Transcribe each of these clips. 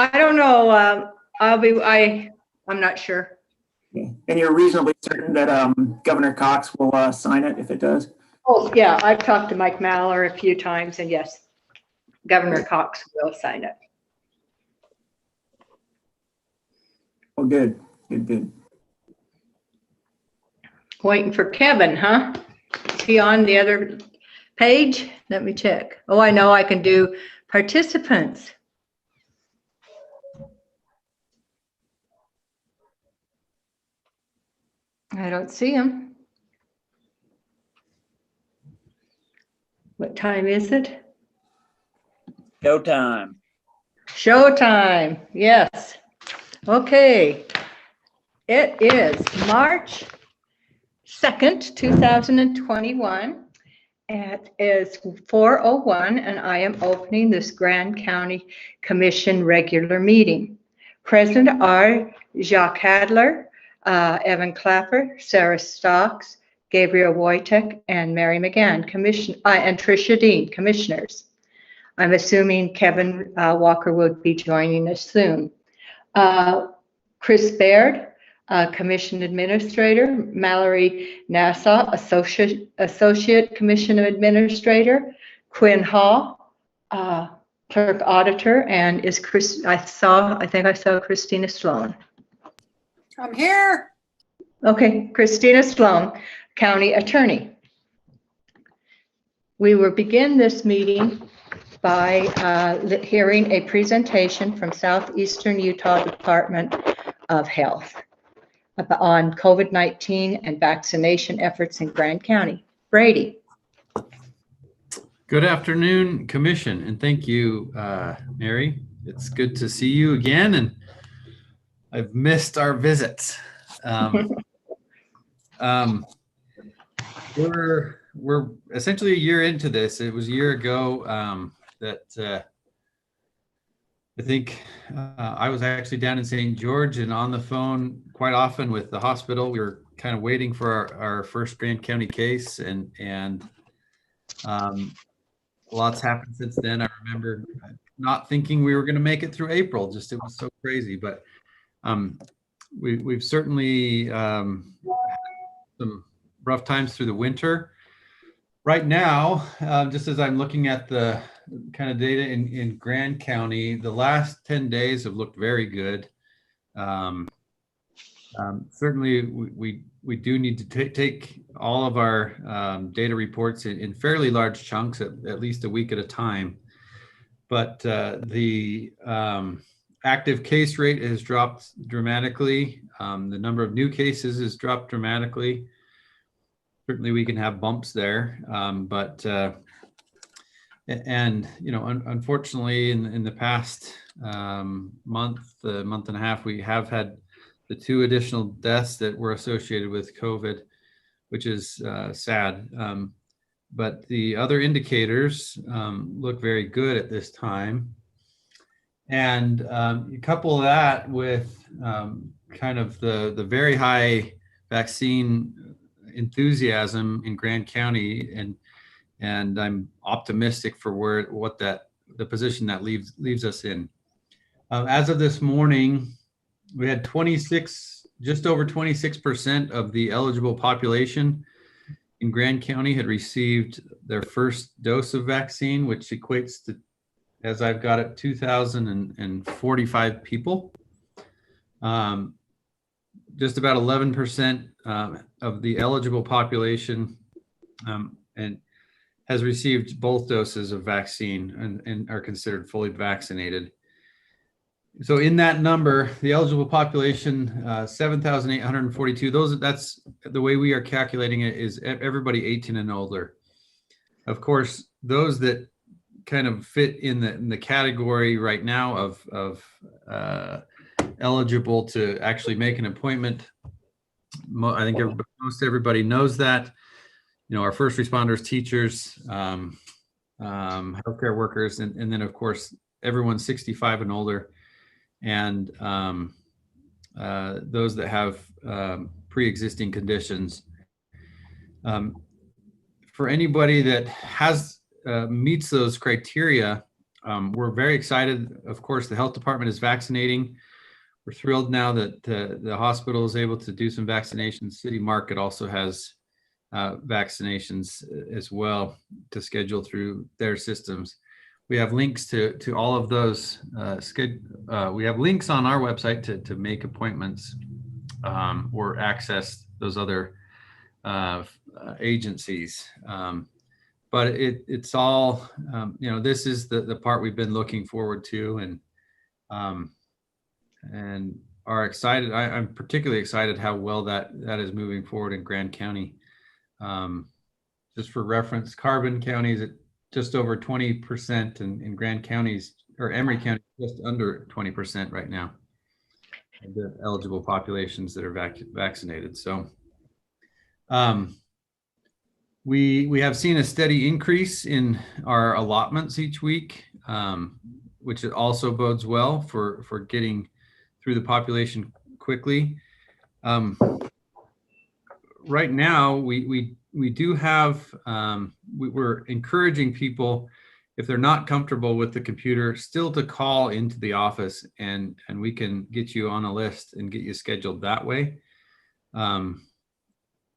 I don't know. I'm not sure. Okay. And you're reasonably certain that Governor Cox will sign it if it does? Oh, yeah, I've talked to Mike Maller a few times, and yes, Governor Cox will sign it. Oh, good, good, good. Waiting for Kevin, huh? Is he on the other page? Let me check. Oh, I know I can do participants. I don't see him. What time is it? Showtime. Showtime, yes. Okay. It is March 2nd, 2021. It is 4:01, and I am opening this Grand County Commission regular meeting. Present are Jacques Hadler, Evan Clapper, Sarah Stocks, Gabriel Wojtek, and Mary McGann, and Tricia Dean, commissioners. I'm assuming Kevin Walker will be joining us soon. Chris Baird, Commission Administrator, Mallory Nassau, Associate Commission Administrator, Quinn Hall, Clerk Auditor, and is Chris, I think I saw Christina Sloan. I'm here. Okay, Christina Sloan, County Attorney. We will begin this meeting by hearing a presentation from Southeastern Utah Department of Health on COVID-19 and vaccination efforts in Grand County. Brady. Good afternoon, Commission, and thank you, Mary. It's good to see you again, and I've missed our visits. We're essentially a year into this. It was a year ago that I think I was actually down in St. George and on the phone quite often with the hospital. We were kind of waiting for our first Grand County case, and lots happened since then. I remember not thinking we were going to make it through April. Just, it was so crazy. But we've certainly had some rough times through the winter. Right now, just as I'm looking at the kind of data in Grand County, the last 10 days have looked very good. Certainly, we do need to take all of our data reports in fairly large chunks, at least a week at a time. But the active case rate has dropped dramatically. The number of new cases has dropped dramatically. Certainly, we can have bumps there, and you know, unfortunately, in the past month and a half, we have had the 2 additional deaths that were associated with COVID, which is sad. But the other indicators look very good at this time. And you couple that with kind of the very high vaccine enthusiasm in Grand County, and I'm optimistic for the position that leaves us in. As of this morning, we had just over 26% of the eligible population in Grand County had received their first dose of vaccine, which equates to, as I've got it, 2,045 people. Just about 11% of the eligible population and has received both doses of vaccine and are considered fully vaccinated. So in that number, the eligible population, 7,842, that's the way we are calculating it, is everybody 18 and older. Of course, those that kind of fit in the category right now of eligible to actually make an appointment, I think most everybody knows that. You know, our first responders, teachers, healthcare workers, and then of course everyone 65 and older, and those that have pre-existing conditions. For anybody that has meets those criteria, We're very excited. Of course, the health department is vaccinating. We're thrilled now that the hospital is able to do some vaccinations. City Market also has vaccinations as well to schedule through their systems. We have links to all of those. We have links on our website to make appointments or access those other agencies. But it's all, this is the part we've been looking forward to and are excited. I'm particularly excited how well that is moving forward in Grand County. Just for reference, Carbon County is at just over 20%, and Grand County's, or Emery County, just under 20% right now of the eligible populations that are vaccinated. So we have seen a steady increase in our allotments each week, which also bodes well for getting through the population quickly. Right now, we do have, we're encouraging people, if they're not comfortable with the computer, still to call into the office and we can get you on a list and get you scheduled that way.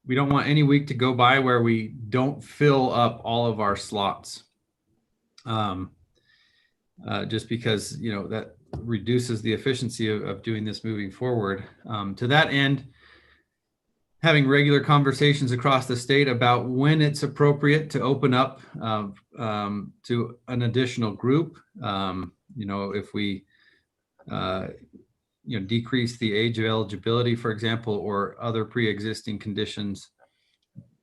We don't want any week to go by where we don't fill up all of our slots. Just because, that reduces the efficiency of doing this moving forward. To that end, having regular conversations across the state about when it's appropriate to open up to an additional group. If we decrease the age of eligibility, for example, or other pre-existing conditions.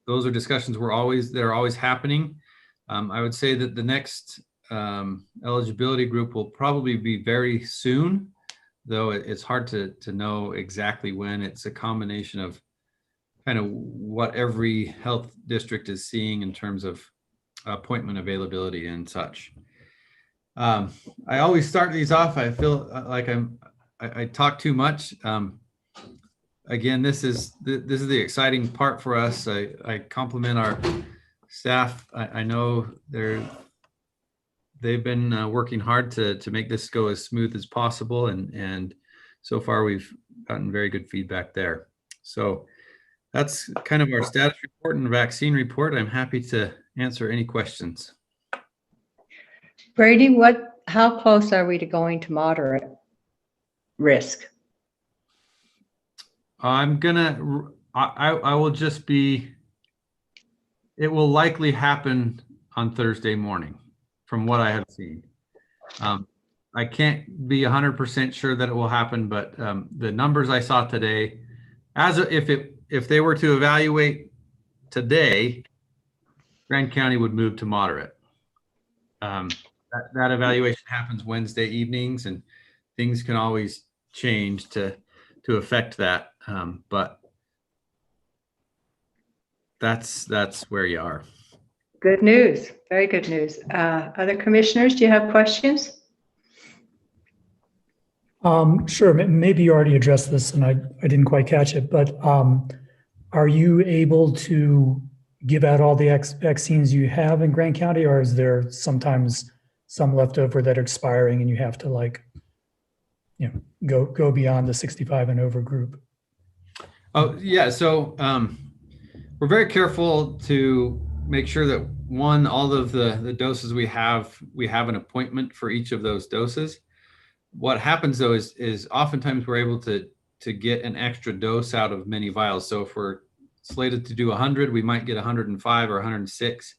Those are discussions that are always happening. I would say that the next eligibility group will probably be very soon, though it's hard to know exactly when. It's a combination of kind of what every health district is seeing in terms of appointment availability and such. I always start these off. I feel like I talk too much. Again, this is the exciting part for us. I compliment our staff. I know they've been working hard to make this go as smooth as possible, and so far we've gotten very good feedback there. So that's kind of our status report and vaccine report. I'm happy to answer any questions. Brady, how close are we to going to moderate risk? I will just be, it will likely happen on Thursday morning from what I have seen. I can't be 100% sure that it will happen, but the numbers I saw today, if they were to evaluate today, Grand County would move to moderate. That evaluation happens Wednesday evenings, and things can always change to affect that. But that's where you are. Good news. Very good news. Other commissioners, do you have questions? Sure. Maybe you already addressed this and I didn't quite catch it, but are you able to give out all the vaccines you have in Grand County, or is there sometimes some left over that are expiring and you have to go beyond the 65 and over group? Oh yeah. So we're very careful to make sure that all of the doses we have an appointment for each of those doses. What happens though is oftentimes we're able to get an extra dose out of many vials. So if we're slated to do 100, we might get 105 or 106.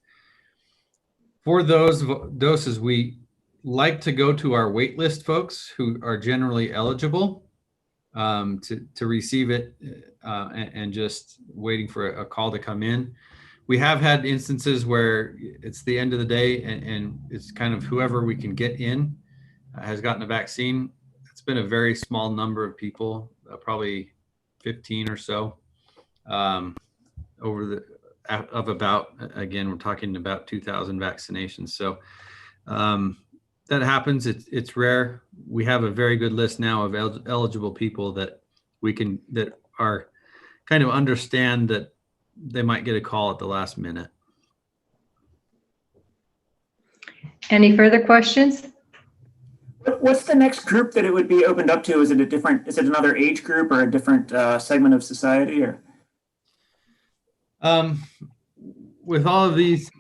For those doses, we like to go to our wait list folks who are generally eligible to receive it and just waiting for a call to come in. We have had instances where it's the end of the day and it's kind of whoever we can get in has gotten a vaccine. It's been a very small number of people, probably 15 or so again, we're talking about 2,000 vaccinations. So that happens. It's rare. We have a very good list now of eligible people that are kind of understand that they might get a call at the last minute. Any further questions? What's the next group that it would be opened up to? Is it another age group or a different segment of society or? With all of these,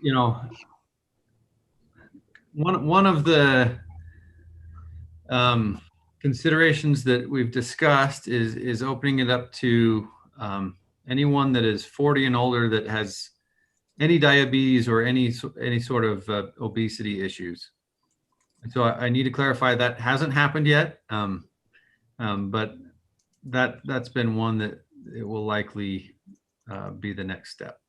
one of the considerations that we've discussed is opening it up to anyone that is 40 and older that has any diabetes or any sort of obesity issues. And so I need to clarify that hasn't happened yet, but that's been one that it will likely be the next step.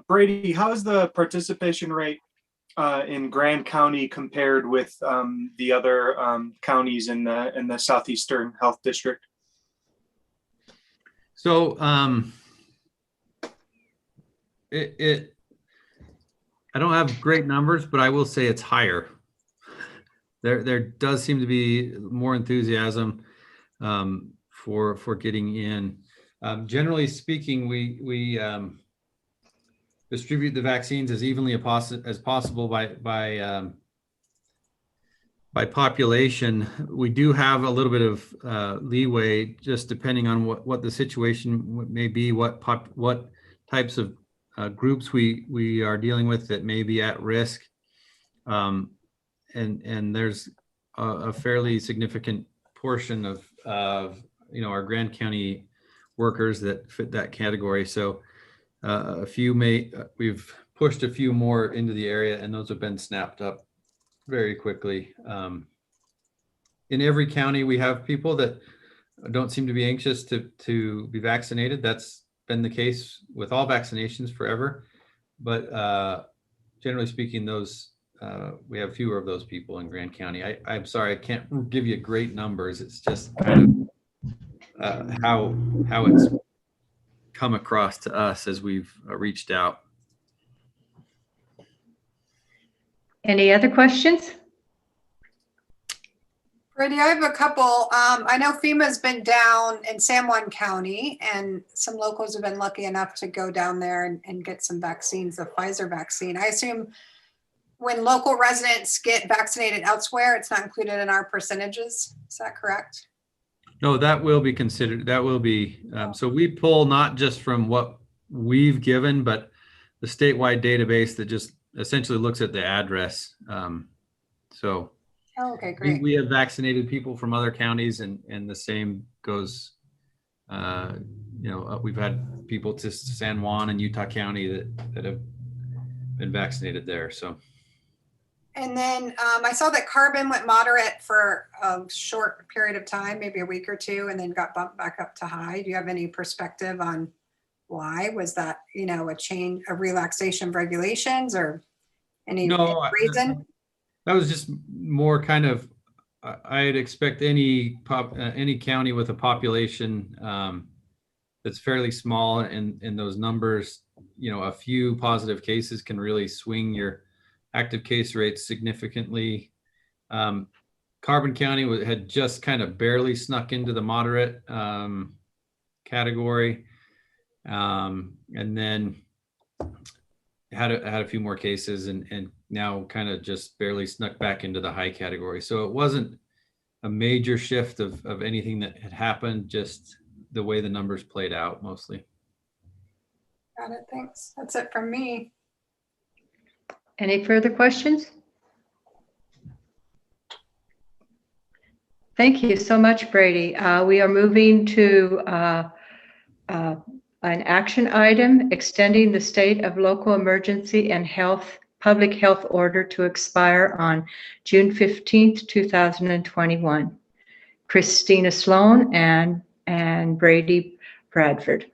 Brady, how is the participation rate in Grand County compared with the other counties in the Southeastern Health District? So I don't have great numbers, but I will say it's higher. There does seem to be more enthusiasm for getting in. Generally speaking, we distribute the vaccines as evenly as possible by population. We do have a little bit of leeway, just depending on what the situation may be, what types of groups we are dealing with that may be at risk, and there's a fairly significant portion of our Grand County workers that fit that category. So we've pushed a few more into the area, and those have been snapped up very quickly. In every county, we have people that don't seem to be anxious to be vaccinated. That's been the case with all vaccinations forever, but generally speaking, we have fewer of those people in Grand County. I'm sorry, I can't give you great numbers. It's just kind of how it's come across to us as we've reached out. Any other questions? Brady, I have a couple. I know FEMA's been down in San Juan County, and some locals have been lucky enough to go down there and get some vaccines, the Pfizer vaccine. I assume when local residents get vaccinated elsewhere, it's not included in our percentages. Is that correct? No, that will be considered. That will be. So we pull not just from what we've given, but the statewide database that just essentially looks at the address. Oh, okay, great. We have vaccinated people from other counties, and the same goes. We've had people to San Juan and Utah County that have been vaccinated there. So. And then I saw that Carbon went moderate for a short period of time, maybe a week or two, and then got bumped back up to high. Do you have any perspective on why? Was that, a relaxation of regulations or any reason? That was just more kind of, I'd expect any county with a population that's fairly small, and those numbers, a few positive cases can really swing your active case rates significantly. Carbon County had just kind of barely snuck into the moderate category, and then had a few more cases, and now kind of just barely snuck back into the high category. So it wasn't a major shift of anything that had happened, just the way the numbers played out mostly. Got it, thanks. That's it from me. Any further questions? Thank you so much, Brady. We are moving to an action item, extending the state of local emergency and public health order to expire on June 15th, 2021. Christina Sloan and Brady Bradford.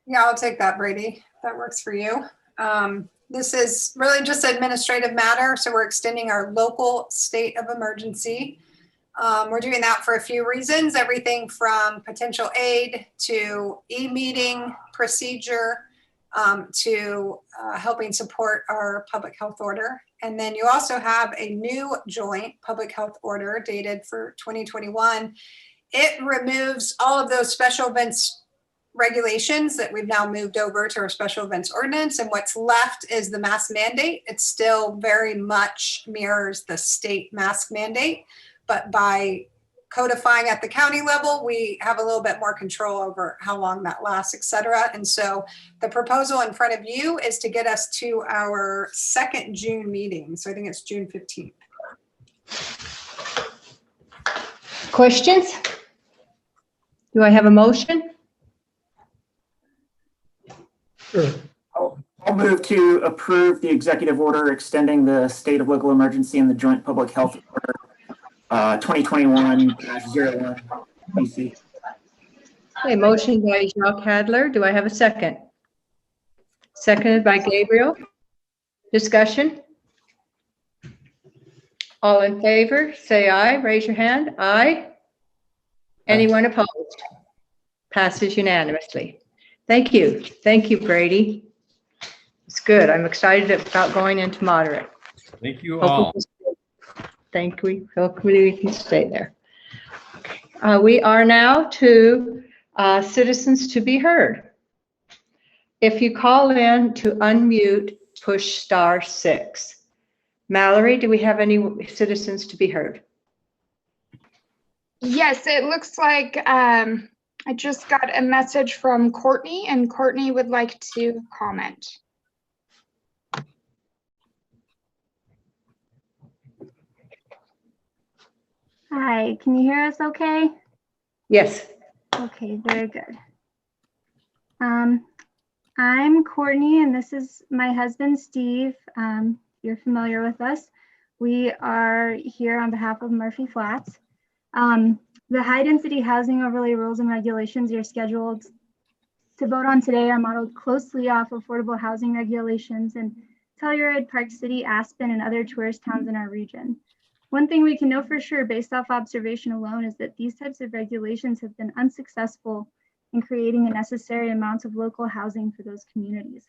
Yeah, I'll take that, Brady. If that works for you. This is really just an administrative matter, so we're extending our local state of emergency. We're doing that for a few reasons, everything from potential aid to e-meeting procedure to helping support our public health order. And then you also have a new joint public health order dated for 2021. It removes all of those special events regulations that we've now moved over to our special events ordinance. And what's left is the mask mandate. It still very much mirrors the state mask mandate, but by codifying at the county level, we have a little bit more control over how long that lasts, et cetera. And so the proposal in front of you is to get us to our second June meeting. So I think it's June 15th. Questions? Do I have a motion? Sure. I'll move to approve the executive order extending the state of local emergency and the joint public health order 2021-01 BC. A motion by Jacques Hadler. Do I have a second? Seconded by Gabriel. Discussion? All in favor, say aye. Raise your hand. Aye. Anyone opposed? Passes unanimously. Thank you. Thank you, Brady. It's good. I'm excited about going into moderate. Thank you all. Hopefully we can stay there. We are now to citizens to be heard. If you call in to unmute, push *6. Mallory, do we have any citizens to be heard? Yes, it looks like I just got a message from Courtney, and Courtney would like to comment. Hi, can you hear us okay? Yes. Okay, very good. I'm Courtney, and this is my husband, Steve. You're familiar with us. We are here on behalf of Murphy Flats. The high density housing overlay rules and regulations you're scheduled to vote on today are modeled closely off affordable housing regulations in Telluride, Park City, Aspen, and other tourist towns in our region. One thing we can know for sure based off observation alone is that these types of regulations have been unsuccessful in creating the necessary amounts of local housing for those communities.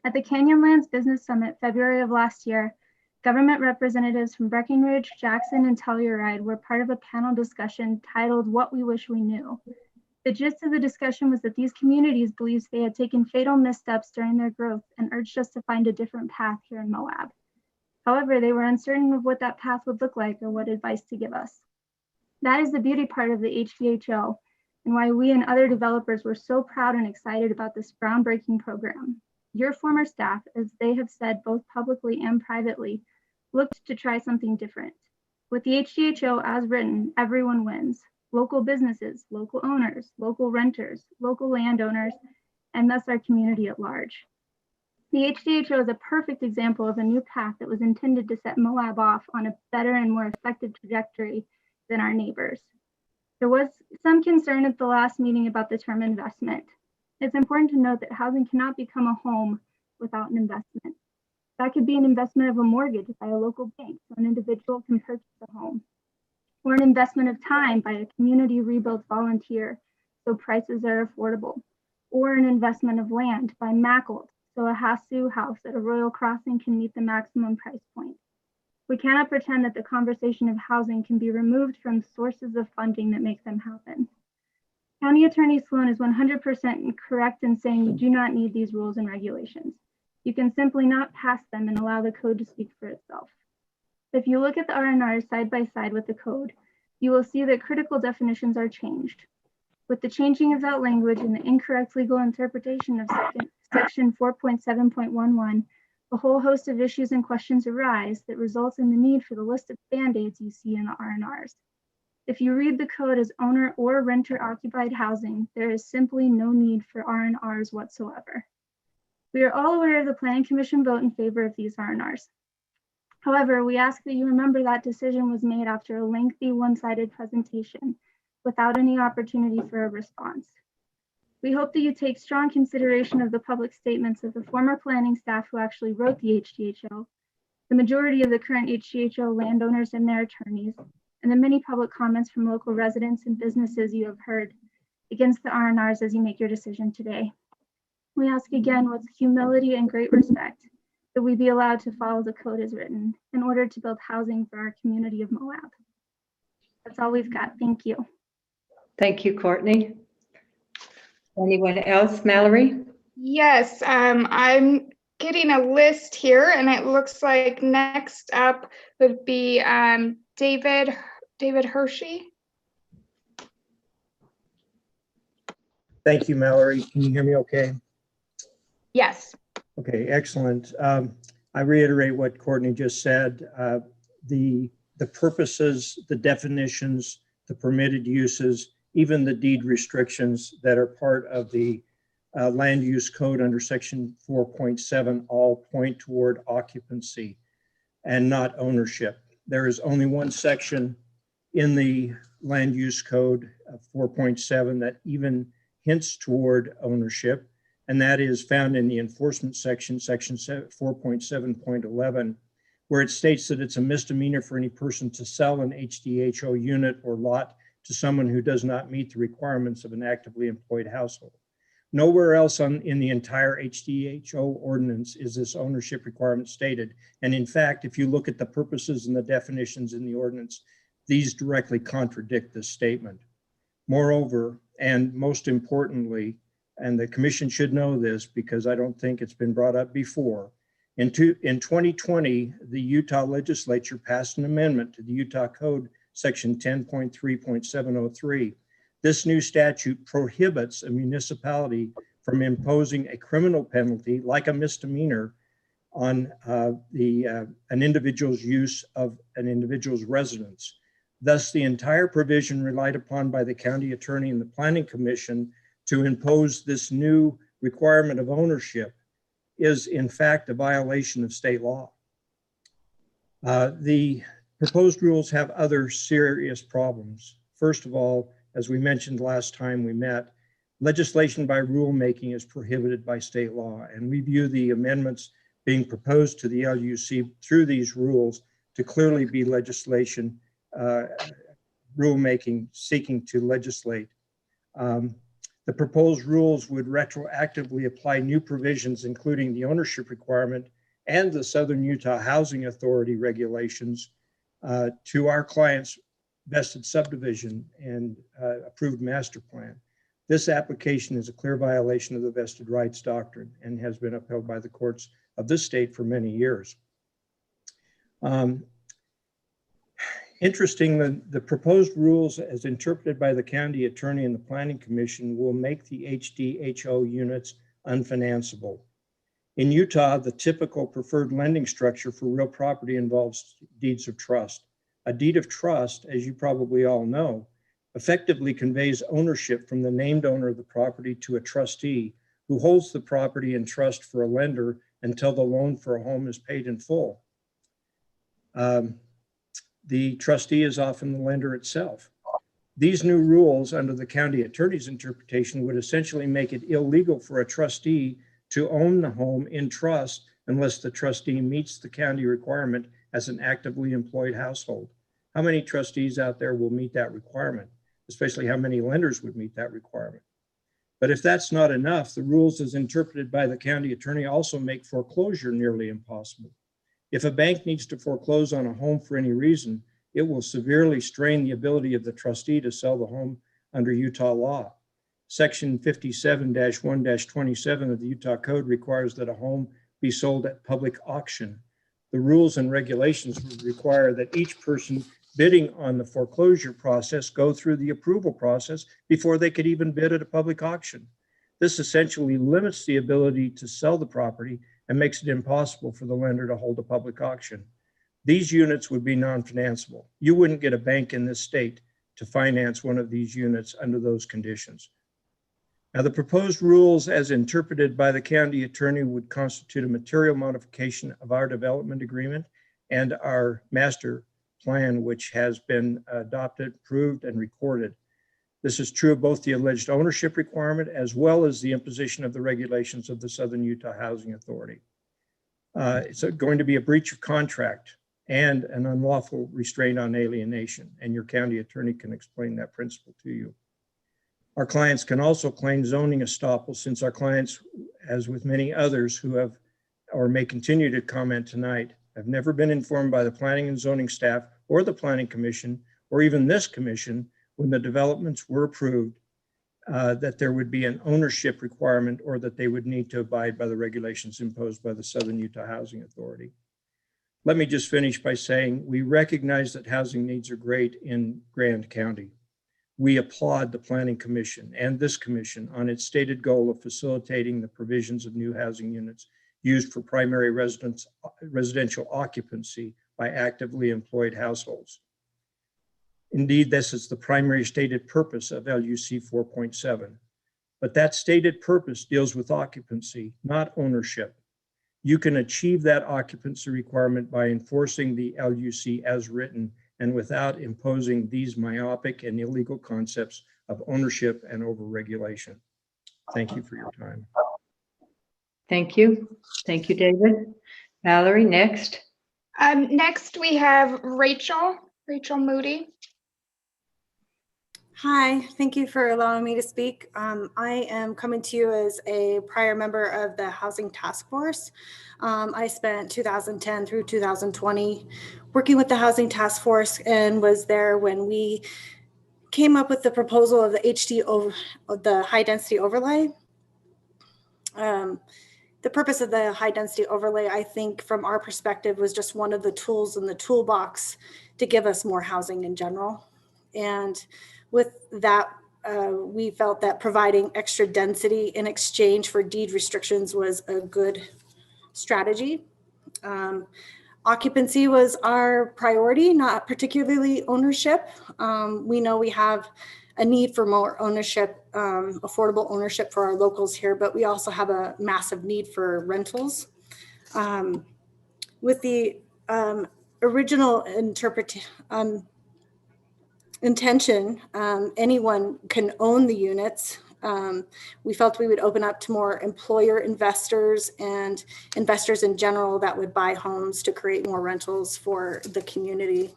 At the Canyonlands Business Summit, February of last year, government representatives from Breckenridge, Jackson, and Telluride were part of a panel discussion titled "What We Wish We Knew." The gist of the discussion was that these communities believed they had taken fatal missteps during their growth and urged us to find a different path here in Moab. However, they were uncertain of what that path would look like or what advice to give us. That is the beauty part of the HDHO and why we and other developers were so proud and excited about this groundbreaking program. Your former staff, as they have said both publicly and privately, looked to try something different. With the HDHO as written, everyone wins. Local businesses, local owners, local renters, local landowners, and thus our community at large. The HDHO is a perfect example of a new path that was intended to set Moab off on a better and more effective trajectory than our neighbors. There was some concern at the last meeting about the term investment. It's important to note that housing cannot become a home without an investment. That could be an investment of a mortgage by a local bank so an individual can purchase a home, or an investment of time by a community rebuild volunteer so prices are affordable, or an investment of land by Mackled so a Hasu house at a Royal Crossing can meet the maximum price point. We cannot pretend that the conversation of housing can be removed from sources of funding that make them happen. County Attorney Sloan is 100% correct in saying you do not need these rules and regulations. You can simply not pass them and allow the code to speak for itself. If you look at the R&Rs side by side with the code, you will see that critical definitions are changed. With the changing of that language and the incorrect legal interpretation of section 4.7.11, a whole host of issues and questions arise that results in the need for the list of band-aids you see in the R&Rs. If you read the code as owner or renter occupied housing, there is simply no need for R&Rs whatsoever. We are all aware of the Planning Commission vote in favor of these R&Rs. However, we ask that you remember that decision was made after a lengthy one-sided presentation without any opportunity for a response. We hope that you take strong consideration of the public statements of the former planning staff who actually wrote the HDHO, the majority of the current HDHO landowners and their attorneys, and the many public comments from local residents and businesses you have heard against the R&Rs as you make your decision today. We ask again with humility and great respect that we be allowed to follow the code as written in order to build housing for our community of Moab. That's all we've got. Thank you. Thank you, Courtney. Anyone else, Mallory? Yes, I'm getting a list here, and it looks like next up would be David Hershey. Thank you, Mallory. Can you hear me okay? Yes. Okay, excellent. I reiterate what Courtney just said. The purposes, the definitions, the permitted uses, even the deed restrictions that are part of the land use code under section 4.7 all point toward occupancy and not ownership. There is only one section in the land use code 4.7 that even hints toward ownership, and that is found in the enforcement section 4.7.11, where it states that it's a misdemeanor for any person to sell an HDHO unit or lot to someone who does not meet the requirements of an actively employed household. Nowhere else in the entire HDHO ordinance is this ownership requirement stated. And in fact, if you look at the purposes and the definitions in the ordinance, these directly contradict this statement. Moreover, and most importantly, and the commission should know this because I don't think it's been brought up before, in 2020, the Utah legislature passed an amendment to the Utah Code section 10.3.703. This new statute prohibits a municipality from imposing a criminal penalty like a misdemeanor on an individual's use of an individual's residence. Thus, the entire provision relied upon by the county attorney and the planning commission to impose this new requirement of ownership is in fact a violation of state law. The proposed rules have other serious problems. First of all, as we mentioned last time we met, legislation by rulemaking is prohibited by state law, and we view the amendments being proposed to the LUC through these rules to clearly be legislation, rulemaking seeking to legislate. The proposed rules would retroactively apply new provisions, including the ownership requirement and the Southern Utah Housing Authority regulations to our clients' vested subdivision and approved master plan. This application is a clear violation of the vested rights doctrine and has been upheld by the courts of this state for many years. Interesting, the proposed rules as interpreted by the county attorney and the planning commission will make the HDHO units unfinanceable. In Utah, the typical preferred lending structure for real property involves deeds of trust. A deed of trust, as you probably all know, effectively conveys ownership from the named owner of the property to a trustee who holds the property in trust for a lender until the loan for a home is paid in full. The trustee is often the lender itself. These new rules under the county attorney's interpretation would essentially make it illegal for a trustee to own the home in trust unless the trustee meets the county requirement as an actively employed household. How many trustees out there will meet that requirement? Especially how many lenders would meet that requirement? But if that's not enough, the rules as interpreted by the county attorney also make foreclosure nearly impossible. If a bank needs to foreclose on a home for any reason, it will severely strain the ability of the trustee to sell the home under Utah law. Section 57-1-27 of the Utah Code requires that a home be sold at public auction. The rules and regulations would require that each person bidding on the foreclosure process go through the approval process before they could even bid at a public auction. This essentially limits the ability to sell the property and makes it impossible for the lender to hold a public auction. These units would be non-financeable. You wouldn't get a bank in this state to finance one of these units under those conditions. Now, the proposed rules as interpreted by the county attorney would constitute a material modification of our development agreement and our master plan, which has been adopted, approved, and recorded. This is true of both the alleged ownership requirement as well as the imposition of the regulations of the Southern Utah Housing Authority. It's going to be a breach of contract and an unlawful restraint on alienation, and your county attorney can explain that principle to you. Our clients can also claim zoning estoppel since our clients, as with many others who have or may continue to comment tonight, have never been informed by the planning and zoning staff or the planning commission or even this commission when the developments were approved that there would be an ownership requirement or that they would need to abide by the regulations imposed by the Southern Utah Housing Authority. Let me just finish by saying we recognize that housing needs are great in Grand County. We applaud the Planning Commission and this commission on its stated goal of facilitating the provisions of new housing units used for primary residential occupancy by actively employed households. Indeed, this is the primary stated purpose of LUC 4.7. But that stated purpose deals with occupancy, not ownership. You can achieve that occupancy requirement by enforcing the LUC as written and without imposing these myopic and illegal concepts of ownership and overregulation. Thank you for your time. Thank you. Thank you, David. Valerie, next. Next we have Rachel Moody. Hi, thank you for allowing me to speak. I am coming to you as a prior member of the Housing Task Force. I spent 2010 through 2020 working with the Housing Task Force and was there when we came up with the proposal of the high density overlay. The purpose of the high density overlay, I think from our perspective, was just one of the tools in the toolbox to give us more housing in general. And with that, we felt that providing extra density in exchange for deed restrictions was a good strategy. Occupancy was our priority, not particularly ownership. We know we have a need for more ownership, affordable ownership for our locals here, but we also have a massive need for rentals. With the original intention, anyone can own the units. We felt we would open up to more employer investors and investors in general that would buy homes to create more rentals for the community.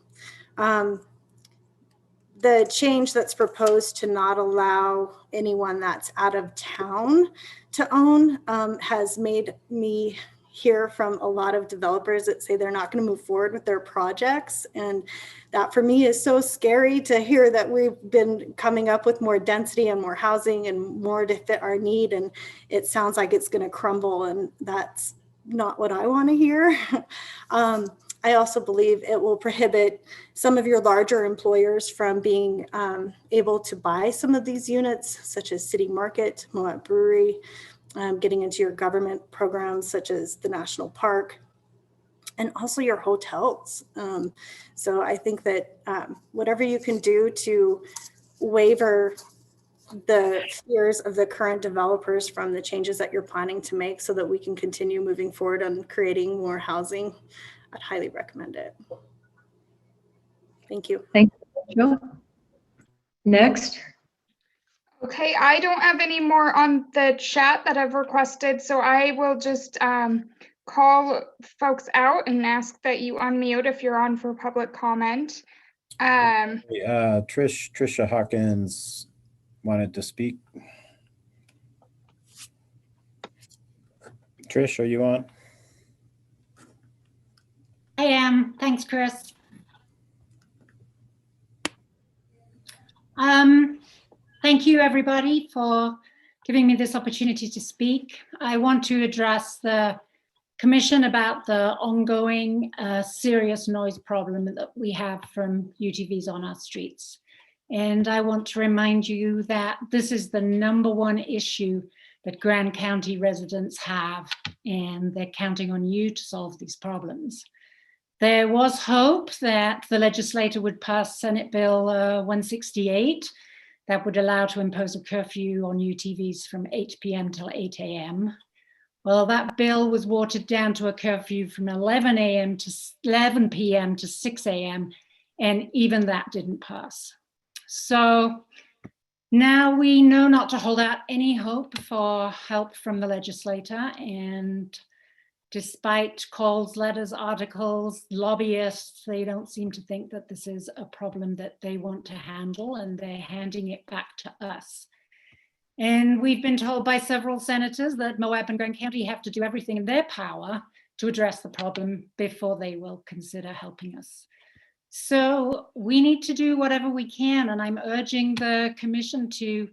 The change that's proposed to not allow anyone that's out of town to own has made me hear from a lot of developers that say they're not going to move forward with their projects. And that for me is so scary to hear that we've been coming up with more density and more housing and more to fit our need. And it sounds like it's going to crumble, and that's not what I want to hear. I also believe it will prohibit some of your larger employers from being able to buy some of these units, such as City Market, Moat Brewery, getting into your government programs such as the National Park, and also your hotels. So I think that whatever you can do to waiver the fears of the current developers from the changes that you're planning to make so that we can continue moving forward on creating more housing, I'd highly recommend it. Thank you. Thank you, Rachel. Next. Okay, I don't have any more on the chat that I've requested, so I will just call folks out and ask that you unmute if you're on for public comment. Trisha Hawkins wanted to speak. Trish, are you on? I am. Thanks, Chris. Thank you, everybody, for giving me this opportunity to speak. I want to address the Commission about the ongoing serious noise problem that we have from UTVs on our streets. And I want to remind you that this is the #1 issue that Grand County residents have, and they're counting on you to solve these problems. There was hope that the legislature would pass Senate Bill 168 that would allow to impose a curfew on UTVs from 8 p.m. till 8 a.m. Well, that bill was watered down to a curfew from 11 p.m. to 6 a.m. and even that didn't pass. So now we know not to hold out any hope for help from the legislator, and despite calls, letters, articles, lobbyists, they don't seem to think that this is a problem that they want to handle, and they're handing it back to us. And we've been told by several senators that Moab and Grand County have to do everything in their power to address the problem before they will consider helping us. So we need to do whatever we can, and I'm urging the commission to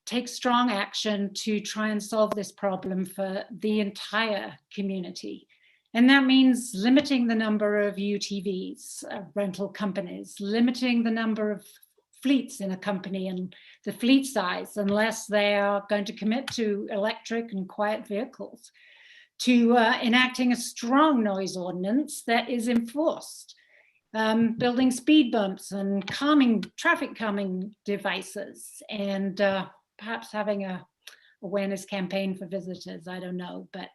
take strong action to try and solve this problem for the entire community. And that means limiting the number of UTVs, rental companies, limiting the number of fleets in a company and the fleet size, unless they are going to commit to electric and quiet vehicles, to enacting a strong noise ordinance that is enforced, building speed bumps and traffic calming devices, and perhaps having a awareness campaign for visitors. I don't know, but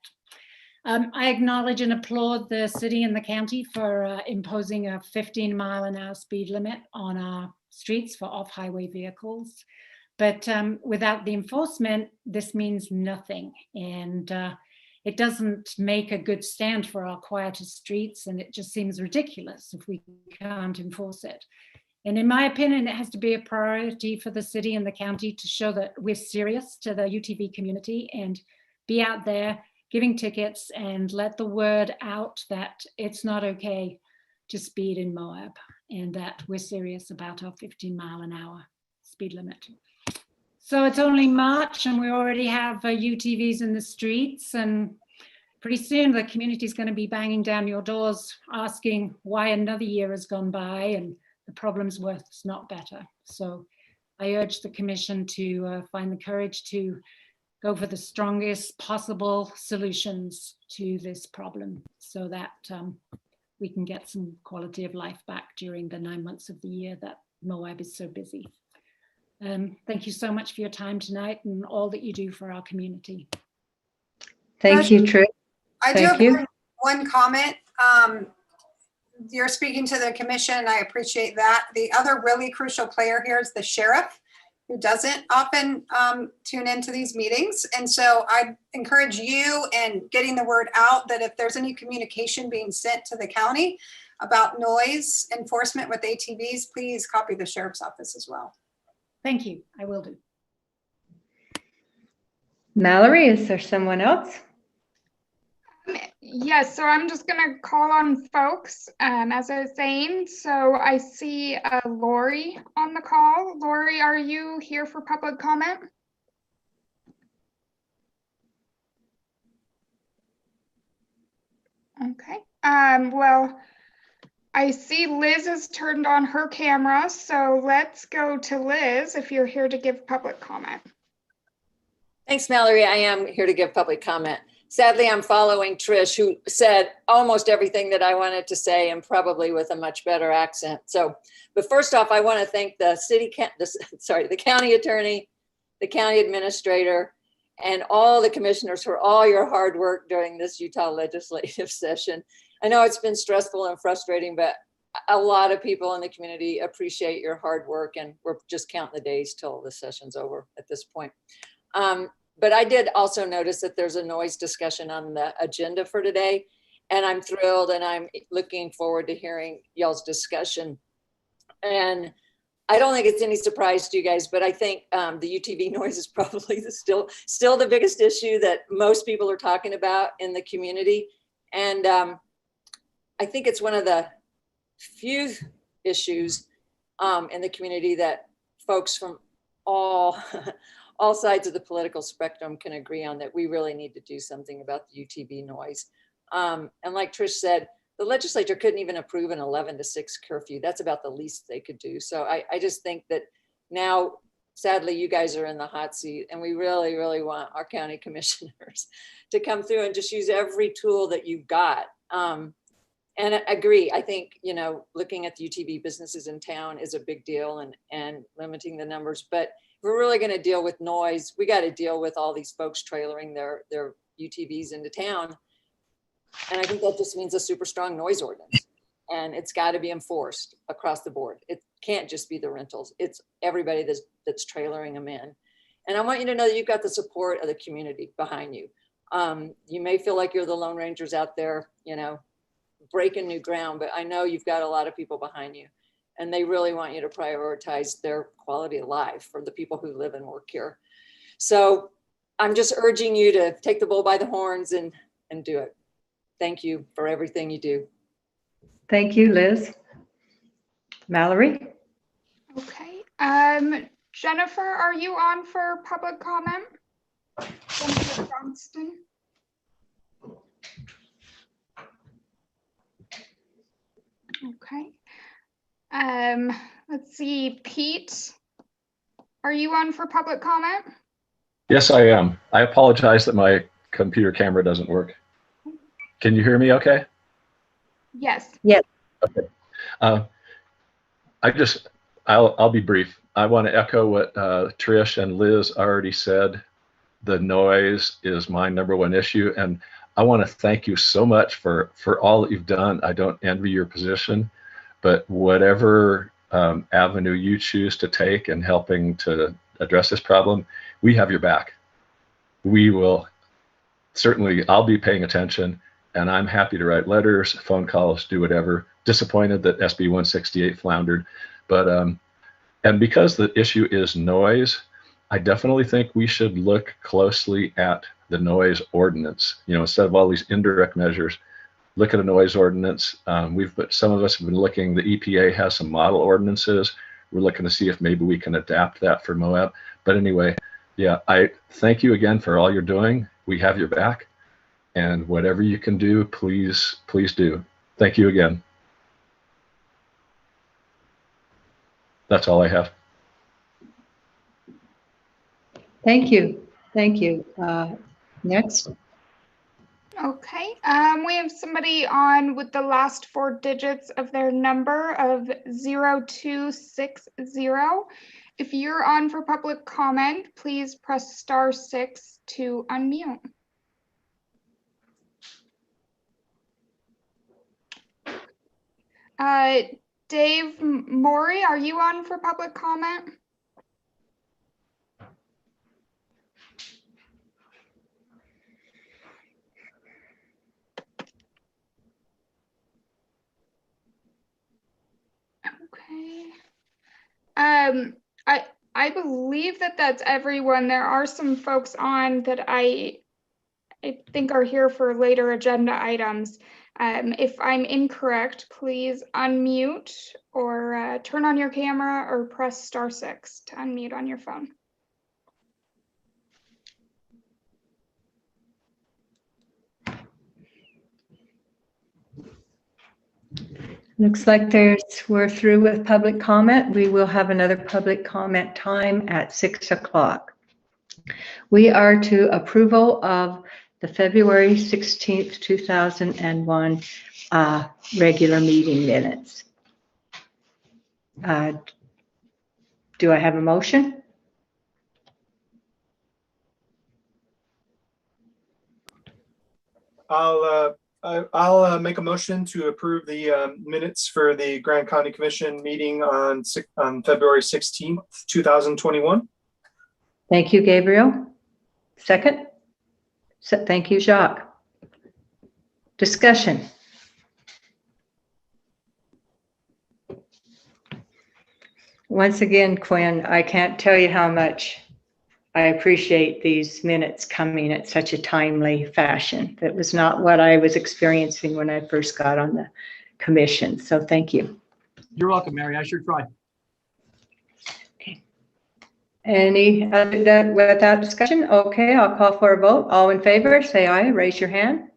I acknowledge and applaud the city and the county for imposing a 15-mile-an-hour speed limit on our streets for off-highway vehicles. But without the enforcement, this means nothing. And it doesn't make a good stand for our quieter streets, and it just seems ridiculous if we can't enforce it. And in my opinion, it has to be a priority for the city and the county to show that we're serious to the UTV community and be out there giving tickets and let the word out that it's not okay to speed in Moab and that we're serious about our 15-mile-an-hour speed limit. So it's only March and we already have UTVs in the streets, and pretty soon the community is going to be banging down your doors asking why another year has gone by and the problem's worse, not better. So I urge the commission to find the courage to go for the strongest possible solutions to this problem so that we can get some quality of life back during the 9 months of the year that Moab is so busy. Thank you so much for your time tonight and all that you do for our community. Thank you, Trish. I do Thank you. have one comment. You're speaking to the commission. I appreciate that. The other really crucial player here is the sheriff, who doesn't often tune into these meetings. And so I encourage you in getting the word out that if there's any communication being sent to the county about noise enforcement with ATVs, please copy the sheriff's office as well. Thank you. I will do. Mallory, is there someone else? Yes, so I'm just gonna call on folks, as I was saying. So I see Lori on the call. Lori, are you here for public comment? Okay, well, I see Liz has turned on her camera, so let's go to Liz if you're here to give public comment. Thanks, Mallory. I am here to give public comment. Sadly, I'm following Trish, who said almost everything that I wanted to say and probably with a much better accent. So, but first off, I want to thank the the county attorney, the county administrator, and all the commissioners for all your hard work during this Utah legislative session. I know it's been stressful and frustrating, but a lot of people in the community appreciate your hard work, and we're just counting the days till the session's over at this point. But I did also notice that there's a noise discussion on the agenda for today, and I'm thrilled and I'm looking forward to hearing y'all's discussion. And I don't think it's any surprise to you guys, but I think the UTV noise is probably still the biggest issue that most people are talking about in the community. And I think it's one of the few issues in the community that folks from all sides of the political spectrum can agree on, that we really need to do something about the UTV noise. And like Trish said, the legislature couldn't even approve an 11 to 6 curfew. That's about the least they could do. So I just think that now, sadly, you guys are in the hot seat, and we really, really want our county commissioners to come through and just use every tool that you've got. And I agree. I think, looking at the UTV businesses in town is a big deal, and limiting the numbers. But if we're really going to deal with noise, we got to deal with all these folks trailering their UTVs into town. And I think that just means a super strong noise ordinance, and it's got to be enforced across the board. It can't just be the rentals. It's everybody that's trailering them in. And I want you to know that you've got the support of the community behind you. You may feel like you're the Lone Rangers out there, breaking new ground, but I know you've got a lot of people behind you, and they really want you to prioritize their quality of life for the people who live and work here. So I'm just urging you to take the bull by the horns and do it. Thank you for everything you do. Thank you, Liz. Mallory? Okay. Jennifer, are you on for public comment? Jennifer Johnston. Okay. Let's see, Pete, are you on for public comment? Yes, I am. I apologize that my computer camera doesn't work. Can you hear me okay? Yes. Yes. Okay. I'll be brief. I want to echo what Trish and Liz already said. The noise is my #1 issue, and I want to thank you so much for all that you've done. I don't envy your position, but whatever avenue you choose to take in helping to address this problem, we have your back. We will certainly, I'll be paying attention, and I'm happy to write letters, phone calls, do whatever. Disappointed that SB 168 floundered, but and because the issue is noise, I definitely think we should look closely at the noise ordinance. You know, instead of all these indirect measures, look at a noise ordinance. Some of us have been looking. The EPA has some model ordinances. We're looking to see if maybe we can adapt that for Moab. But anyway, yeah, I thank you again for all you're doing. We have your back, and whatever you can do, please do. Thank you again. That's all I have. Thank you. Thank you. Next. Okay, we have somebody on with the last 4 digits of their number of 0260. If you're on for public comment, please press *6 to unmute. Dave Maury, are you on for public comment? Okay. I believe that that's everyone. There are some folks on that I think are here for later agenda items. If I'm incorrect, please unmute or turn on your camera or press *6 to unmute on your phone. Looks like we're through with public comment. We will have another public comment time at 6 o'clock. We are to approval of the February 16th, 2001 regular meeting minutes. Do I have a motion? I'll make a motion to approve the minutes for the Grand County Commission meeting on February 16th, 2021. Thank you, Gabriel. Second? Thank you, Jacques. Discussion. Once again, Quinn, I can't tell you how much I appreciate these minutes coming at such a timely fashion. That was not what I was experiencing when I first got on the commission. So thank you. You're welcome, Mary. I sure tried. Okay. Any other without discussion? Okay, I'll call for a vote. All in favor, say aye. Raise your hand.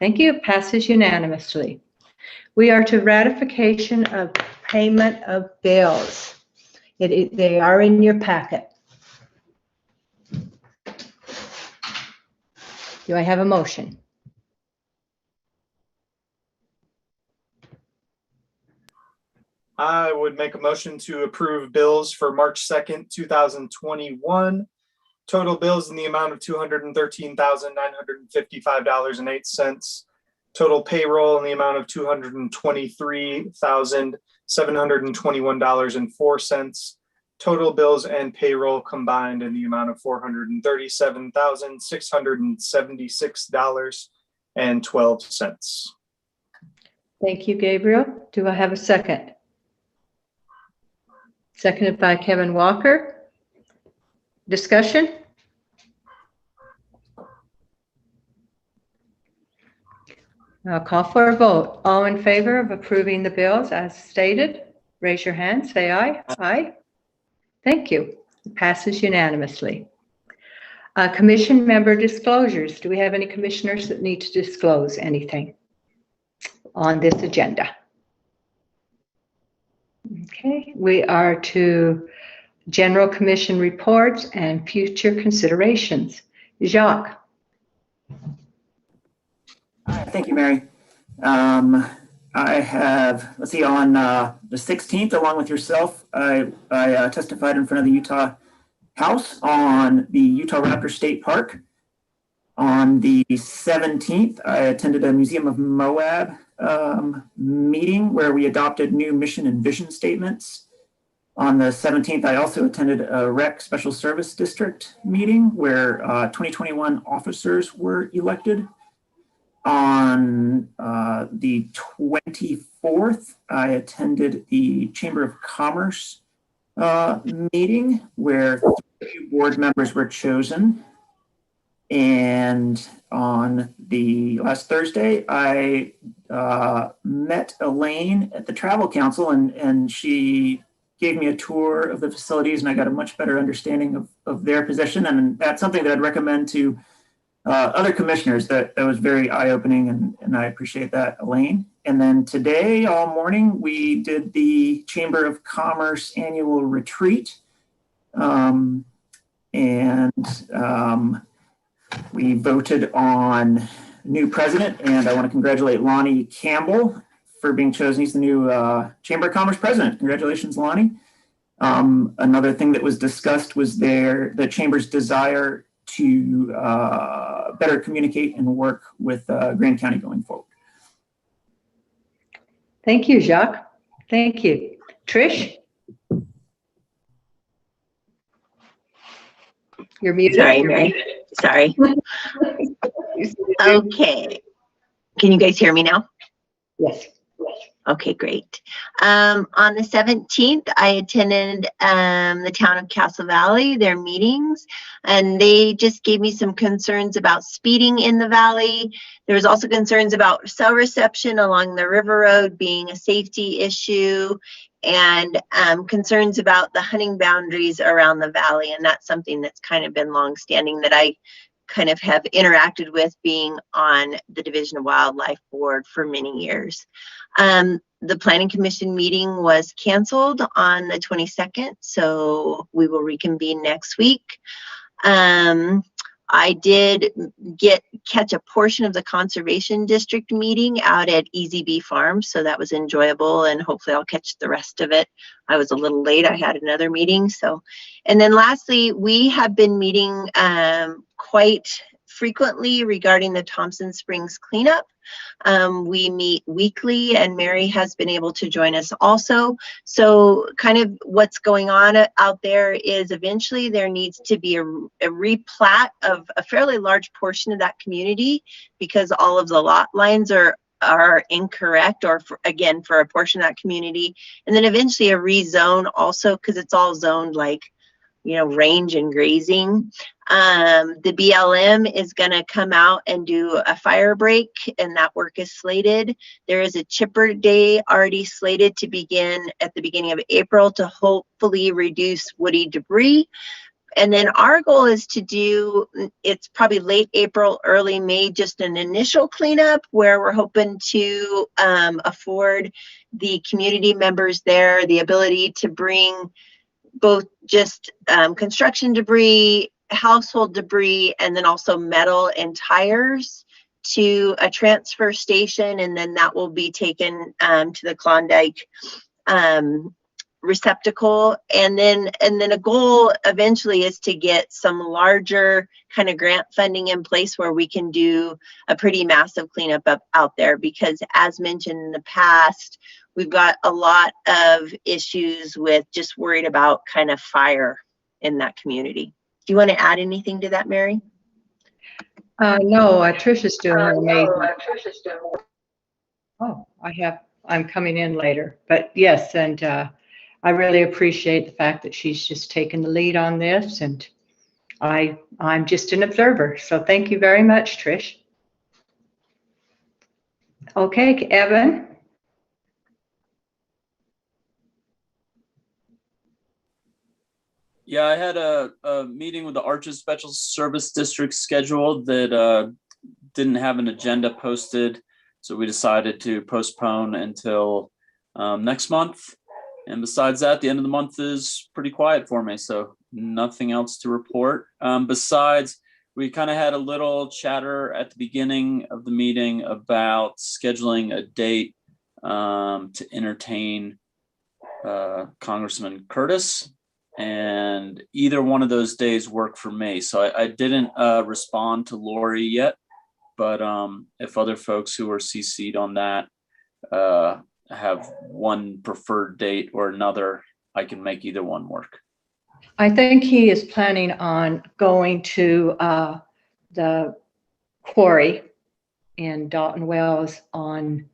Thank you. Passes unanimously. We are to ratification of payment of bills. They are in your packet. Do I have a motion? I would make a motion to approve bills for March 2nd, 2021. Total bills in the amount of $213,955.08. Total payroll in the amount of $223,721.04. Total bills and payroll combined in the amount of $437,676.12. Thank you, Gabriel. Do I have a second? Seconded by Kevin Walker. Discussion? I'll call for a vote. All in favor of approving the bills as stated, raise your hand, say aye. Aye. Thank you. It passes unanimously. Commission member disclosures. Do we have any commissioners that need to disclose anything on this agenda? Okay, we are to general commission reports and future considerations. Jacques. Thank you, Mary. I have, let's see, on the 16th, along with yourself, I testified in front of the Utah House on the Utah Raptor State Park. On the 17th, I attended a Museum of Moab meeting where we adopted new mission and vision statements. On the 17th, I also attended a REC Special Service District meeting where 2021 officers were elected. On the 24th, I attended the Chamber of Commerce meeting where 3 board members were chosen. And on the last Thursday, I met Elaine at the Travel Council, and she gave me a tour of the facilities, and I got a much better understanding of their position. And that's something that I'd recommend to other commissioners. That was very eye-opening, and I appreciate that, Elaine. And then today, all morning, we did the Chamber of Commerce annual retreat. We voted on new president, and I want to congratulate Lonnie Campbell for being chosen. He's the new Chamber of Commerce president. Congratulations, Lonnie. Another thing that was discussed was the Chamber's desire to better communicate and work with Grand County going forward. Thank you, Jacques. Thank you. Trish? You're muted. Sorry, Mary. Sorry. Okay. Can you guys hear me now? Yes. Okay, great. On the 17th, I attended the town of Castle Valley, their meetings, and they just gave me some concerns about speeding in the valley. There was also concerns about cell reception along the river road being a safety issue, and concerns about the hunting boundaries around the valley. And that's something that's kind of been longstanding that I kind of have interacted with, being on the Division of Wildlife Board for many years. The Planning Commission meeting was canceled on the 22nd, so we will reconvene next week. I did catch a portion of the Conservation District meeting out at Easy Bee Farm, so that was enjoyable, and hopefully I'll catch the rest of it. I was a little late, I had another meeting. And then lastly, we have been meeting quite frequently regarding the Thompson Springs cleanup. We meet weekly, and Mary has been able to join us also. So kind of what's going on out there is eventually there needs to be a replat of a fairly large portion of that community, because all of the lot lines are incorrect, or again, for a portion of that community. And then eventually a rezone also, because it's all zoned like, range and grazing. The BLM is going to come out and do a fire break, and that work is slated. There is a chipper day already slated to begin at the beginning of April to hopefully reduce woody debris. And then our goal is to do, it's probably late April, early May, just an initial cleanup where we're hoping to afford the community members there the ability to bring both just construction debris, household debris, and then also metal and tires to a transfer station, and then that will be taken to the Klondike receptacle. And then a goal eventually is to get some larger kind of grant funding in place where we can do a pretty massive cleanup out there, because as mentioned in the past, we've got a lot of issues with just worried about kind of fire in that community. Do you want to add anything to that, Mary? No, Trisha's doing amazing. Oh, I'm coming in later, but yes, and I really appreciate the fact that she's just taken the lead on this, and I'm just an observer. So thank you very much, Trish. Okay, Evan. Yeah, I had a meeting with the Arches Special Service District scheduled that didn't have an agenda posted. So we decided to postpone until next month. And besides that, the end of the month is pretty quiet for me. So nothing else to report. Besides, we kind of had a little chatter at the beginning of the meeting about scheduling a date to entertain Congressman Curtis. And either one of those days work for me. So I didn't respond to Lori yet, but if other folks who are CC'd on that have one preferred date or another, I can make either one work. I think he is planning on going to the quarry in Dalton Wells on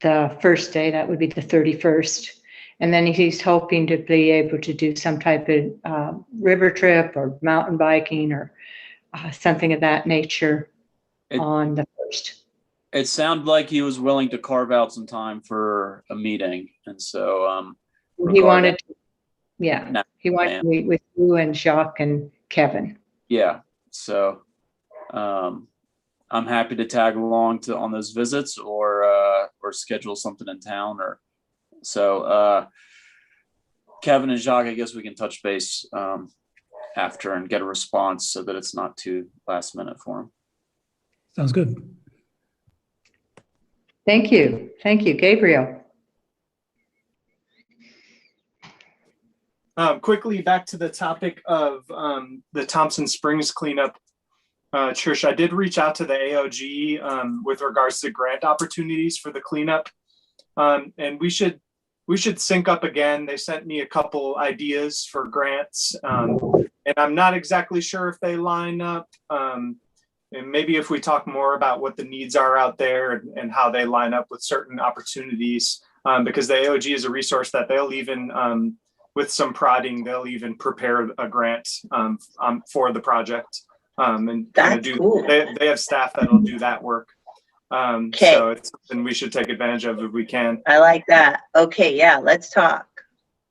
the first day. That would be the 31st. And then he's hoping to be able to do some type of river trip or mountain biking or something of that nature on the 1st. It sounded like he was willing to carve out some time for a meeting. And so he wanted to, yeah, he wanted to meet with you and Jacques and Kevin. Yeah. So I'm happy to tag along on those visits or schedule something in town or so. Kevin and Jacques, I guess we can touch base after and get a response so that it's not too last minute for him. Sounds good. Thank you. Thank you, Gabriel. Quickly back to the topic of the Thompson Springs cleanup. Trish, I did reach out to the AOG with regards to grant opportunities for the cleanup. And we should sync up again. They sent me a couple ideas for grants. And I'm not exactly sure if they line up. And maybe if we talk more about what the needs are out there and how they line up with certain opportunities, because the AOG is a resource that they'll even, with some prodding, they'll even prepare a grant for the project. And kind of do, cool. They have staff that'll do that work. Okay. So it's something we should take advantage of if we can. I like that. Okay, yeah, let's talk.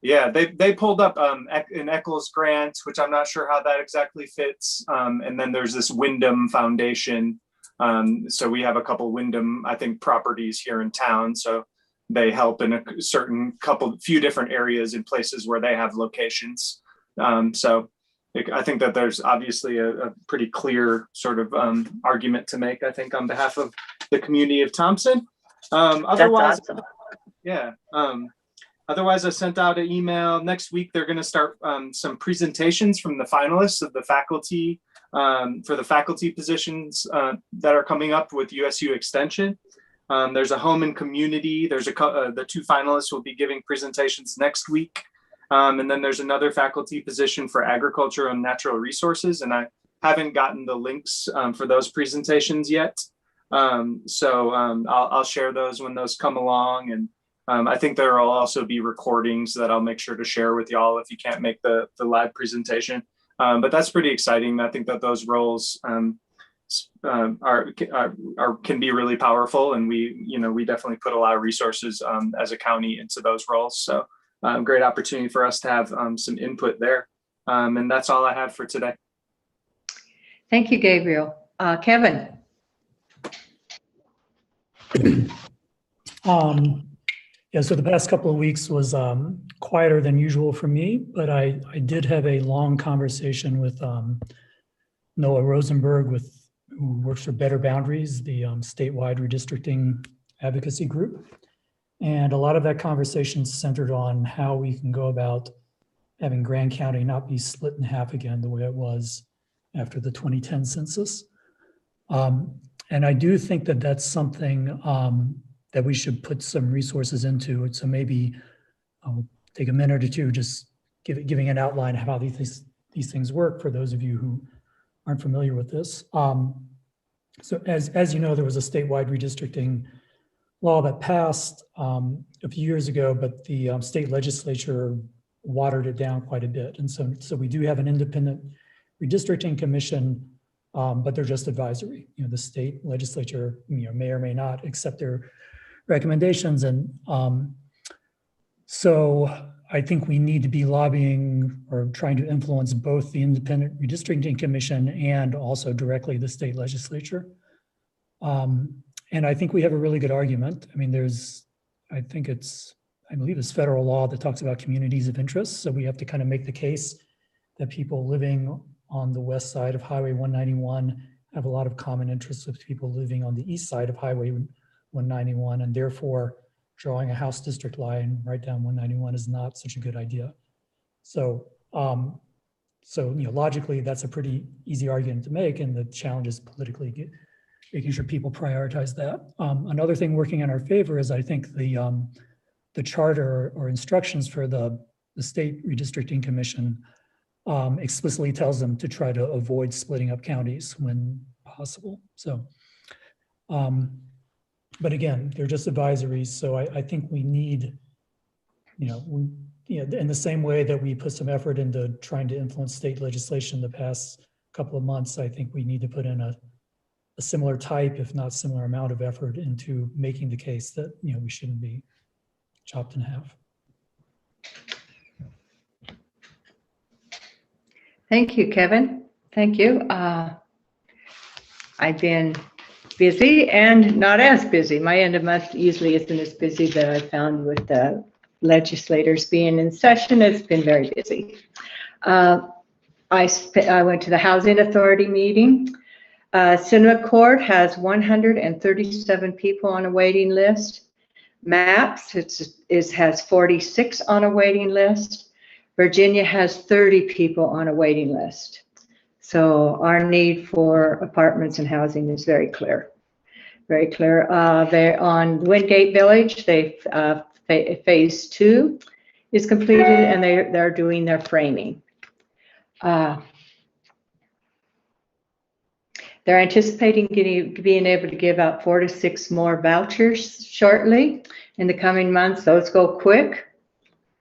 Yeah, they pulled up an Eccles grant, which I'm not sure how that exactly fits. And then there's this Wyndham Foundation. So we have a couple Wyndham, I think, properties here in town. So they help in a few different areas in places where they have locations. So I think that there's obviously a pretty clear sort of argument to make, I think, on behalf of the community of Thompson. Otherwise, that's awesome. Yeah. Otherwise, I sent out an email. Next week, they're going to start some presentations from the finalists of the faculty for the faculty positions that are coming up with USU Extension. There's a home and community. There's the two finalists will be giving presentations next week. And then there's another faculty position for agriculture and natural resources. And I haven't gotten the links for those presentations yet. So I'll share those when those come along. And I think there will also be recordings that I'll make sure to share with y'all if you can't make the live presentation. But that's pretty exciting. I think that those roles can be really powerful, and we definitely put a lot of resources as a county into those roles. So great opportunity for us to have some input there. And that's all I have for today. Thank you, Gabriel. Kevin. Yeah, so the past couple of weeks was quieter than usual for me, but I did have a long conversation with Noah Rosenberg, who works for Better Boundaries, the statewide redistricting advocacy group. And a lot of that conversation centered on how we can go about having Grand County not be split in half again the way it was after the 2010 census. And I do think that that's something that we should put some resources into. So maybe I'll take a minute or two just giving an outline of how these things work for those of you who aren't familiar with this. So as you know, there was a statewide redistricting law that passed a few years ago, but the state legislature watered it down quite a bit. And so we do have an independent redistricting commission, but they're just advisory. The state legislature may or may not accept their recommendations. And so I think we need to be lobbying or trying to influence both the Independent Redistricting Commission and also directly the state legislature. And I think we have a really good argument. I mean, I believe it's federal law that talks about communities of interest. So we have to kind of make the case that people living on the west side of Highway 191 have a lot of common interests with people living on the east side of Highway 191, and therefore drawing a House district line right down 191 is not such a good idea. So, logically, that's a pretty easy argument to make, and the challenge is politically making sure people prioritize that. Another thing working in our favor is I think the charter or instructions for the State Redistricting Commission explicitly tells them to try to avoid splitting up counties when possible. So, but again, they're just advisories. So I think we need, in the same way that we put some effort into trying to influence state legislation the past couple of months, I think we need to put in a similar type, if not similar amount of effort into making the case that, we shouldn't be chopped in half. Thank you, Kevin. Thank you. I've been busy and not as busy. My end of month usually isn't as busy, but I found with the legislators being in session, it's been very busy. I went to the Housing Authority meeting. Cinema Court has 137 people on a waiting list. MAPS has 46 on a waiting list. Virginia has 30 people on a waiting list. So our need for apartments and housing is very clear, very clear. They're on Wingate Village. Phase 2 is completed, and they're doing their framing. They're anticipating being able to give out 4 to 6 more vouchers shortly in the coming months. Those go quick.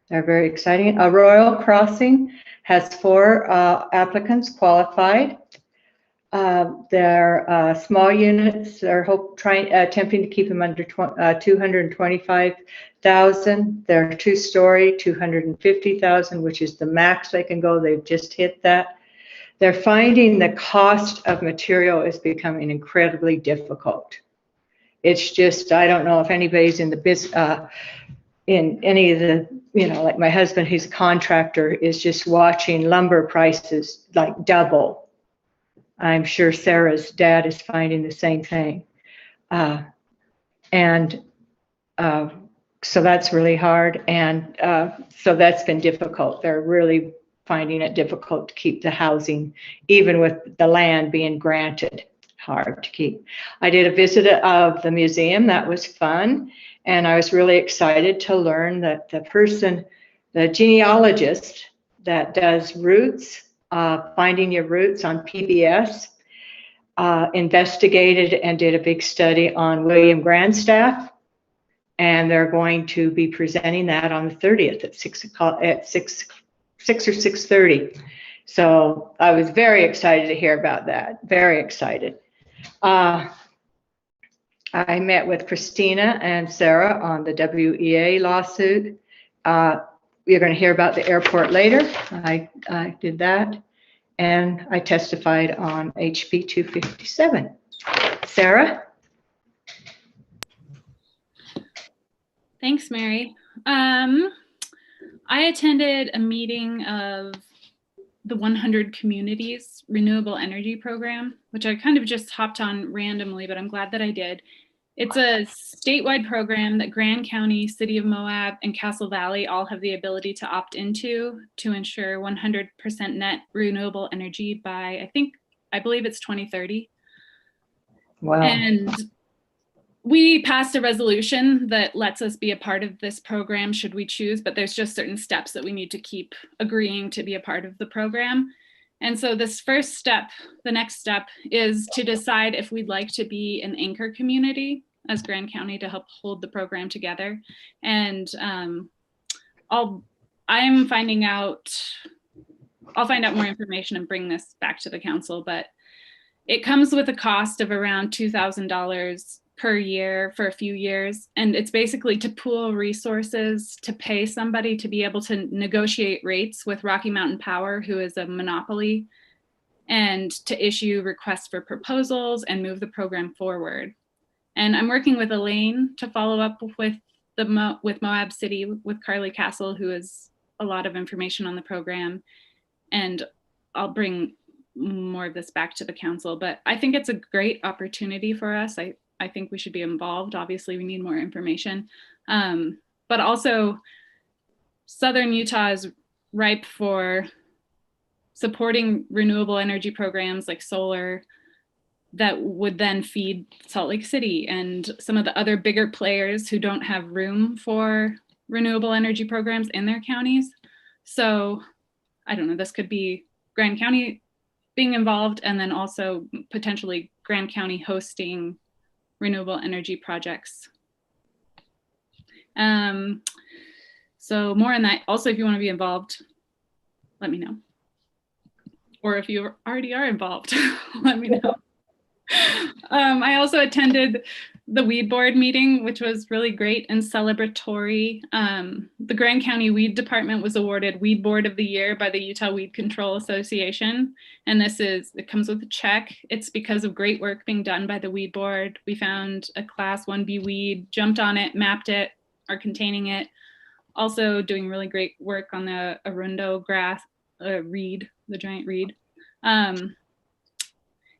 They're very exciting. Royal Crossing has 4 applicants qualified. Their small units are attempting to keep them under 225,000. They're 2-story, 250,000, which is the max they can go. They've just hit that. They're finding the cost of material is becoming incredibly difficult. It's just, I don't know if anybody's in the business, in any of the, like my husband, who's a contractor, is just watching lumber prices like double. I'm sure Sarah's dad is finding the same thing. So that's really hard. And so that's been difficult. They're really finding it difficult to keep the housing, even with the land being granted, hard to keep. I did a visit of the museum. That was fun. And I was really excited to learn that the genealogist that does roots, finding your roots on PBS, investigated and did a big study on William Grandstaff. And they're going to be presenting that on the 30th at 6 or 6:30. So I was very excited to hear about that. Very excited. I met with Christina and Sarah on the WEA lawsuit. You're going to hear about the airport later. I did that. And I testified on HB 257. Sarah? Thanks, Mary. I attended a meeting of the 100 Communities Renewable Energy Program, which I kind of just hopped on randomly, but I'm glad that I did. It's a statewide program that Grand County, City of Moab, and Castle Valley all have the ability to opt into to ensure 100% net renewable energy by, I believe it's 2030. Wow. And we passed a resolution that lets us be a part of this program should we choose, but there's just certain steps that we need to keep agreeing to be a part of the program. And so this first step, the next step, is to decide if we'd like to be an anchor community as Grand County to help hold the program together. And I'll find out more information and bring this back to the council, but it comes with a cost of around $2,000 per year for a few years. And it's basically to pool resources to pay somebody to be able to negotiate rates with Rocky Mountain Power, who is a monopoly, and to issue requests for proposals and move the program forward. And I'm working with Elaine to follow up with with Moab City, with Carly Castle, who has a lot of information on the program. And I'll bring more of this back to the council, but I think it's a great opportunity for us. I think we should be involved. Obviously, we need more information. But also, Southern Utah is ripe for supporting renewable energy programs like solar that would then feed Salt Lake City and some of the other bigger players who don't have room for renewable energy programs in their counties. So I don't know, this could be Grand County being involved, and then also potentially Grand County hosting renewable energy projects. So more on that. Also, if you want to be involved, let me know. Or if you already are involved, let me know. I also attended the Weed Board meeting, which was really great and celebratory. The Grand County Weed Department was awarded Weed Board of the Year by the Utah Weed Control Association. And it comes with a check. It's because of great work being done by the Weed Board. We found a Class 1B weed, jumped on it, mapped it, are containing it. Also doing really great work on the arundo grass, reed, the giant reed.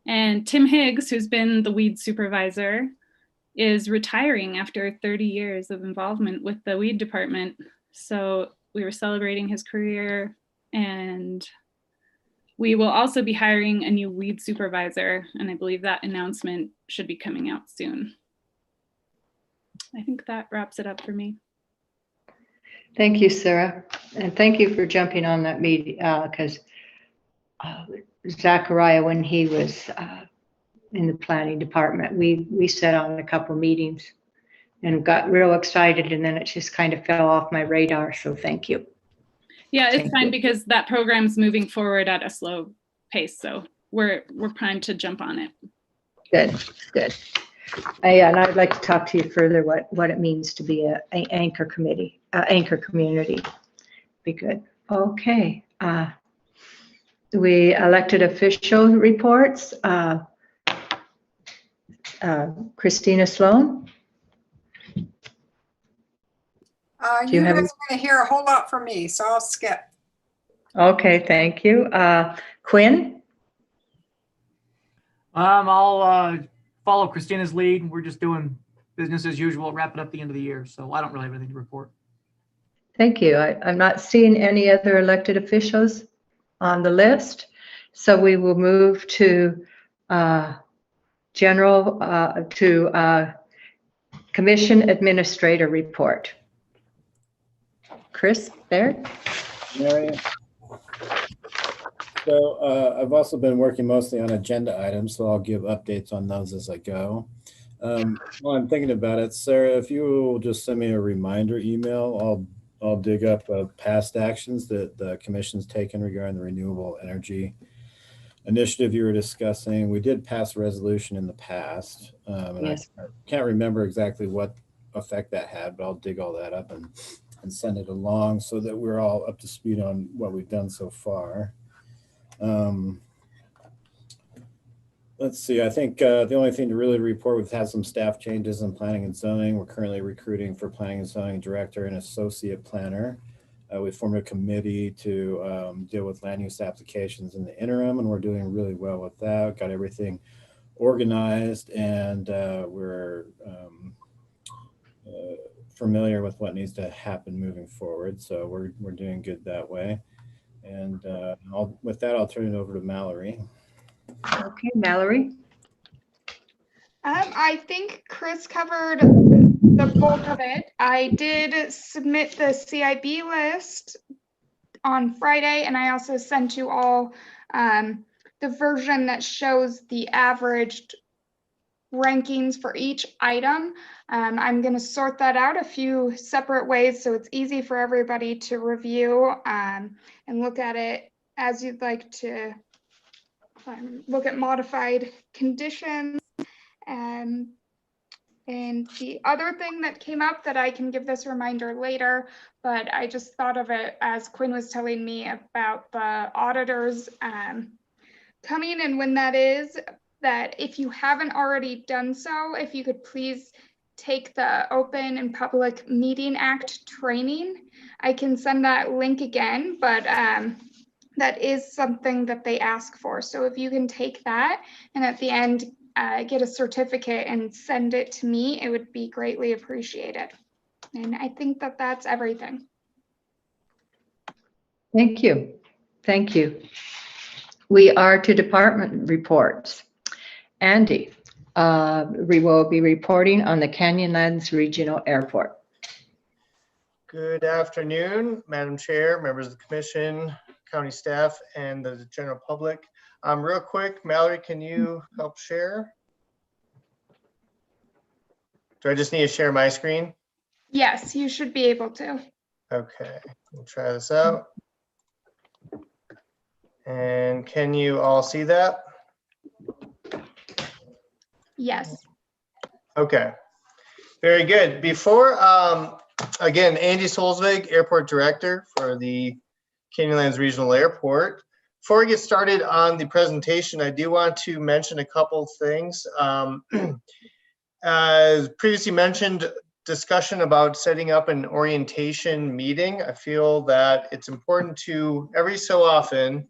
And Tim Higgs, who's been the weed supervisor, is retiring after 30 years of involvement with the weed department. So we were celebrating his career, and we will also be hiring a new weed supervisor. And I believe that announcement should be coming out soon. I think that wraps it up for me. Thank you, Sarah. And thank you for jumping on that meeting, because Zachariah, when he was in the planning department, we sat on a couple meetings and got real excited, and then it just kind of fell off my radar. So thank you. Yeah, it's Thank fine you. because that program's moving forward at a slow pace. So we're primed to jump on it. Good, good. Yeah, and I'd like to talk to you further what it means to be a anchor committee, anchor community. Be good. Okay. We elected official reports. Christina Sloan. You you guys have- are going to hear a whole lot from me, so I'll skip. Okay, thank you. Quinn. I'll follow Christina's lead. We're just doing business as usual, wrapping up the end of the year. So I don't really have anything to report. Thank you. I'm not seeing any other elected officials on the list. So we will move to Commission Administrator Report. Chris Baird. Mary. So I've also been working mostly on agenda items, so I'll give updates on those as I go. While I'm thinking about it, Sarah, if you will just send me a reminder email, I'll dig up past actions that the commission's taken regarding the renewable energy initiative you were discussing. We did pass a resolution in the past. And Yes. I can't remember exactly what effect that had, but I'll dig all that up and send it along so that we're all up to speed on what we've done so far. Let's see, I think the only thing to really report, we've had some staff changes in planning and zoning. We're currently recruiting for planning and zoning director and associate planner. We formed a committee to deal with land use applications in the interim, and we're doing really well with that. Got everything organized, and we're familiar with what needs to happen moving forward. So we're doing good that way. And with that, I'll turn it over to Mallory. Okay, Mallory. I think Chris covered the bulk of it. I did submit the CIB list on Friday, and I also sent you all the version that shows the averaged rankings for each item. I'm going to sort that out a few separate ways so it's easy for everybody to review and look at it as you'd like to look at modified conditions. And the other thing that came up that I can give this reminder later, but I just thought of it as Quinn was telling me about the auditors coming and when that is, that if you haven't already done so, if you could please take the Open and Public Meeting Act training. I can send that link again, but that is something that they ask for. So if you can take that and at the end get a certificate and send it to me, it would be greatly appreciated. And I think that that's everything. Thank you. Thank you. We are to department reports. Andy, we will be reporting on the Canyonlands Regional Airport. Good afternoon, Madam Chair, members of the commission, county staff, and the general public. Real quick, Mallory, can you help share? Do I just need to share my screen? Yes, you should be able to. Okay, we'll try this out. And can you all see that? Yes. Okay, very good. Before, again, Andy Solzvig, Airport Director for the Canyonlands Regional Airport. Before we get started on the presentation, I do want to mention a couple things. As previously mentioned, discussion about setting up an orientation meeting. I feel that it's important to every so often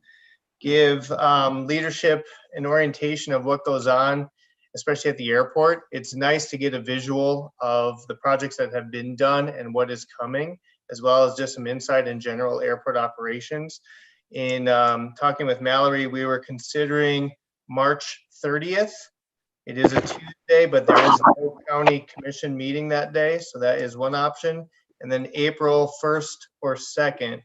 give leadership an orientation of what goes on, especially at the airport. It's nice to get a visual of the projects that have been done and what is coming, as well as just some insight in general airport operations. In talking with Mallory, we were considering March 30th. It is a Tuesday, but there is no county commission meeting that day, so that is one option. And then April 1st or 2nd.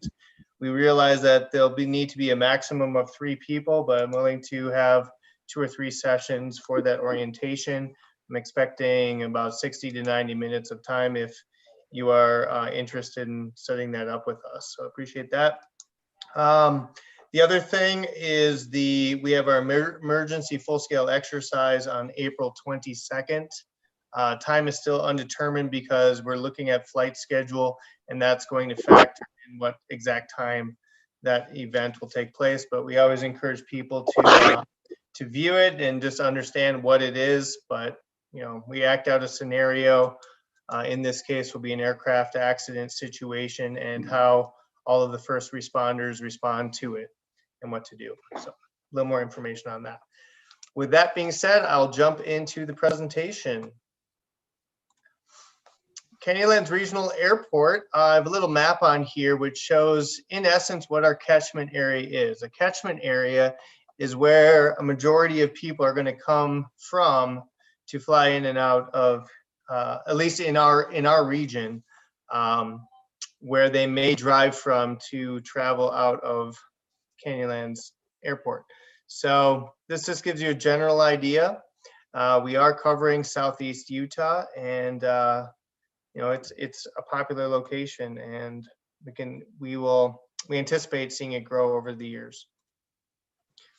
We realize that there'll need to be a maximum of 3 people, but I'm willing to have 2 or 3 sessions for that orientation. I'm expecting about 60 to 90 minutes of time if you are interested in setting that up with us. So appreciate that. The other thing is we have our emergency full-scale exercise on April 22nd. Time is still undetermined because we're looking at flight schedule, and that's going to factor in what exact time that event will take place. But we always encourage people to view it and just understand what it is. But you know, we act out a scenario. In this case, will be an aircraft accident situation and how all of the first responders respond to it and what to do. So a little more information on that. With that being said, I'll jump into the presentation. Canyonlands Regional Airport, I have a little map on here which shows in essence what our catchment area is. A catchment area is where a majority of people are going to come from to fly in and out of, at least in our region, where they may drive from to travel out of Canyonlands Airport. So this just gives you a general idea. We are covering Southeast Utah, and you know, it's a popular location, and we anticipate seeing it grow over the years.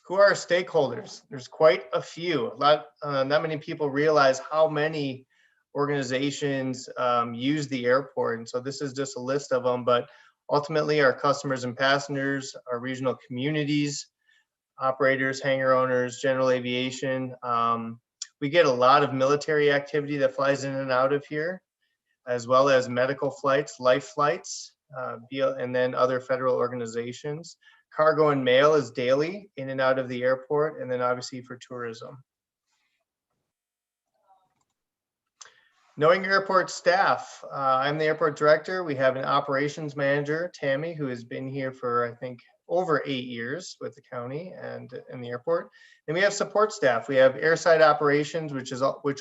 Who are our stakeholders? There's quite a few. Not many people realize how many organizations use the airport, and so this is just a list of them. But ultimately, our customers and passengers, our regional communities, operators, hangar owners, general aviation. We get a lot of military activity that flies in and out of here, as well as medical flights, life flights, and then other federal organizations. Cargo and mail is daily in and out of the airport, and then obviously for tourism. Knowing your airport staff, I'm the airport director. We have an operations manager, Tammy, who has been here for, I think, over 8 years with the county and in the airport. And we have support staff. We have airside operations, which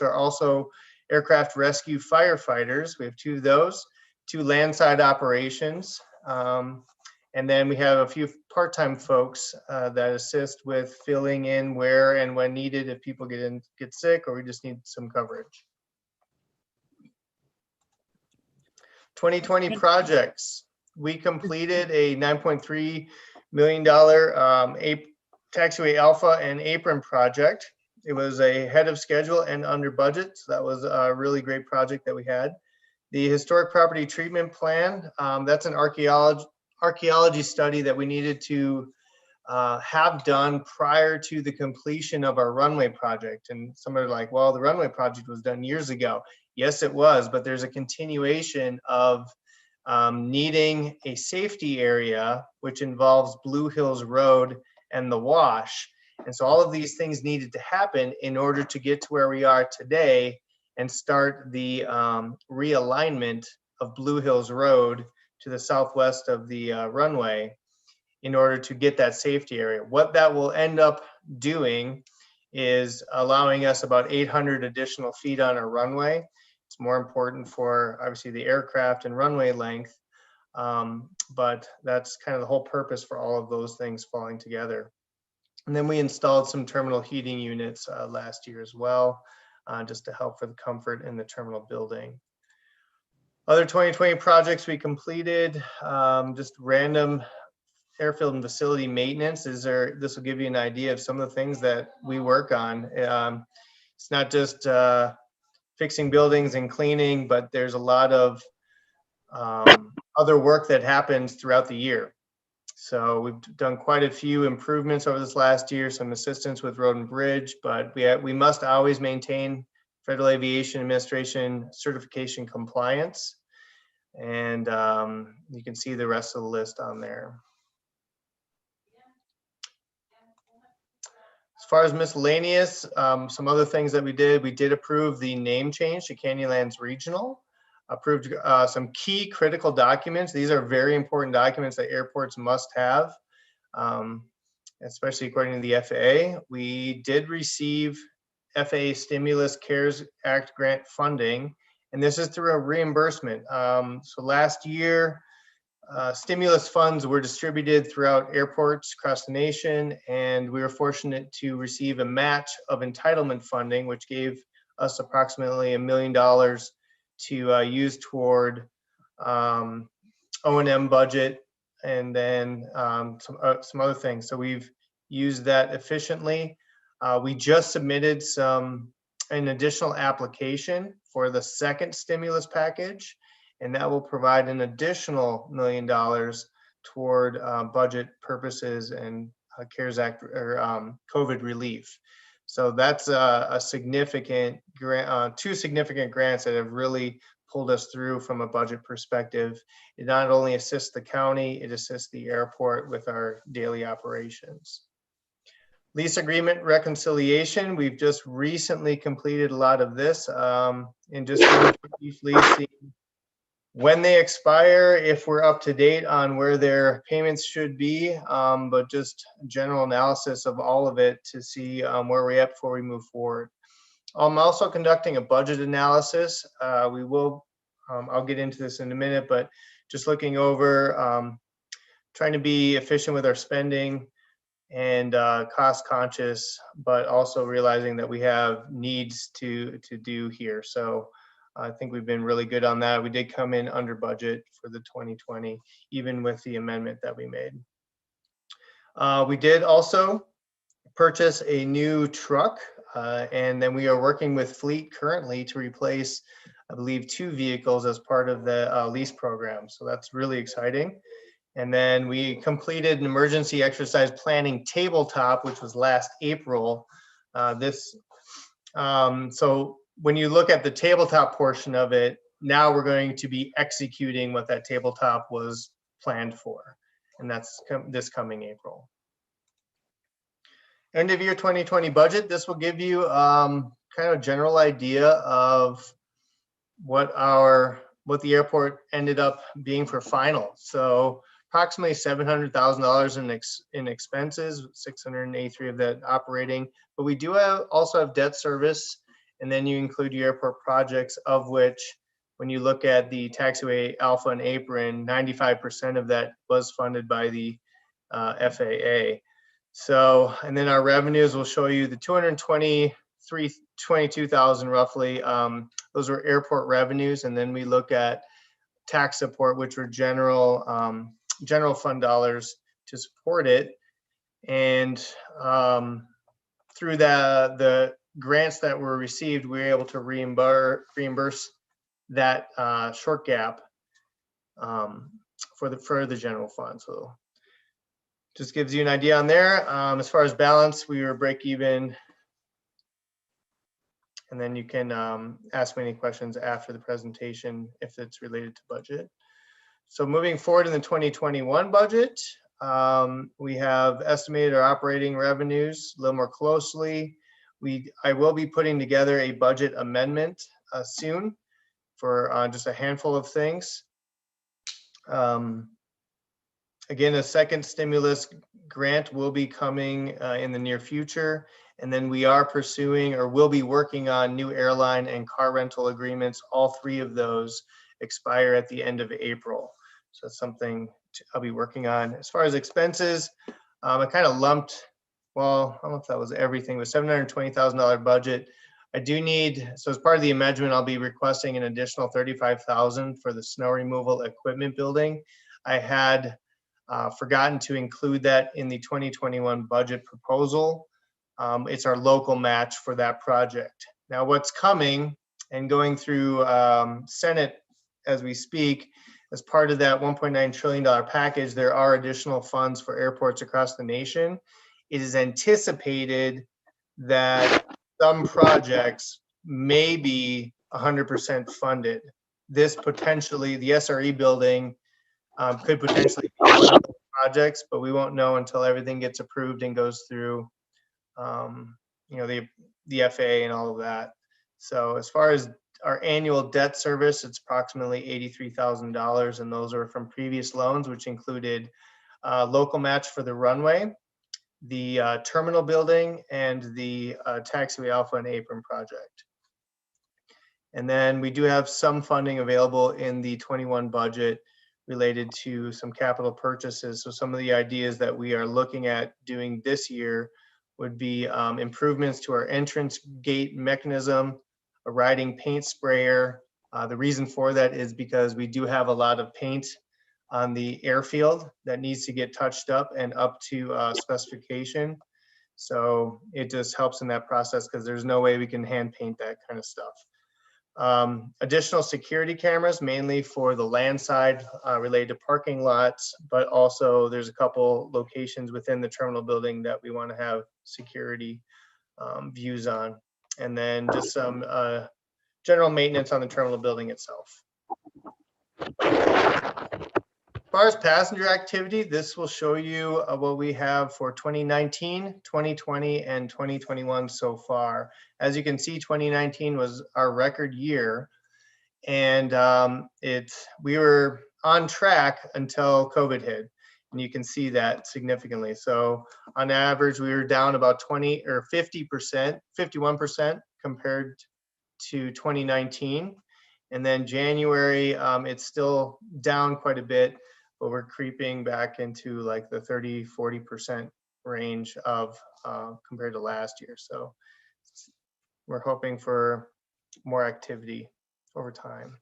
are also aircraft rescue firefighters. We have 2 of those, 2 landside operations. And then we have a few part-time folks that assist with filling in where and when needed if people get sick or we just need some coverage. 2020 projects. We completed a $9.3 million taxiway alpha and apron project. It was ahead of schedule and under budget. So that was a really great project that we had. The historic property treatment plan, that's an archaeology study that we needed to have done prior to the completion of our runway project. And some are like, well, the runway project was done years ago. Yes, it was, but there's a continuation of needing a safety area, which involves Blue Hills Road and the wash. And so all of these things needed to happen in order to get to where we are today and start the realignment of Blue Hills Road to the southwest of the runway in order to get that safety area. What that will end up doing is allowing us about 800 additional feet on our runway. It's more important for obviously the aircraft and runway length, but that's kind of the whole purpose for all of those things falling together. And then we installed some terminal heating units last year as well, just to help for the comfort in the terminal building. Other 2020 projects we completed, just random airfield and facility maintenance. This will give you an idea of some of the things that we work on. It's not just fixing buildings and cleaning, but there's a lot of other work that happens throughout the year. So we've done quite a few improvements over this last year, some assistance with Road and Bridge, but we must always maintain Federal Aviation Administration certification compliance. And you can see the rest of the list on there. As far as miscellaneous, some other things that we did approve the name change to Canyonlands Regional, approved some key critical documents. These are very important documents that airports must have, especially according to the FAA. We did receive FAA Stimulus CARES Act grant funding, and this is through a reimbursement. So last year, stimulus funds were distributed throughout airports across the nation, and we were fortunate to receive a match of entitlement funding, which gave us approximately $1 million to use toward O&M budget and then some other things. So we've used that efficiently. We just submitted an additional application for the second stimulus package, and that will provide an additional $1 million toward budget purposes and CARES Act or COVID relief. So that's a significant grant, two significant grants that have really pulled us through from a budget perspective. It not only assists the county, it assists the airport with our daily operations. Lease agreement reconciliation, we've just recently completed a lot of this, and just briefly see when they expire, if we're up to date on where their payments should be, but just general analysis of all of it to see where we're at before we move forward. I'm also conducting a budget analysis. I'll get into this in a minute, but just looking over, trying to be efficient with our spending and cost conscious, but also realizing that we have needs to do here. So I think we've been really good on that. We did come in under budget for the 2020, even with the amendment that we made. We did also purchase a new truck, and then we are working with Fleet currently to replace, I believe, 2 vehicles as part of the lease program. So that's really exciting. And then we completed an emergency exercise planning tabletop, which was last April. So when you look at the tabletop portion of it, now we're going to be executing what that tabletop was planned for. And that's this coming April. End of year 2020 budget. This will give you kind of a general idea of what the airport ended up being for final. So approximately $700,000 in expenses, 683 of that operating. But we do also have debt service. And then you include your airport projects, of which, when you look at the taxiway Alpha and Apron, 95% of that was funded by the FAA. So, and then our revenues will show you the 222,000 roughly. Those were airport revenues. And then we look at tax support, which were general fund dollars to support it. And through the grants that were received, we were able to reimburse that short gap for the general fund. So just gives you an idea on there. As far as balance, we were break even. And then you can ask me any questions after the presentation if it's related to budget. So moving forward in the 2021 budget, we have estimated our operating revenues a little more closely. I will be putting together a budget amendment soon for just a handful of things. Again, a second stimulus grant will be coming in the near future. And then we are pursuing or will be working on new airline and car rental agreements. All three of those expire at the end of April. So that's something I'll be working on. As far as expenses, I kind of lumped, well, I don't know if that was everything, but $720,000 budget. I do need, so as part of the amendment, I'll be requesting an additional $35,000 for the snow removal equipment building. I had forgotten to include that in the 2021 budget proposal. It's our local match for that project. Now what's coming and going through Senate as we speak, as part of that $1.9 trillion package, there are additional funds for airports across the nation. It is anticipated that some projects may be 100% funded. This potentially, the SRE building could potentially be one of the projects, but we won't know until everything gets approved and goes through the FAA and all of that. So as far as our annual debt service, it's approximately $83,000, and those are from previous loans, which included local match for the runway, the terminal building, and the taxiway alpha and apron project. And then we do have some funding available in the 21 budget related to some capital purchases. So some of the ideas that we are looking at doing this year would be improvements to our entrance gate mechanism, a riding paint sprayer. The reason for that is because we do have a lot of paint on the airfield that needs to get touched up and up to specification. So it just helps in that process because there's no way we can hand paint that kind of stuff. Additional security cameras, mainly for the land side related to parking lots, but also there's a couple locations within the terminal building that we want to have security views on. And then just some general maintenance on the terminal building itself. As far as passenger activity, this will show you what we have for 2019, 2020, and 2021 so far. As you can see, 2019 was our record year, and we were on track until COVID hit, and you can see that significantly. So on average, we were down about 20 or 50%, 51% compared to 2019. And then January, it's still down quite a bit, but we're creeping back into like the 30–40% range of compared to last year. So we're hoping for more activity over time.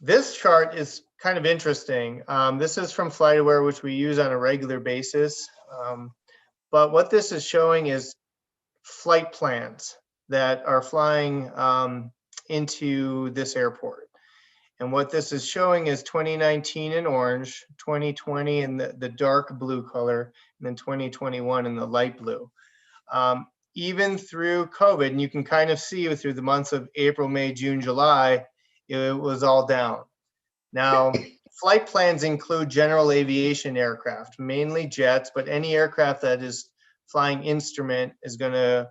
This chart is kind of interesting. This is from FlightAware, which we use on a regular basis. But what this is showing is flight plans that are flying into this airport. And what this is showing is 2019 in orange, 2020 in the dark blue color, and then 2021 in the light blue. Even through COVID, and you can kind of see through the months of April, May, June, July, it was all down. Now, flight plans include general aviation aircraft, mainly jets, but any aircraft that is flying instrument is going to,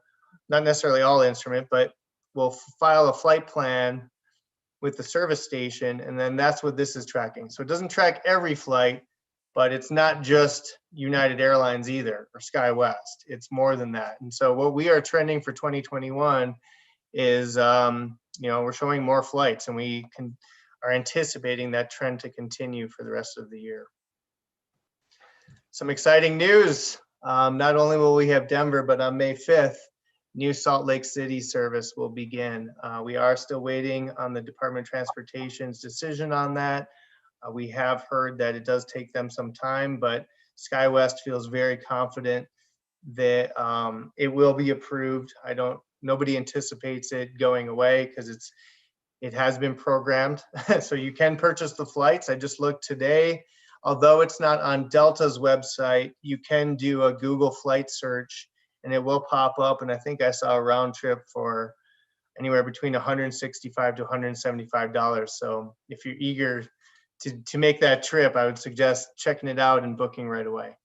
not necessarily all instrument, but will file a flight plan with the service station, and then that's what this is tracking. So it doesn't track every flight, but it's not just United Airlines either, or SkyWest. It's more than that. And so what we are trending for 2021 is, we're showing more flights, and we are anticipating that trend to continue for the rest of the year. Some exciting news. Not only will we have Denver, but on May 5th, new Salt Lake City service will begin. We are still waiting on the Department of Transportation's decision on that. We have heard that it does take them some time, but SkyWest feels very confident that it will be approved. Nobody anticipates it going away because it has been programmed. So you can purchase the flights. I just looked today. Although it's not on Delta's website, you can do a Google flight search and it will pop up. And I think I saw a round trip for anywhere between $165 to $175. So if you're eager to make that trip, I would suggest checking it out and booking right away.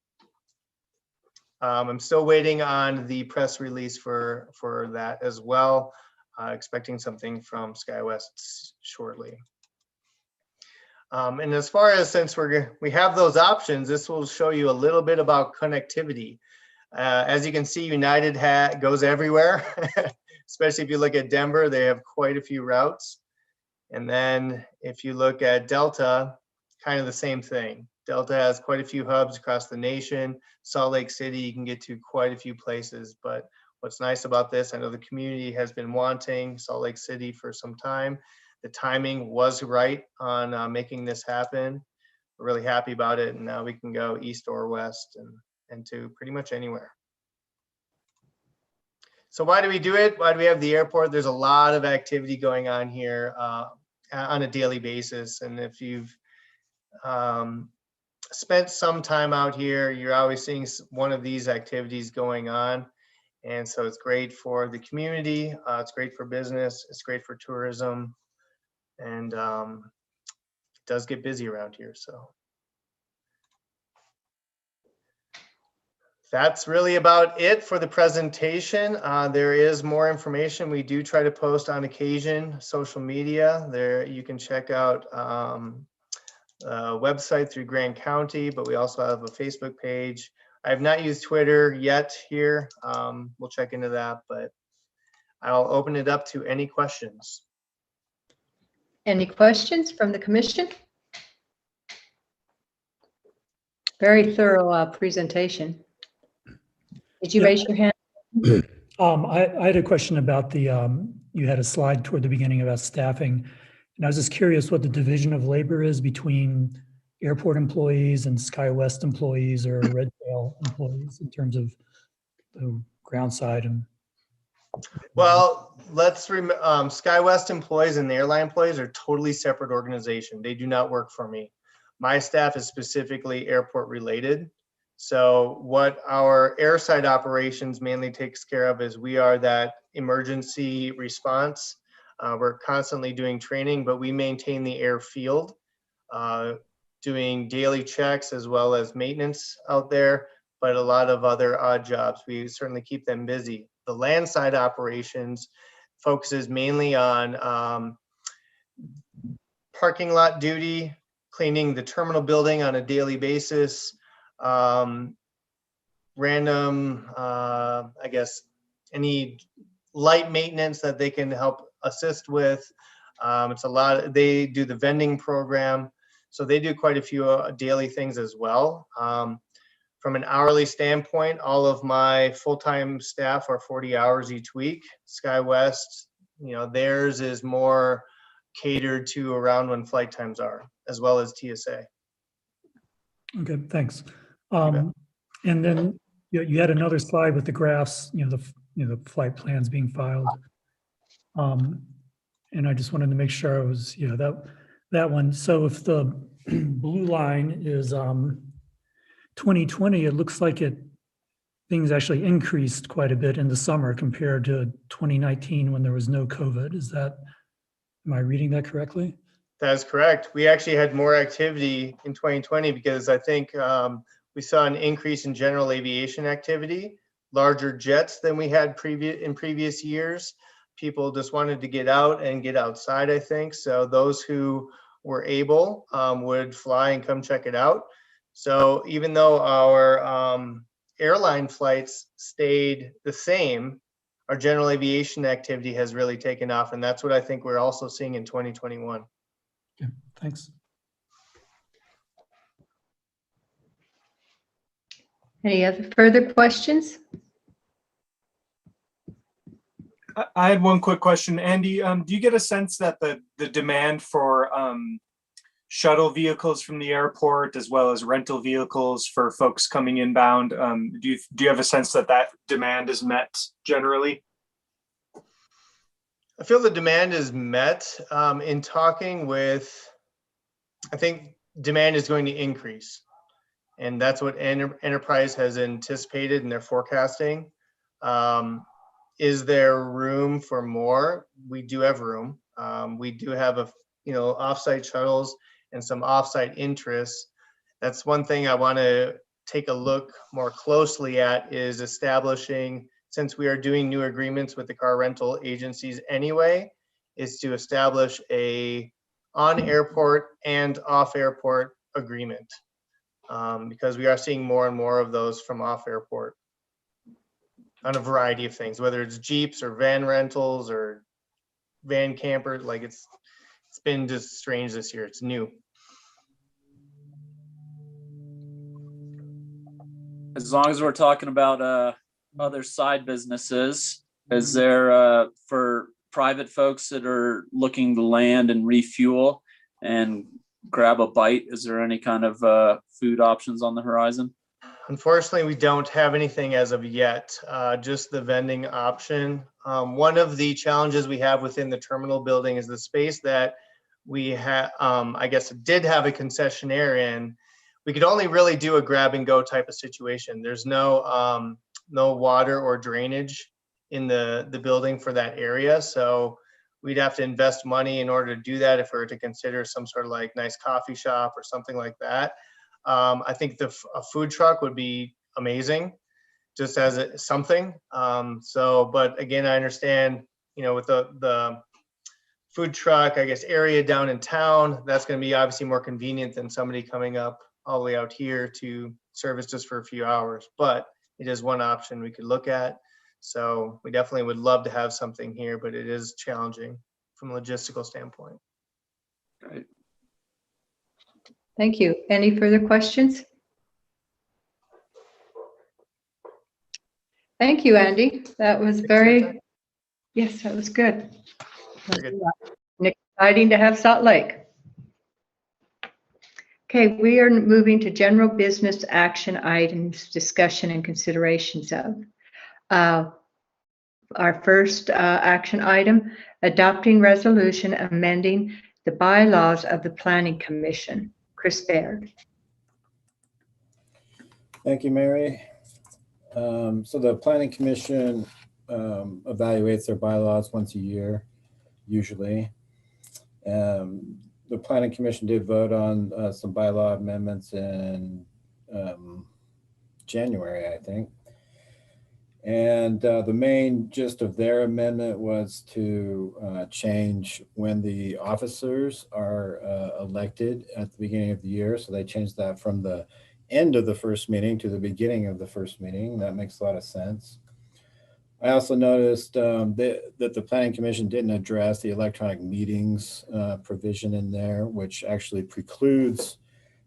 I'm still waiting on the press release for that as well. Expecting something from SkyWest shortly. And as far as, since we have those options, this will show you a little bit about connectivity. As you can see, United goes everywhere, especially if you look at Denver, they have quite a few routes. And then if you look at Delta, kind of the same thing. Delta has quite a few hubs across the nation. Salt Lake City, you can get to quite a few places. But what's nice about this, I know the community has been wanting Salt Lake City for some time. The timing was right on making this happen. We're really happy about it. And now we can go east or west and to pretty much anywhere. So why do we do it? Why do we have the airport? There's a lot of activity going on here on a daily basis. And if you've spent some time out here, you're always seeing one of these activities going on. And so it's great for the community. It's great for business. It's great for tourism. And it does get busy around here. So that's really about it for the presentation. There is more information. We do try to post on occasion, social media. There you can check out website through Grand County, but we also have a Facebook page. I have not used Twitter yet here. We'll check into that, but I'll open it up to any questions. Any questions from the commission? Very thorough presentation. Did you raise your hand? I had a question about you had a slide toward the beginning about staffing. And I was just curious what the division of labor is between airport employees and SkyWest employees or Red Tail employees in terms of the ground side. And well, let's remember, SkyWest employees and the airline employees are totally separate organization. They do not work for me. My staff is specifically airport related. So what our airside operations mainly takes care of is we are that emergency response. We're constantly doing training, but we maintain the airfield, doing daily checks as well as maintenance out there, but a lot of other odd jobs. We certainly keep them busy. The landside operations focuses mainly on parking lot duty, cleaning the terminal building on a daily basis, random, I guess, any light maintenance that they can help assist with. It's a lot, they do the vending program. So they do quite a few daily things as well. From an hourly standpoint, all of my full-time staff are 40 hours each week. SkyWest, theirs is more catered to around when flight times are, as well as TSA. Okay, thanks. And then you had another slide with the graphs, the flight plans being filed. And I just wanted to make sure it was, that one. So if the blue line is 2020, it looks like things actually increased quite a bit in the summer compared to 2019 when there was no COVID. Am I reading that correctly? That's correct. We actually had more activity in 2020 because I think we saw an increase in general aviation activity, larger jets than we had in previous years. People just wanted to get out and get outside, I think. So those who were able would fly and come check it out. So even though our airline flights stayed the same, our general aviation activity has really taken off. And that's what I think we're also seeing in 2021. Okay, thanks. Any other further questions? I had one quick question. Andy, do you get a sense that the demand for shuttle vehicles from the airport as well as rental vehicles for folks coming inbound. Do you have a sense that that demand is met generally? I feel the demand is met. In talking with, I think demand is going to increase. And that's what Enterprise has anticipated in their forecasting. Is there room for more? We do have room. We do have offsite shuttles and some offsite interests. That's one thing I want to take a look more closely at, is establishing, since we are doing new agreements with the car rental agencies anyway, is to establish a on airport and off airport agreement, because we are seeing more and more of those from off airport on a variety of things, whether it's Jeeps or van rentals or van campers. Like it's been just strange this year. It's new. As long as we're talking about other side businesses, is there for private folks that are looking to land and refuel and grab a bite, is there any kind of food options on the horizon? Unfortunately, we don't have anything as of yet, just the vending option. One of the challenges we have within the terminal building is the space that we have, I guess, did have a concessionaire in. We could only really do a grab and go type of situation. There's no water or drainage in the building for that area. So we'd have to invest money in order to do that if we were to consider some sort of like nice coffee shop or something like that. I think a food truck would be amazing, just as something. But again, I understand, with the food truck, I guess, area down in town, that's going to be obviously more convenient than somebody coming up all the way out here to service just for a few hours. But it is one option we could look at. So we definitely would love to have something here, but it is challenging from a logistical standpoint. Right. Thank you. Any further questions? Thank you, Andy. That was yes, that was good. Exciting to have Salt Lake. Okay, we are moving to general business action items, discussion and considerations of. Our first action item, adopting resolution amending the bylaws of the Planning Commission. Chris Baird. Thank you, Mary. So the Planning Commission evaluates their bylaws once a year, usually. The Planning Commission did vote on some bylaw amendments in January, I think. And the main gist of their amendment was to change when the officers are elected at the beginning of the year. So they changed that from the end of the first meeting to the beginning of the first meeting. That makes a lot of sense. I also noticed that the Planning Commission didn't address the electronic meetings provision in there, which actually precludes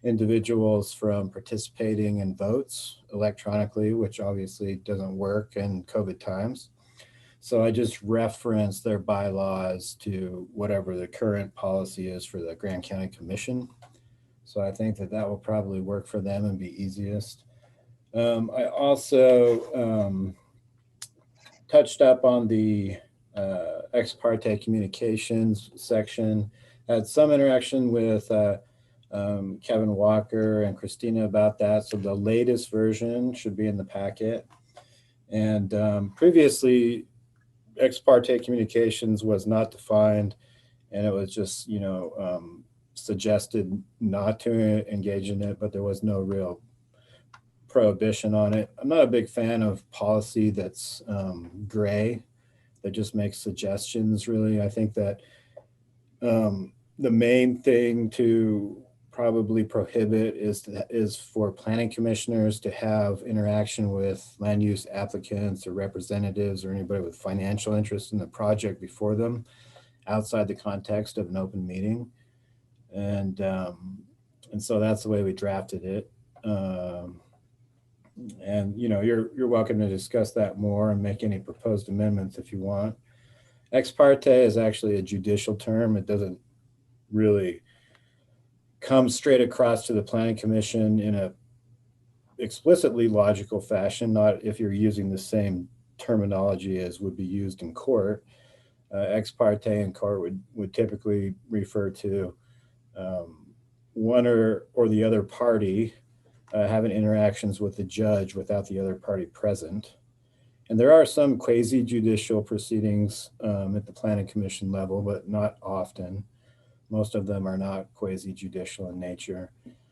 individuals from participating in votes electronically, which obviously doesn't work in COVID times. So I just referenced their bylaws to whatever the current policy is for the Grand County Commission. So I think that will probably work for them and be easiest. I also touched up on the ex parte communications section, had some interaction with Kevin Walker and Christina about that. So the latest version should be in the packet. And previously, ex parte communications was not defined, and it was just, suggested not to engage in it, but there was no real prohibition on it. I'm not a big fan of policy that's gray, that just makes suggestions, really. I think that the main thing to probably prohibit is for planning commissioners to have interaction with land use applicants or representatives or anybody with financial interest in the project before them outside the context of an open meeting. And so that's the way we drafted it. And you're welcome to discuss that more and make any proposed amendments if you want. Ex parte is actually a judicial term. It doesn't really comes straight across to the planning commission in a explicitly logical fashion, not if you're using the same terminology as would be used in court. Ex parte in court would typically refer to one or the other party having interactions with the judge without the other party present. And there are some quasi judicial proceedings at the planning commission level, but not often. Most of them are not quasi judicial in nature.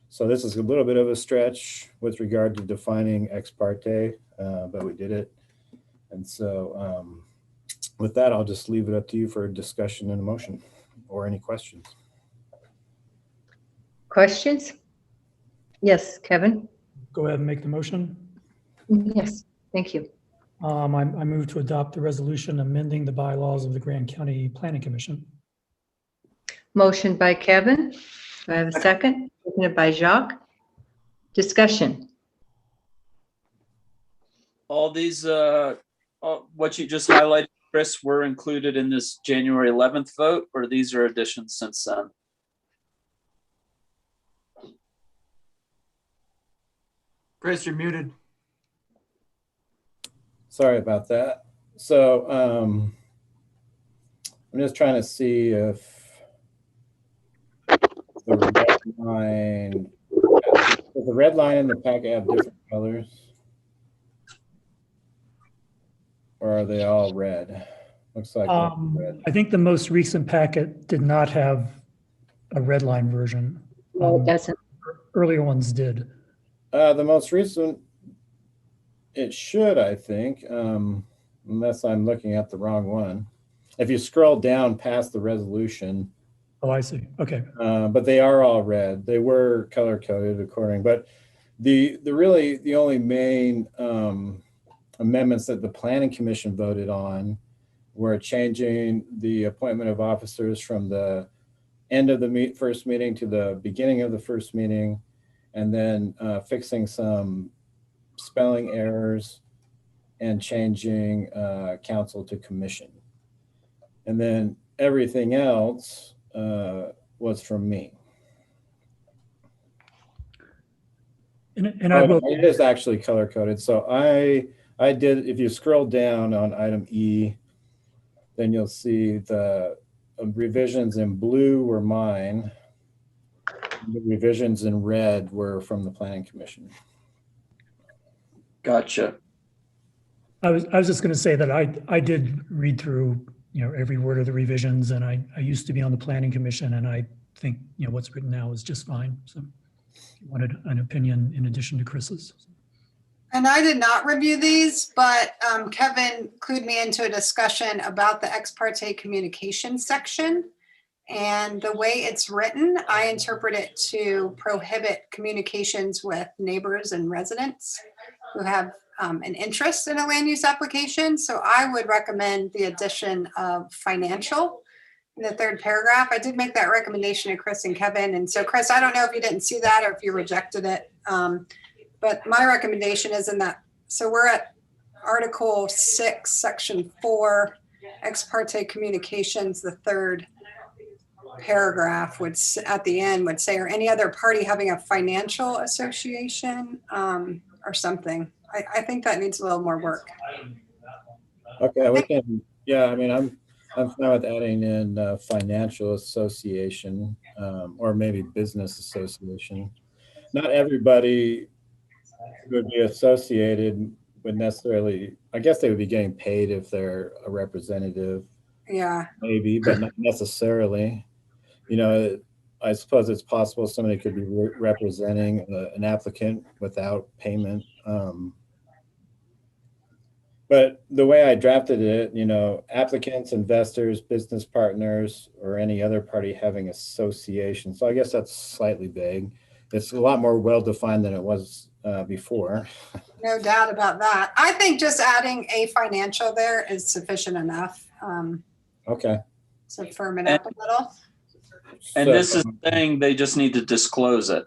So this is a little bit of a stretch with regard to defining ex parte, but we did it. And so with that, I'll just leave it up to you for a discussion and a motion or any questions. Questions? Yes, Kevin? Go ahead and make the motion. Yes, thank you. I move to adopt the resolution amending the bylaws of the Grand County Planning Commission. Motion by Kevin. Do I have a second? Seconded by Jacques. Discussion. All these, what you just highlighted, Chris, were included in this January 11th vote, or these are additions since then? Chris, you're muted. Sorry about that. So I'm just trying to see if the red line and the packet have different colors, or are they all red? Looks like red. I think the most recent packet did not have a red line version. No, it doesn't. Earlier ones did. The most recent, it should, I think, unless I'm looking at the wrong one. If you scroll down past the resolution. Oh, I see. Okay. But they are all red. They were color coded according, but the only main amendments that the Planning Commission voted on were changing the appointment of officers from the end of the first meeting to the beginning of the first meeting, and then fixing some spelling errors and changing council to commission. And then everything else was from me. And I will. It is actually color coded. So I did, if you scroll down on item E, then you'll see the revisions in blue were mine. The revisions in red were from the Planning Commission. Gotcha. I was just going to say that I did read through, every word of the revisions, and I used to be on the Planning Commission, and I think, what's written now is just fine. So I wanted an opinion in addition to Chris's. And I did not review these, but Kevin clued me into a discussion about the ex parte communication section. And the way it's written, I interpret it to prohibit communications with neighbors and residents who have an interest in a land use application. So I would recommend the addition of financial in the third paragraph. I did make that recommendation to Chris and Kevin. And so Chris, I don't know if you didn't see that or if you rejected it. But my recommendation is in that. So we're at Article 6, Section 4, ex parte communications. The third paragraph would, at the end, would say, or any other party having a financial association or something. I think that needs a little more work. Okay, we can. Yeah, I mean, I'm fine with adding in financial association or maybe business association. Not everybody would be associated with necessarily, I guess they would be getting paid if they're a representative. Yeah. Maybe, but not necessarily. I suppose it's possible somebody could be representing an applicant without payment. But the way I drafted it, applicants, investors, business partners, or any other party having association. So I guess that's slightly vague. It's a lot more well-defined than it was before. No doubt about that. I think just adding a financial there is sufficient enough. Okay. So firm it up a little. And this is the thing, they just need to disclose it.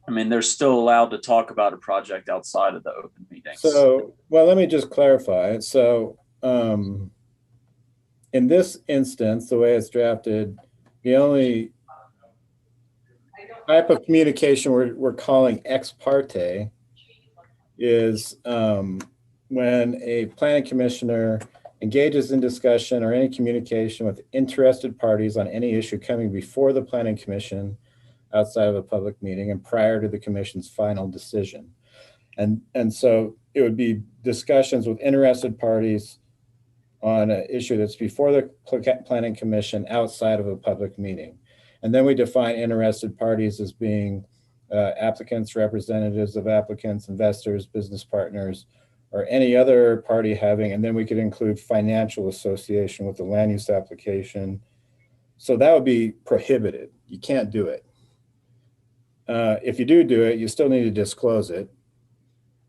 I mean, they're still allowed to talk about a project outside of the open meetings. So, well, let me just clarify. So in this instance, the way it's drafted, the only type of communication we're calling ex parte is when a planning commissioner engages in discussion or any communication with interested parties on any issue coming before the planning commission outside of a public meeting and prior to the commission's final decision. And so it would be discussions with interested parties on an issue that's before the planning commission outside of a public meeting. And then we define interested parties as being applicants, representatives of applicants, investors, business partners, or any other party having, and then we could include financial association with the land use application. So that would be prohibited. You can't do it. If you do it, you still need to disclose it.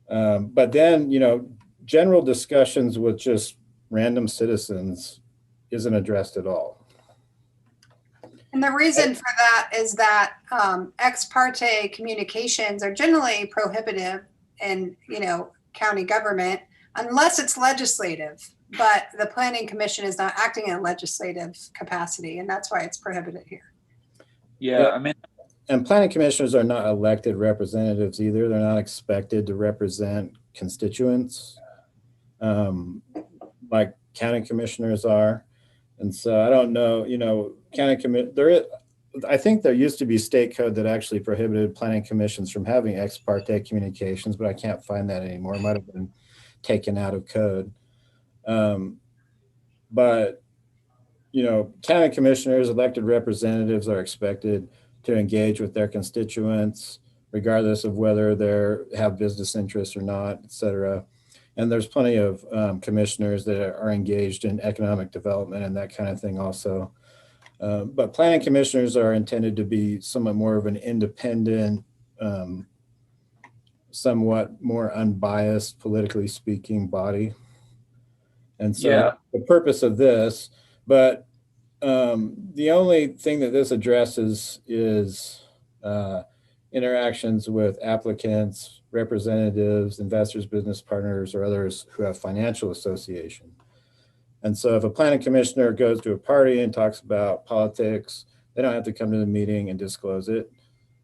But then, general discussions with just random citizens isn't addressed at all. And the reason for that is that ex parte communications are generally prohibitive in, county government unless it's legislative. But the planning commission is not acting in a legislative capacity, and that's why it's prohibited here. Yeah, I mean, and planning commissioners are not elected representatives either. They're not expected to represent constituents like county commissioners are. And so I don't know, I think there used to be state code that actually prohibited planning commissions from having ex parte communications, but I can't find that anymore. It might have been taken out of code. But county commissioners, elected representatives are expected to engage with their constituents, regardless of whether they have business interests or not, et cetera. And there's plenty of commissioners that are engaged in economic development and that kind of thing also. But planning commissioners are intended to be somewhat more of an independent, somewhat more unbiased, politically speaking body. And so the purpose of this, but the only thing that this addresses is interactions with applicants, representatives, investors, business partners, or others who have financial association. And so if a planning commissioner goes to a party and talks about politics, they don't have to come to the meeting and disclose it.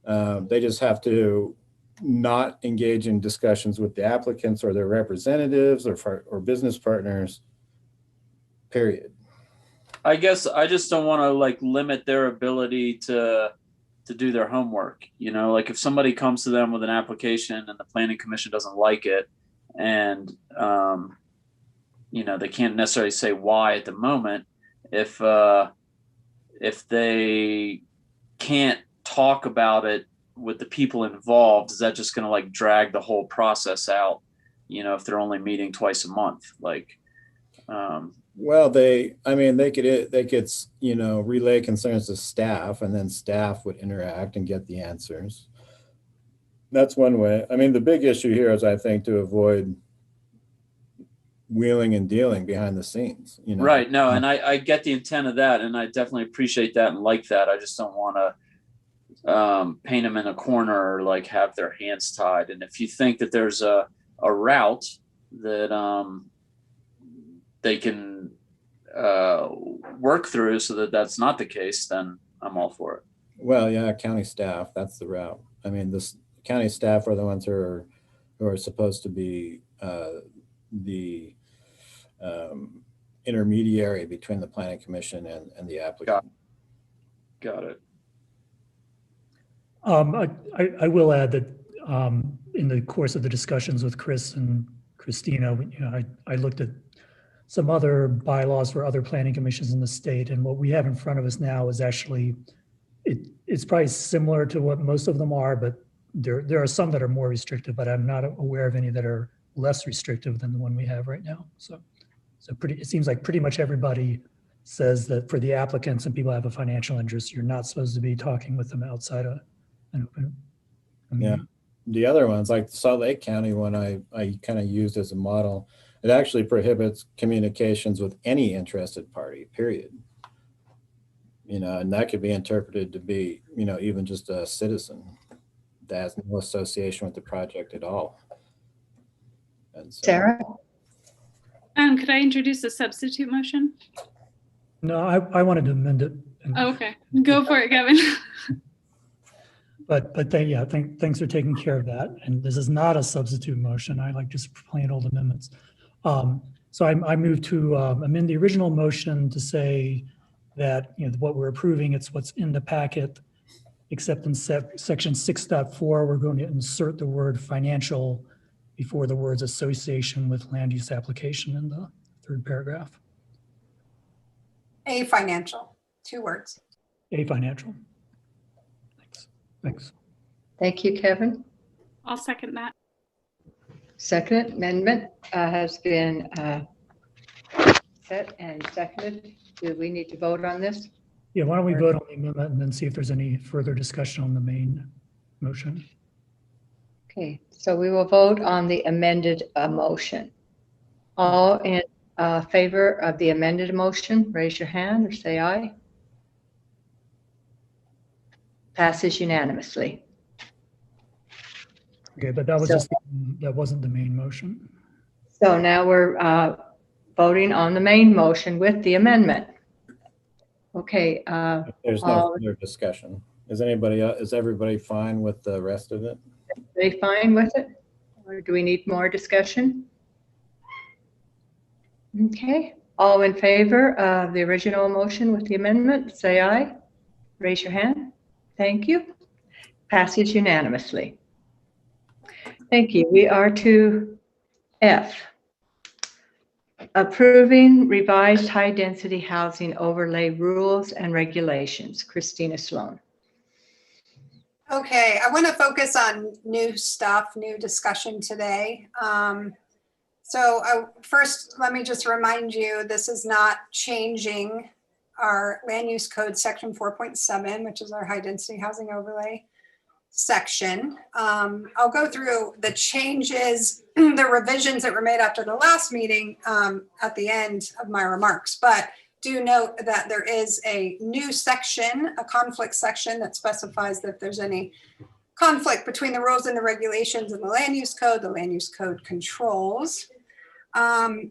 They just have to not engage in discussions with the applicants or their representatives or business partners, period. I guess I just don't want to limit their ability to do their homework. Like if somebody comes to them with an application and the planning commission doesn't like it, and they can't necessarily say why at the moment. If they can't talk about it with the people involved, is that just going to drag the whole process out? If they're only meeting twice a month, Well, they could relay concerns to staff, and then staff would interact and get the answers. That's one way. I mean, the big issue here is, I think, to avoid wheeling and dealing behind the scenes. Right. No, and I get the intent of that, and I definitely appreciate that and like that. I just don't want to paint them in a corner or have their hands tied. And if you think that there's a route that they can work through so that that's not the case, then I'm all for it. Well, yeah, county staff, that's the route. I mean, this county staff are the ones who are supposed to be the intermediary between the planning commission and the applicant. Got it. I will add that in the course of the discussions with Chris and Christina, I looked at some other bylaws for other planning commissions in the state, and what we have in front of us now is actually, it's probably similar to what most of them are, but there are some that are more restrictive, but I'm not aware of any that are less restrictive than the one we have right now. So it seems like pretty much everybody says that for the applicants and people who have a financial interest, you're not supposed to be talking with them outside of an open. Yeah, the other ones, like the Salt Lake County one, I kind of used as a model. It actually prohibits communications with any interested party, period. And that could be interpreted to be, even just a citizen that has no association with the project at all. And so, Sarah? Could I introduce a substitute motion? No, I wanted to amend it. Oh, okay, go for it, Kevin. Thanks for taking care of that. And this is not a substitute motion. I like just plain old amendments. So I move to amend the original motion to say that, what we're approving, it's what's in the packet, except in section 6.4, we're going to insert the word financial before the words association with land use application in the third paragraph. A financial, 2 words. A financial. Thanks. Thank you, Kevin. I'll second that. Second amendment has been set and seconded. Do we need to vote on this? Yeah, why don't we vote on the amendment and then see if there's any further discussion on the main motion? Okay, so we will vote on the amended motion. All in favor of the amended motion, raise your hand or say aye. Passes unanimously. Okay, but that was that wasn't the main motion. So now we're voting on the main motion with the amendment. Okay. There's no further discussion. Is everybody fine with the rest of it? Are they fine with it? Or do we need more discussion? Okay. All in favor of the original motion with the amendment, say aye. Raise your hand. Thank you. Passes unanimously. Thank you. We are to F. Approving revised high-density housing overlay rules and regulations. Christina Sloan. Okay, I want to focus on new stuff, new discussion today. First, let me just remind you, this is not changing our land use code section 4.7, which is our high density housing overlay section. I'll go through the changes, the revisions that were made after the last meeting at the end of my remarks, but do note that there is a new section, a conflict section that specifies that if there's any conflict between the rules and the regulations in the land use code controls. I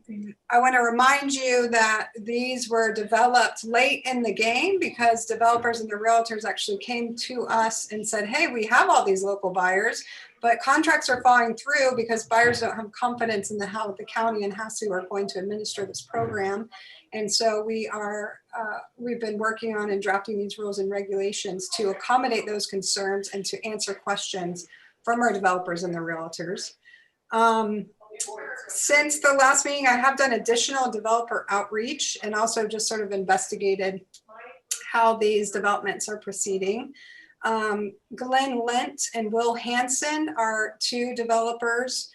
want to remind you that these were developed late in the game because developers and the realtors actually came to us and said, hey, we have all these local buyers, but contracts are falling through because buyers don't have confidence in how the county and HASU are going to administer this program. And so we've been working on and drafting these rules and regulations to accommodate those concerns and to answer questions from our developers and the realtors. Since the last meeting, I have done additional developer outreach and also just sort of investigated how these developments are proceeding. Glenn Lent and Will Hansen are 2 developers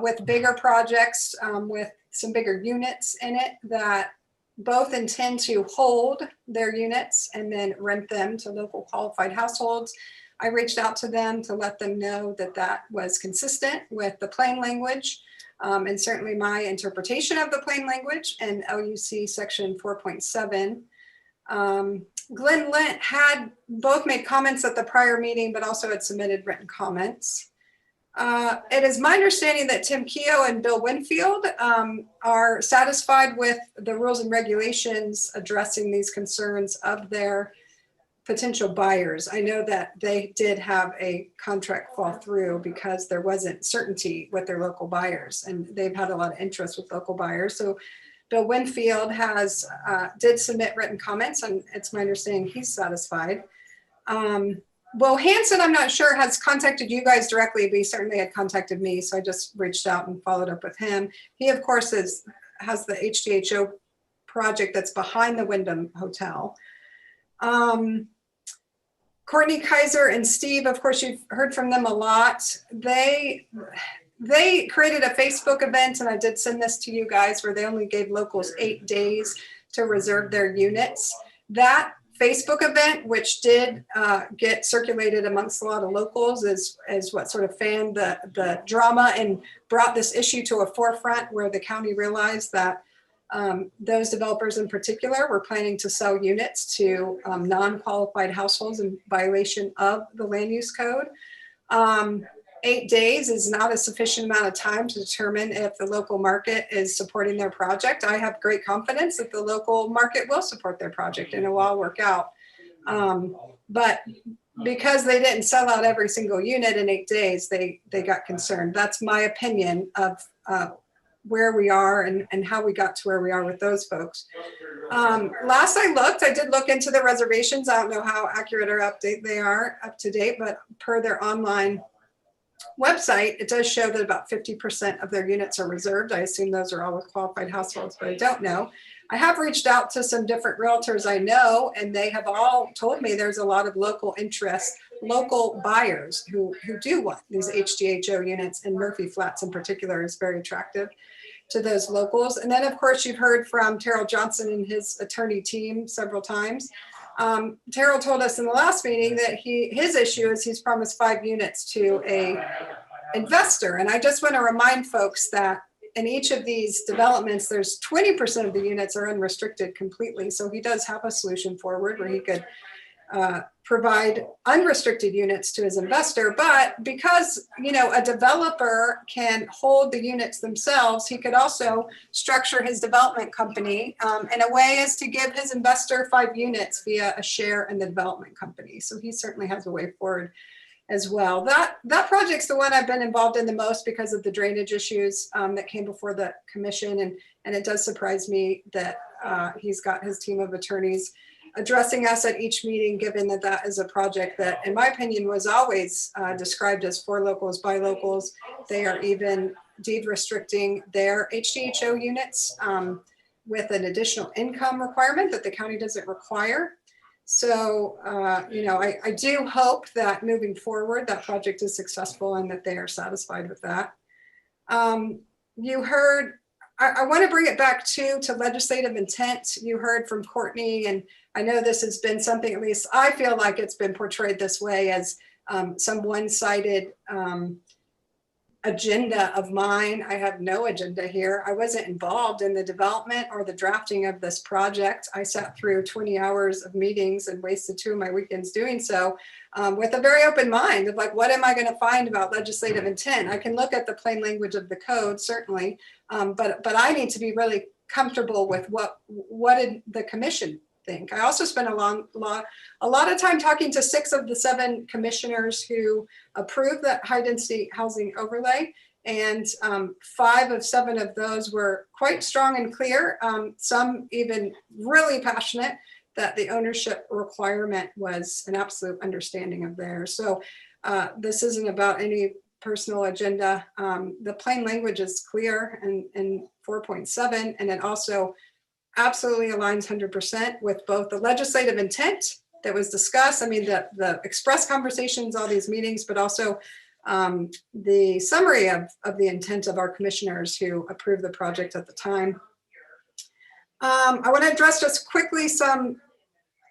with bigger projects with some bigger units in it that both intend to hold their units and then rent them to local qualified households. I reached out to them to let them know that that was consistent with the plain language and certainly my interpretation of the plain language and LUC section 4.7. Glenn Lent had both made comments at the prior meeting, but also had submitted written comments. It is my understanding that Tim Keogh and Bill Winfield are satisfied with the rules and regulations addressing these concerns of their potential buyers. I know that they did have a contract fall through because there wasn't certainty with their local buyers, and they've had a lot of interest with local buyers. So Bill Winfield did submit written comments, and it's my understanding he's satisfied. Will Hansen, I'm not sure, has contacted you guys directly, but he certainly had contacted me, so I just reached out and followed up with him. He, of course, has the HDHO project that's behind the Wyndham Hotel. Courtney Kaiser and Steve, of course, you've heard from them a lot. They created a Facebook event, and I did send this to you guys, where they only gave locals 8 days to reserve their units. That Facebook event, which did get circulated amongst a lot of locals, is what sort of fanned the drama and brought this issue to a forefront, where the county realized that those developers in particular were planning to sell units to non-qualified households in violation of the land use code. 8 days is not a sufficient amount of time to determine if the local market is supporting their project. I have great confidence that the local market will support their project and it will all work out. But because they didn't sell out every single unit in 8 days, they got concerned. That's my opinion of where we are and how we got to where we are with those folks. Last I looked, I did look into the reservations. I don't know how accurate or up to date, but per their online website, it does show that about 50% of their units are reserved. I assume those are all with qualified households, but I don't know. I have reached out to some different realtors I know, and they have all told me there's a lot of local interest, local buyers who do want these HDHO units, and Murphy Flats in particular is very attractive to those locals. And then of course you've heard from Terrell Johnson and his attorney team several times. Terrell told us in the last meeting that his issue is he's promised 5 units to a investor. And I just want to remind folks that in each of these developments, there's 20% of the units are unrestricted completely. So he does have a solution forward where he could provide unrestricted units to his investor. But because, you know, a developer can hold the units themselves, he could also structure his development company in a way as to give his investor 5 units via a share in the development company. So he certainly has a way forward as well. That project's the one I've been involved in the most because of the drainage issues that came before the commission. And it does surprise me that he's got his team of attorneys addressing us at each meeting, given that that is a project that, in my opinion, was always described as for locals, by locals. They are even deed restricting their HDHO units with an additional income requirement that the county doesn't require. So, you know, I do hope that moving forward, that project is successful and that they are satisfied with that. You heard, I want to bring it back to legislative intent. You heard from Courtney, and I know this has been something, at least I feel like it's been portrayed this way as some one-sided agenda of mine. I have no agenda here. I wasn't involved in the development or the drafting of this project. I sat through 20 hours of meetings and wasted 2 of my weekends doing so with a very open mind of like, what am I going to find about legislative intent? I can look at the plain language of the code, certainly, but I need to be really comfortable with what did the commission think. I also spent a lot of time talking to 6 of the 7 commissioners who approved that high density housing overlay. And 5 of 7 of those were quite strong and clear. Some even really passionate that the ownership requirement was an absolute understanding of theirs. So this isn't about any personal agenda. The plain language is clear in 4.7, and it also absolutely aligns 100% with both the legislative intent that was discussed. I mean, the express conversations, all these meetings, but also the summary of the intent of our commissioners who approved the project at the time. I want to address just quickly some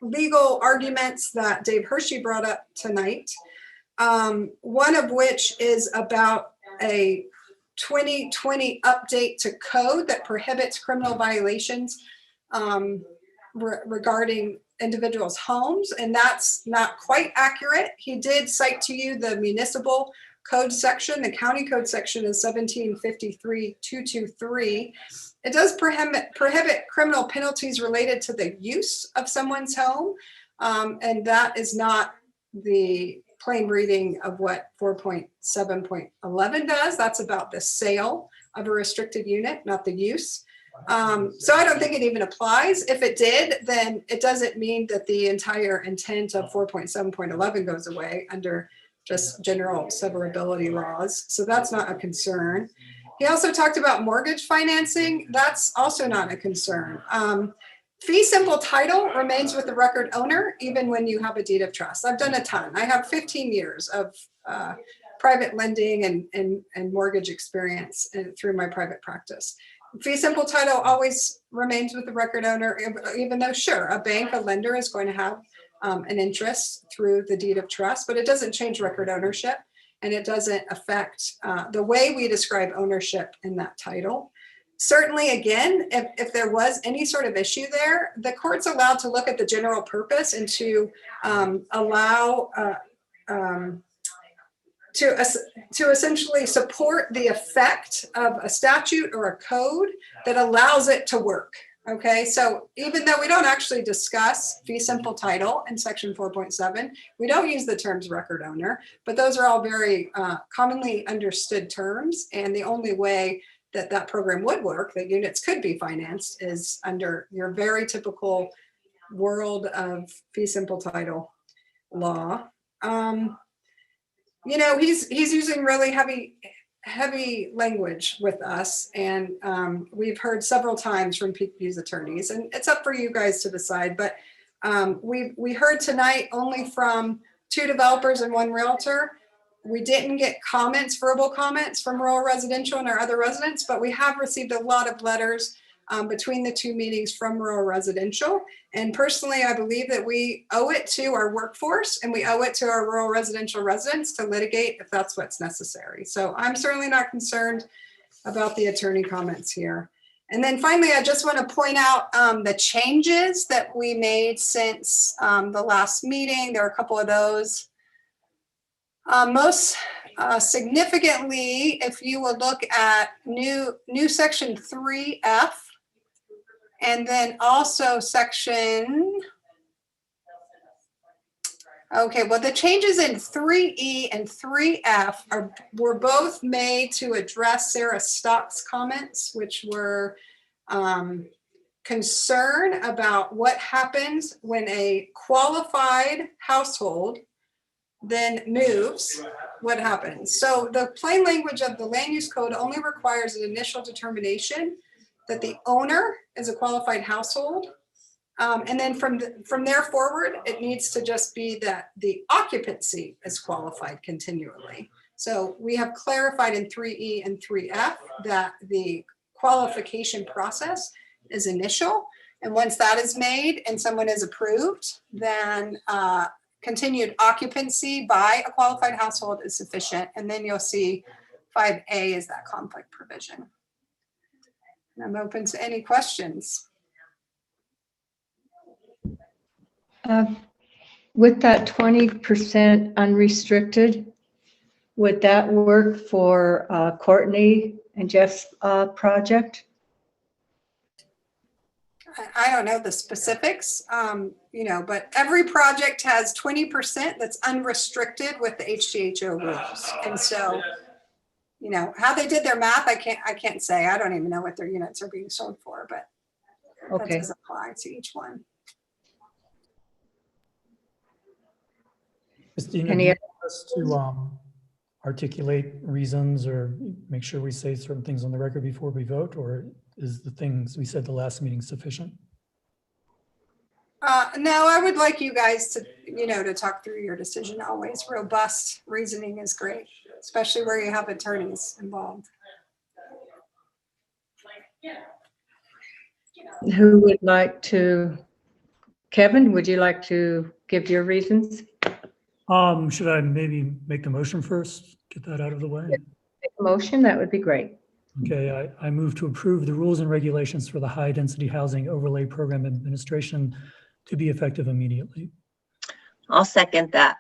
legal arguments that Dave Hershey brought up tonight. One of which is about a 2020 update to code that prohibits criminal violations regarding individuals' homes, and that's not quite accurate. He did cite to you the municipal code section. The county code section is 1753-223. It does prohibit criminal penalties related to the use of someone's home, and that is not the plain reading of what 4.7.11 does. That's about the sale of a restricted unit, not the use. So I don't think it even applies. If it did, then it doesn't mean that the entire intent of 4.7.11 goes away under just general severability laws. So that's not a concern. He also talked about mortgage financing. That's also not a concern. Fee simple title remains with the record owner, even when you have a deed of trust. I've done a ton. I have 15 years of private lending and mortgage experience through my private practice. Fee simple title always remains with the record owner, even though, sure, a bank, a lender is going to have an interest through the deed of trust, but it doesn't change record ownership, and it doesn't affect the way we describe ownership in that title. Certainly, again, if there was any sort of issue there, the court's allowed to look at the general purpose and to allow to essentially support the effect of a statute or a code that allows it to work. Okay, so even though we don't actually discuss fee simple title in section 4.7, we don't use the terms record owner, but those are all very commonly understood terms. And the only way that that program would work, that units could be financed, is under your very typical world of fee simple title law. You know, he's using really heavy language with us, and we've heard several times from PQ's attorneys, and it's up for you guys to decide, but we heard tonight only from 2 developers and 1 realtor. We didn't get comments, verbal comments from rural residential and our other residents, but we have received a lot of letters between the 2 meetings from rural residential. And personally, I believe that we owe it to our workforce and we owe it to our rural residential residents to litigate if that's what's necessary. So I'm certainly not concerned about the attorney comments here. And then finally, I just want to point out the changes that we made since the last meeting. There are a couple of those. Most significantly, if you would look at new section 3F, and then also section, okay, well, the changes in 3E and 3F were both made to address Sarah Stock's comments, which were concern about what happens when a qualified household then moves, what happens. So the plain language of the land use code only requires an initial determination that the owner is a qualified household. And then from there forward, it needs to just be that the occupancy is qualified continually. So we have clarified in 3E and 3F that the qualification process is initial. And once that is made and someone is approved, then continued occupancy by a qualified household is sufficient. And then you'll see 5A is that conflict provision. And I'm open to any questions. With that 20% unrestricted, would that work for Courtney and Jeff's project? I don't know the specifics, you know, but every project has 20% that's unrestricted with the HGHO rules. And so, you know, how they did their math, I can't say. I don't even know what their units are being sold for, but that does apply to each one. Christina, do you want us to articulate reasons or make sure we say certain things on the record before we vote, or is the things we said the last meeting sufficient? No, I would like you guys to, you know, to talk through your decision always. Robust reasoning is great, especially where you have attorneys involved. Who would like to, Kevin, would you like to give your reasons? Should I maybe make the motion first? Get that out of the way? Make a motion, that would be great. Okay, I move to approve the rules and regulations for the High Density Housing Overlay Program Administration to be effective immediately. I'll second that.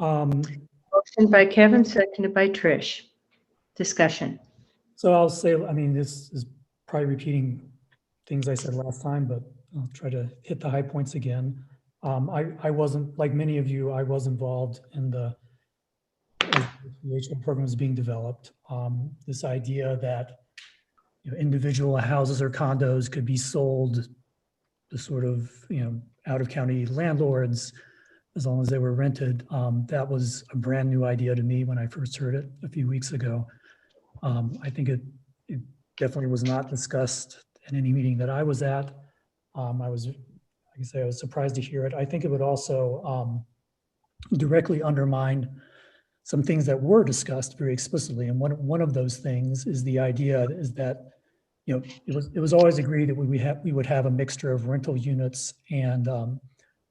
Motion by Kevin, seconded by Trish. Discussion. So I'll say, I mean, this is probably repeating things I said last time, but I'll try to hit the high points again. I wasn't, like many of you, I was involved in the program was being developed. This idea that, you know, individual houses or condos could be sold to sort of, you know, out of county landlords as long as they were rented. That was a brand new idea to me when I first heard it a few weeks ago. I think it definitely was not discussed in any meeting that I was at. I was surprised to hear it. I think it would also directly undermine some things that were discussed very explicitly. And one of those things is the idea is that, you know, it was always agreed that we would have a mixture of rental units and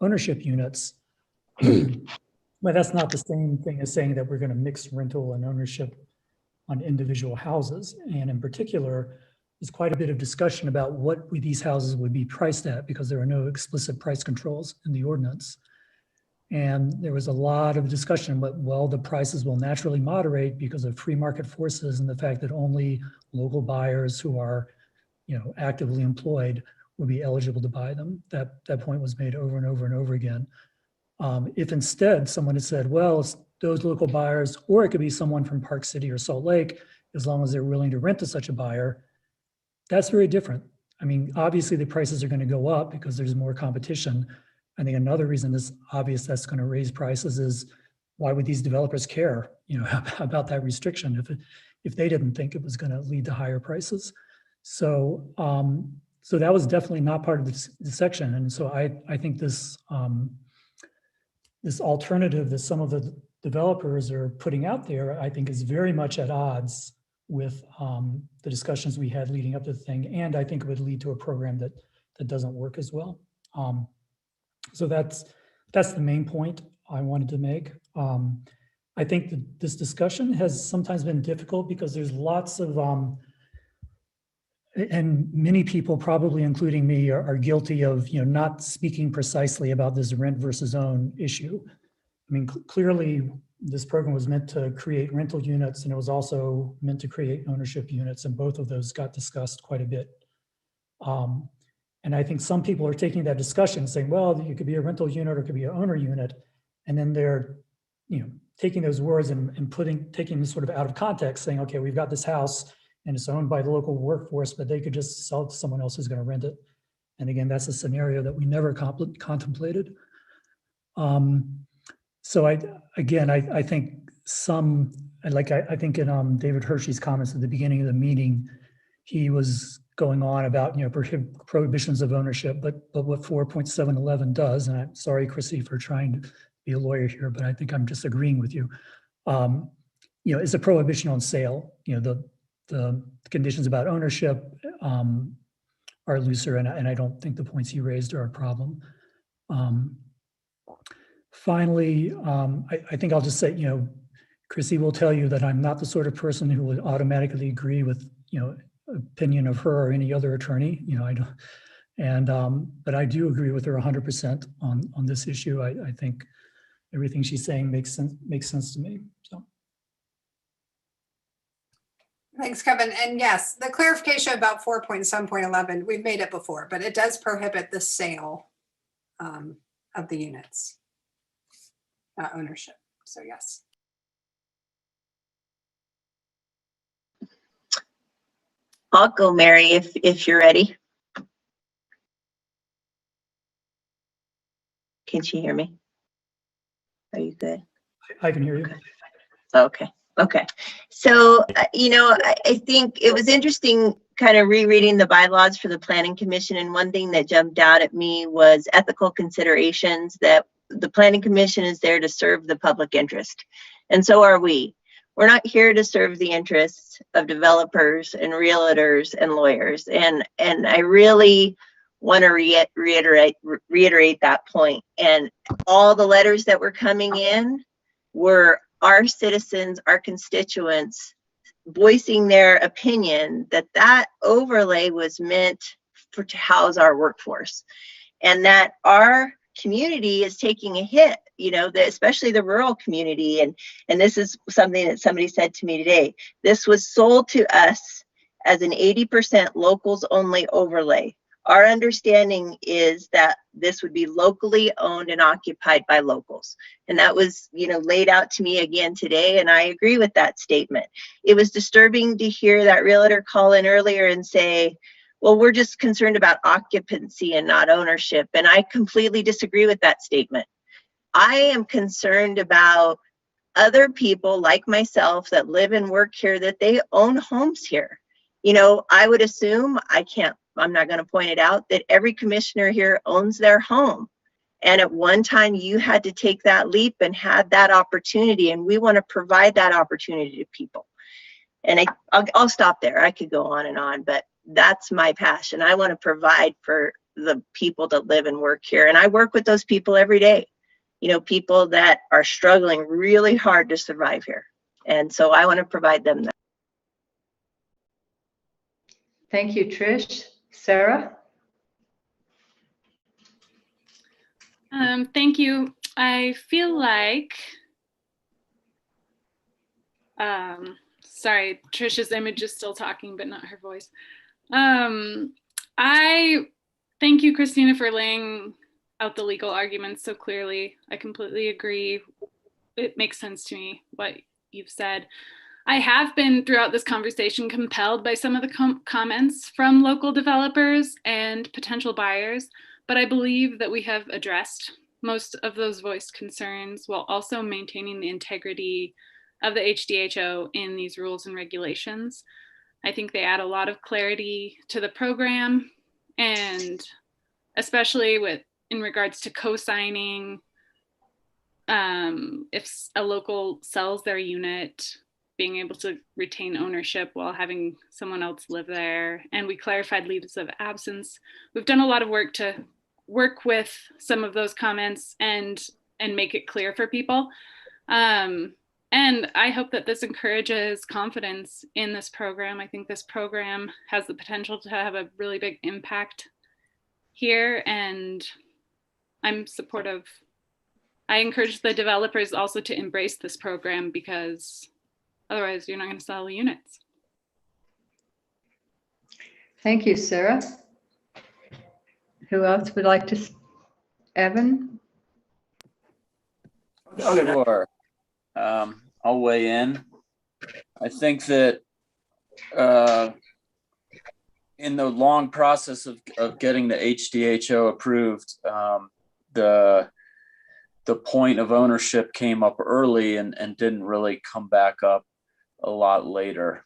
ownership units. But that's not the same thing as saying that we're going to mix rental and ownership on individual houses. And in particular, there's quite a bit of discussion about what these houses would be priced at, because there are no explicit price controls in the ordinance. And there was a lot of discussion, but well, the prices will naturally moderate because of free market forces and the fact that only local buyers who are actively employed would be eligible to buy them. That point was made over and over and over again. If instead someone had said, well, it's those local buyers, or it could be someone from Park City or Salt Lake, as long as they're willing to rent to such a buyer, that's very different. I mean, obviously the prices are going to go up because there's more competition. I think another reason is obvious that's going to raise prices is why would these developers care, about that restriction if they didn't think it was going to lead to higher prices? So, so that was definitely not part of this section. And so I think this, this alternative that some of the developers are putting out there, I think is very much at odds with the discussions we had leading up to the thing. And I think it would lead to a program that doesn't work as well. So that's the main point I wanted to make. I think that this discussion has sometimes been difficult because there's lots of, and many people, probably including me, are guilty of not speaking precisely about this rent versus own issue. I mean, clearly this program was meant to create rental units, and it was also meant to create ownership units, and both of those got discussed quite a bit. And I think some people are taking that discussion saying, well, you could be a rental unit or it could be an owner unit, and then they're taking those words and taking them sort of out of context, saying, okay, we've got this house and it's owned by the local workforce, but they could just sell it to someone else who's going to rent it. And again, that's a scenario that we never contemplated. So I think I think in David Hershey's comments at the beginning of the meeting, he was going on about prohibitions of ownership, but what 4.711 does, and I'm sorry, Chrissy, for trying to be a lawyer here, but I think I'm just agreeing with you. It's a prohibition on sale. The conditions about ownership are looser, and I don't think the points he raised are a problem. Finally, I think I'll just say, Chrissy will tell you that I'm not the sort of person who would automatically agree with, opinion of her or any other attorney. I don't, and but I do agree with her 100% on this issue. I think everything she's saying makes sense to me. So. Thanks, Kevin. And yes, the clarification about 4.7.11, we've made it before, but it does prohibit the sale of the units, not ownership. So yes. I'll go, Mary, if you're ready. Can she hear me? Are you good? I can hear you. Okay. So, I think it was interesting kind of rereading the bylaws for the Planning Commission. And one thing that jumped out at me was ethical considerations, that the Planning Commission is there to serve the public interest. And so are we. We're not here to serve the interests of developers and realtors and lawyers. And I really want to reiterate that point. And all the letters that were coming in were our citizens, our constituents, voicing their opinion that overlay was meant to house our workforce, and that our community is taking a hit, especially the rural community. And this is something that somebody said to me today. This was sold to us as an 80% locals only overlay. Our understanding is that this would be locally owned and occupied by locals. And that was, laid out to me again today. And I agree with that statement. It was disturbing to hear that realtor call in earlier and say, well, we're just concerned about occupancy and not ownership. And I completely disagree with that statement. I am concerned about other people like myself that live and work here, that they own homes here. I would assume, I'm not going to point it out, that every commissioner here owns their home. And at one time you had to take that leap and had that opportunity. And we want to provide that opportunity to people. And I'll stop there. I could go on, but that's my passion. I want to provide for the people that live and work here. And I work with those people every day, people that are struggling really hard to survive here. And so I want to provide them that. Thank you, Trish. Sarah? Thank you. I feel like, sorry, Trisha's image is still talking, but not her voice. I thank you, Christina, for laying out the legal arguments so clearly. I completely agree. It makes sense to me what you've said. I have been throughout this conversation compelled by some of the comments from local developers and potential buyers, but I believe that we have addressed most of those voiced concerns while also maintaining the integrity of the HDHO in these rules and regulations. I think they add a lot of clarity to the program, and especially in regards to co-signing, if a local sells their unit, being able to retain ownership while having someone else live there. And we clarified leaves of absence. We've done a lot of work to work with some of those comments and make it clear for people. And I hope that this encourages confidence in this program. I think this program has the potential to have a really big impact here, and I'm supportive. I encourage the developers also to embrace this program, because otherwise you're not going to sell units. Thank you, Sarah. Who else would like to? Evan? Sure. I'll weigh in. I think that in the long process of getting the HDHO approved, the point of ownership came up early and didn't really come back up a lot later.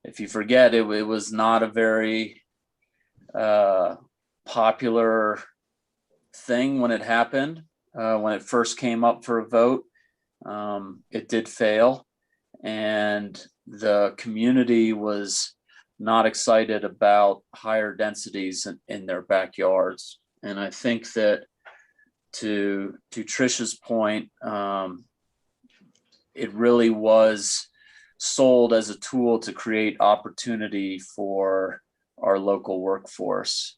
If you forget, it was not a very popular thing when it happened. When it first came up for a vote, it did fail, and the community was not excited about higher densities in their backyards. And I think that to Trish's point, it really was sold as a tool to create opportunity for our local workforce.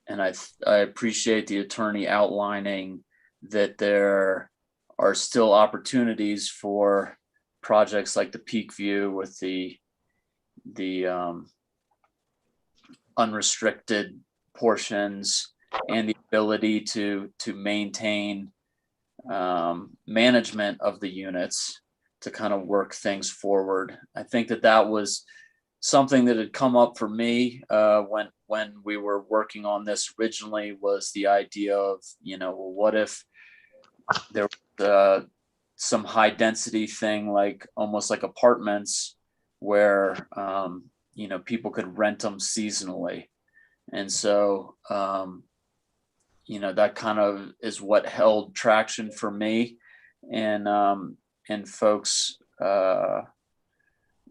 And I appreciate the attorney outlining that there are still opportunities for projects like the Peak View with the unrestricted portions and the ability to maintain management of the units to kind of work things forward. I think that was something that had come up for me when we were working on this originally, was the idea of, well, what if there was some high density thing, like almost like apartments where people could rent them seasonally. And so that kind of is what held traction for me, and folks,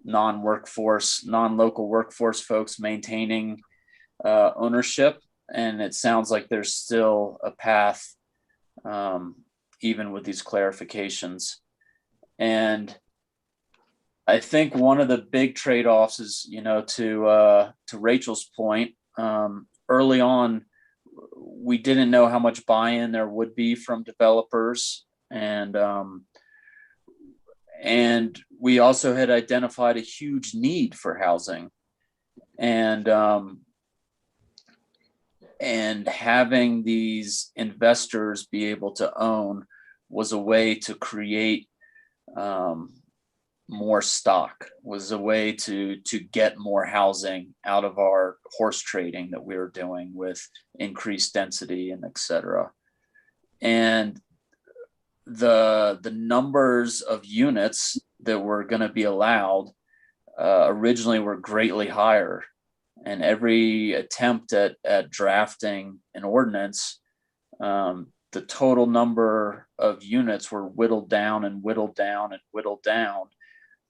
non-local workforce folks maintaining ownership. And it sounds like there's still a path, even with these clarifications. And I think one of the big trade-offs is, to Rachel's point, early on, we didn't know how much buy-in there would be from developers. And we also had identified a huge need for housing, and having these investors be able to own was a way to create more stock, was a way to get more housing out of our horse trading that we were doing with increased density and et cetera. And the numbers of units that were going to be allowed originally were greatly higher. And every attempt at drafting an ordinance, the total number of units were whittled down and whittled down and whittled down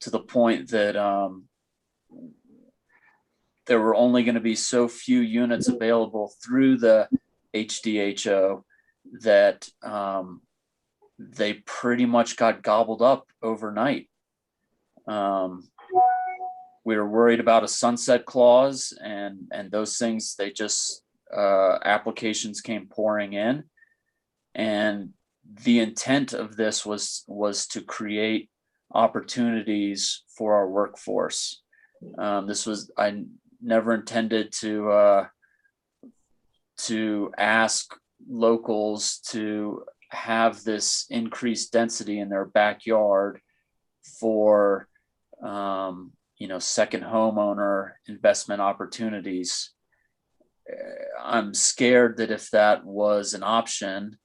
to the point that there were only going to be so few units available through the HDHO that they pretty much got gobbled up overnight. We were worried about a sunset clause, and those things, they just applications came pouring in. And the intent of this was to create opportunities for our workforce. I never intended to ask locals to have this increased density in their backyard for second homeowner investment opportunities. I'm scared that if that was an option,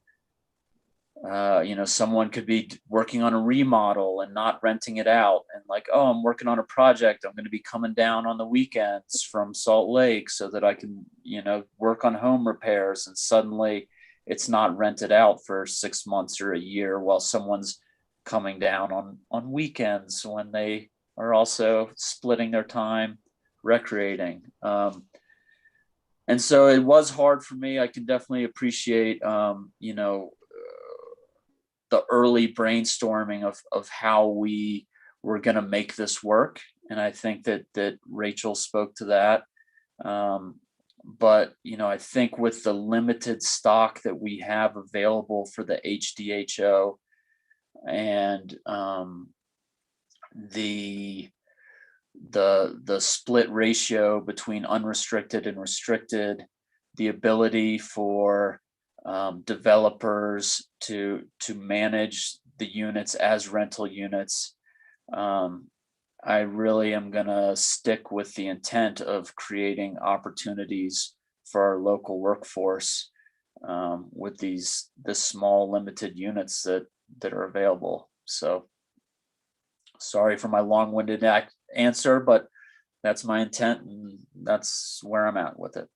someone could be working on a remodel and not renting it out, and like, oh, I'm working on a project, I'm going to be coming down on the weekends from Salt Lake so that I can, work on home repairs, and suddenly it's not rented out for 6 months or a year while someone's coming down on weekends when they are also splitting their time recreating. And so it was hard for me. I can definitely appreciate, the early brainstorming of how we were going to make this work. And I think that Rachel spoke to that. But, I think with the limited stock that we have available for the HDHO and the split ratio between unrestricted and restricted, the ability for developers to manage the units as rental units, I really am going to stick with the intent of creating opportunities for our local workforce with the small limited units that are available. So sorry for my long-winded answer, but that's my intent, and that's where I'm at with it.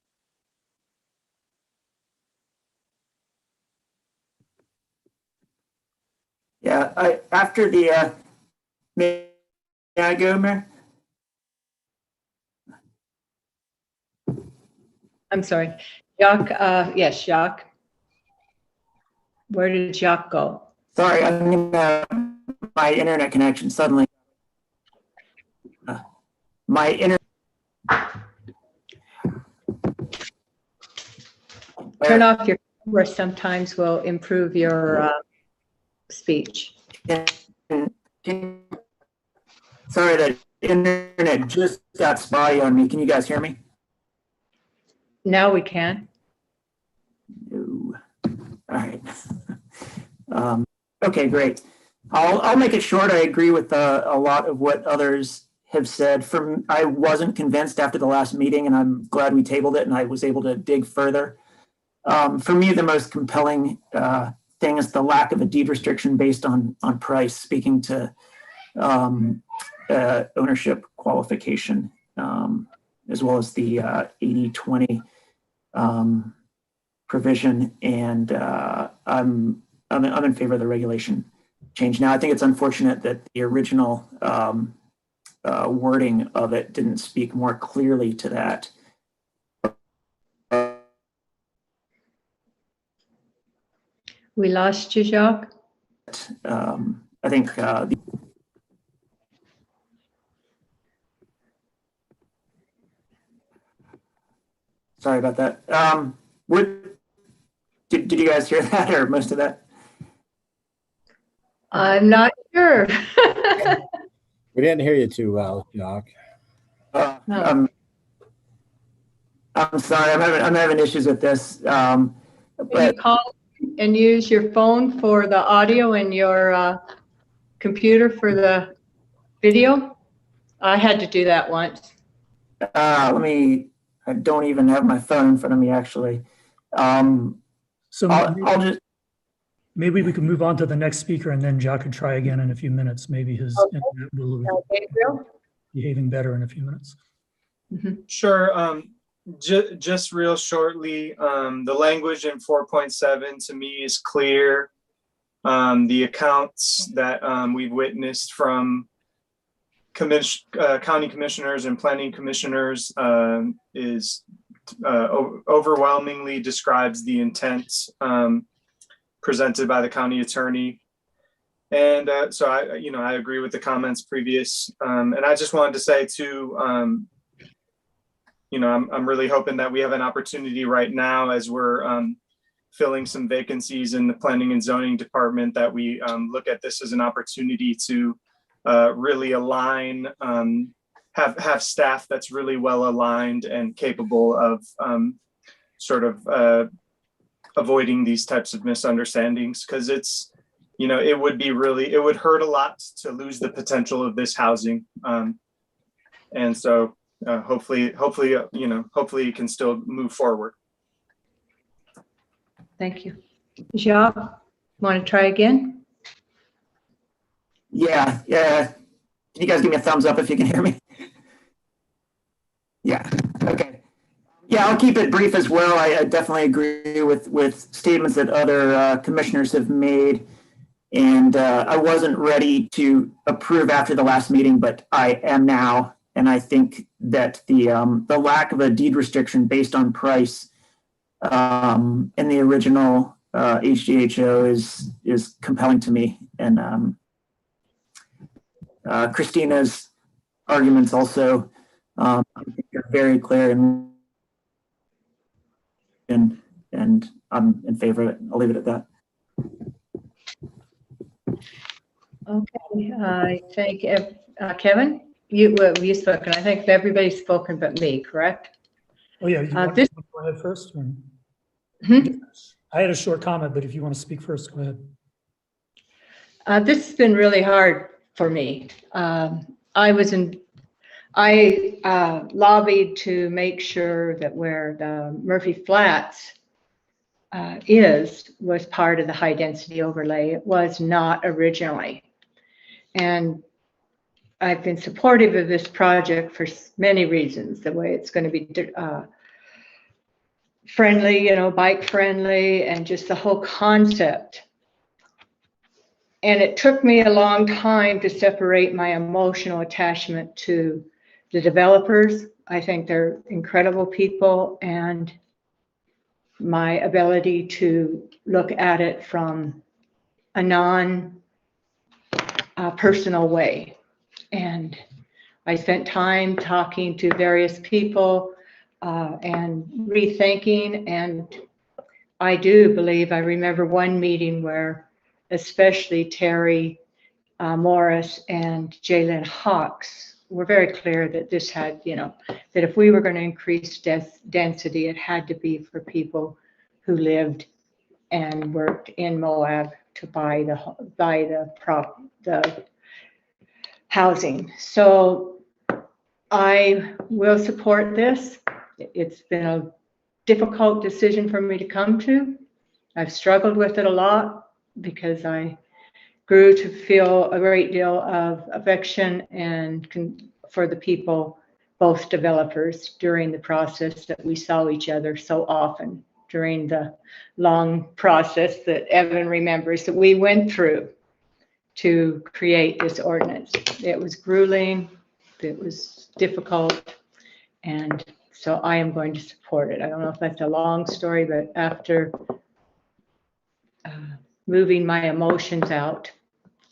Yeah, after the, may I go, Mayor? I'm sorry. Jacques, yes, Jacques. Where did Jacques go? Sorry, my internet connection suddenly. My internet. Turn off your camera sometimes will improve your speech. Sorry, the internet just got spotty on me. Can you guys hear me? Now we can. No. All right. Okay, great. I'll make it short. I agree with a lot of what others have said. I wasn't convinced after the last meeting, and I'm glad we tabled it and I was able to dig further. For me, the most compelling thing is the lack of a deed restriction based on price, speaking to ownership qualification, as well as the 80-20 provision. And I'm in favor of the regulation change. Now, I think it's unfortunate that the original wording of it didn't speak more clearly to that. We lost you, Jacques. I think sorry about that. Did you guys hear that, or most of that? I'm not sure. We didn't hear you too well, Jacques. No. I'm sorry. I'm having issues with this. Can you call and use your phone for the audio and your computer for the video? I had to do that once. I don't even have my phone in front of me, actually. So I'll just. Maybe we can move on to the next speaker, and then Jacques could try again in a few minutes. Maybe his internet will be behaving better in a few minutes. Mm-hmm. Sure. Just real shortly, the language in 4.7 to me is clear. The accounts that we've witnessed from county commissioners and planning commissioners is overwhelmingly describes the intent presented by the county attorney. And so I agree with the comments previous. And I just wanted to say too, I'm really hoping that we have an opportunity right now as we're filling some vacancies in the planning and zoning department, that we look at this as an opportunity to really align, have staff that's really well aligned and capable of avoiding these types of misunderstandings, because it's, it would hurt a lot to lose the potential of this housing. And so hopefully it can still move forward. Thank you. Jacques, want to try again? Yeah. Can you guys give me a thumbs up if you can hear me? Yeah. Okay. Yeah, I'll keep it brief as well. I definitely agree with statements that other commissioners have made. And I wasn't ready to approve after the last meeting, but I am now. And I think that the lack of a deed restriction based on price in the original HDHO is compelling to me. And Christina's arguments also I think are very clear, and I'm in favor of it. I'll leave it at that. Okay, I think Kevin, you spoken. I think everybody's spoken but me, correct? Oh yeah, you want to go ahead first? Or? I had a short comment, but if you want to speak first, go ahead. This has been really hard for me. I lobbied to make sure that where the Murphy Flats was part of the high density overlay. It was not originally. And I've been supportive of this project for many reasons, the way it's going to be friendly, bike friendly, and just the whole concept. And it took me a long time to separate my emotional attachment to the developers. I think they're incredible people, and my ability to look at it from a non-personal way. And I spent time talking to various people and rethinking, and I do believe I remember one meeting where especially Terry Morris and Jalen Hawks were very clear that this had, that if we were going to increase density, it had to be for people who lived and worked in Moab to buy the housing. So I will support this. It's been a difficult decision for me to come to. I've struggled with it a lot because I grew to feel a great deal of affection and for the people, both developers, during the process that we saw each other so often during the long process that Evan remembers that we went through to create this ordinance. It was grueling, it was difficult, and so I am going to support it. I don't know if that's a long story, but after moving my emotions out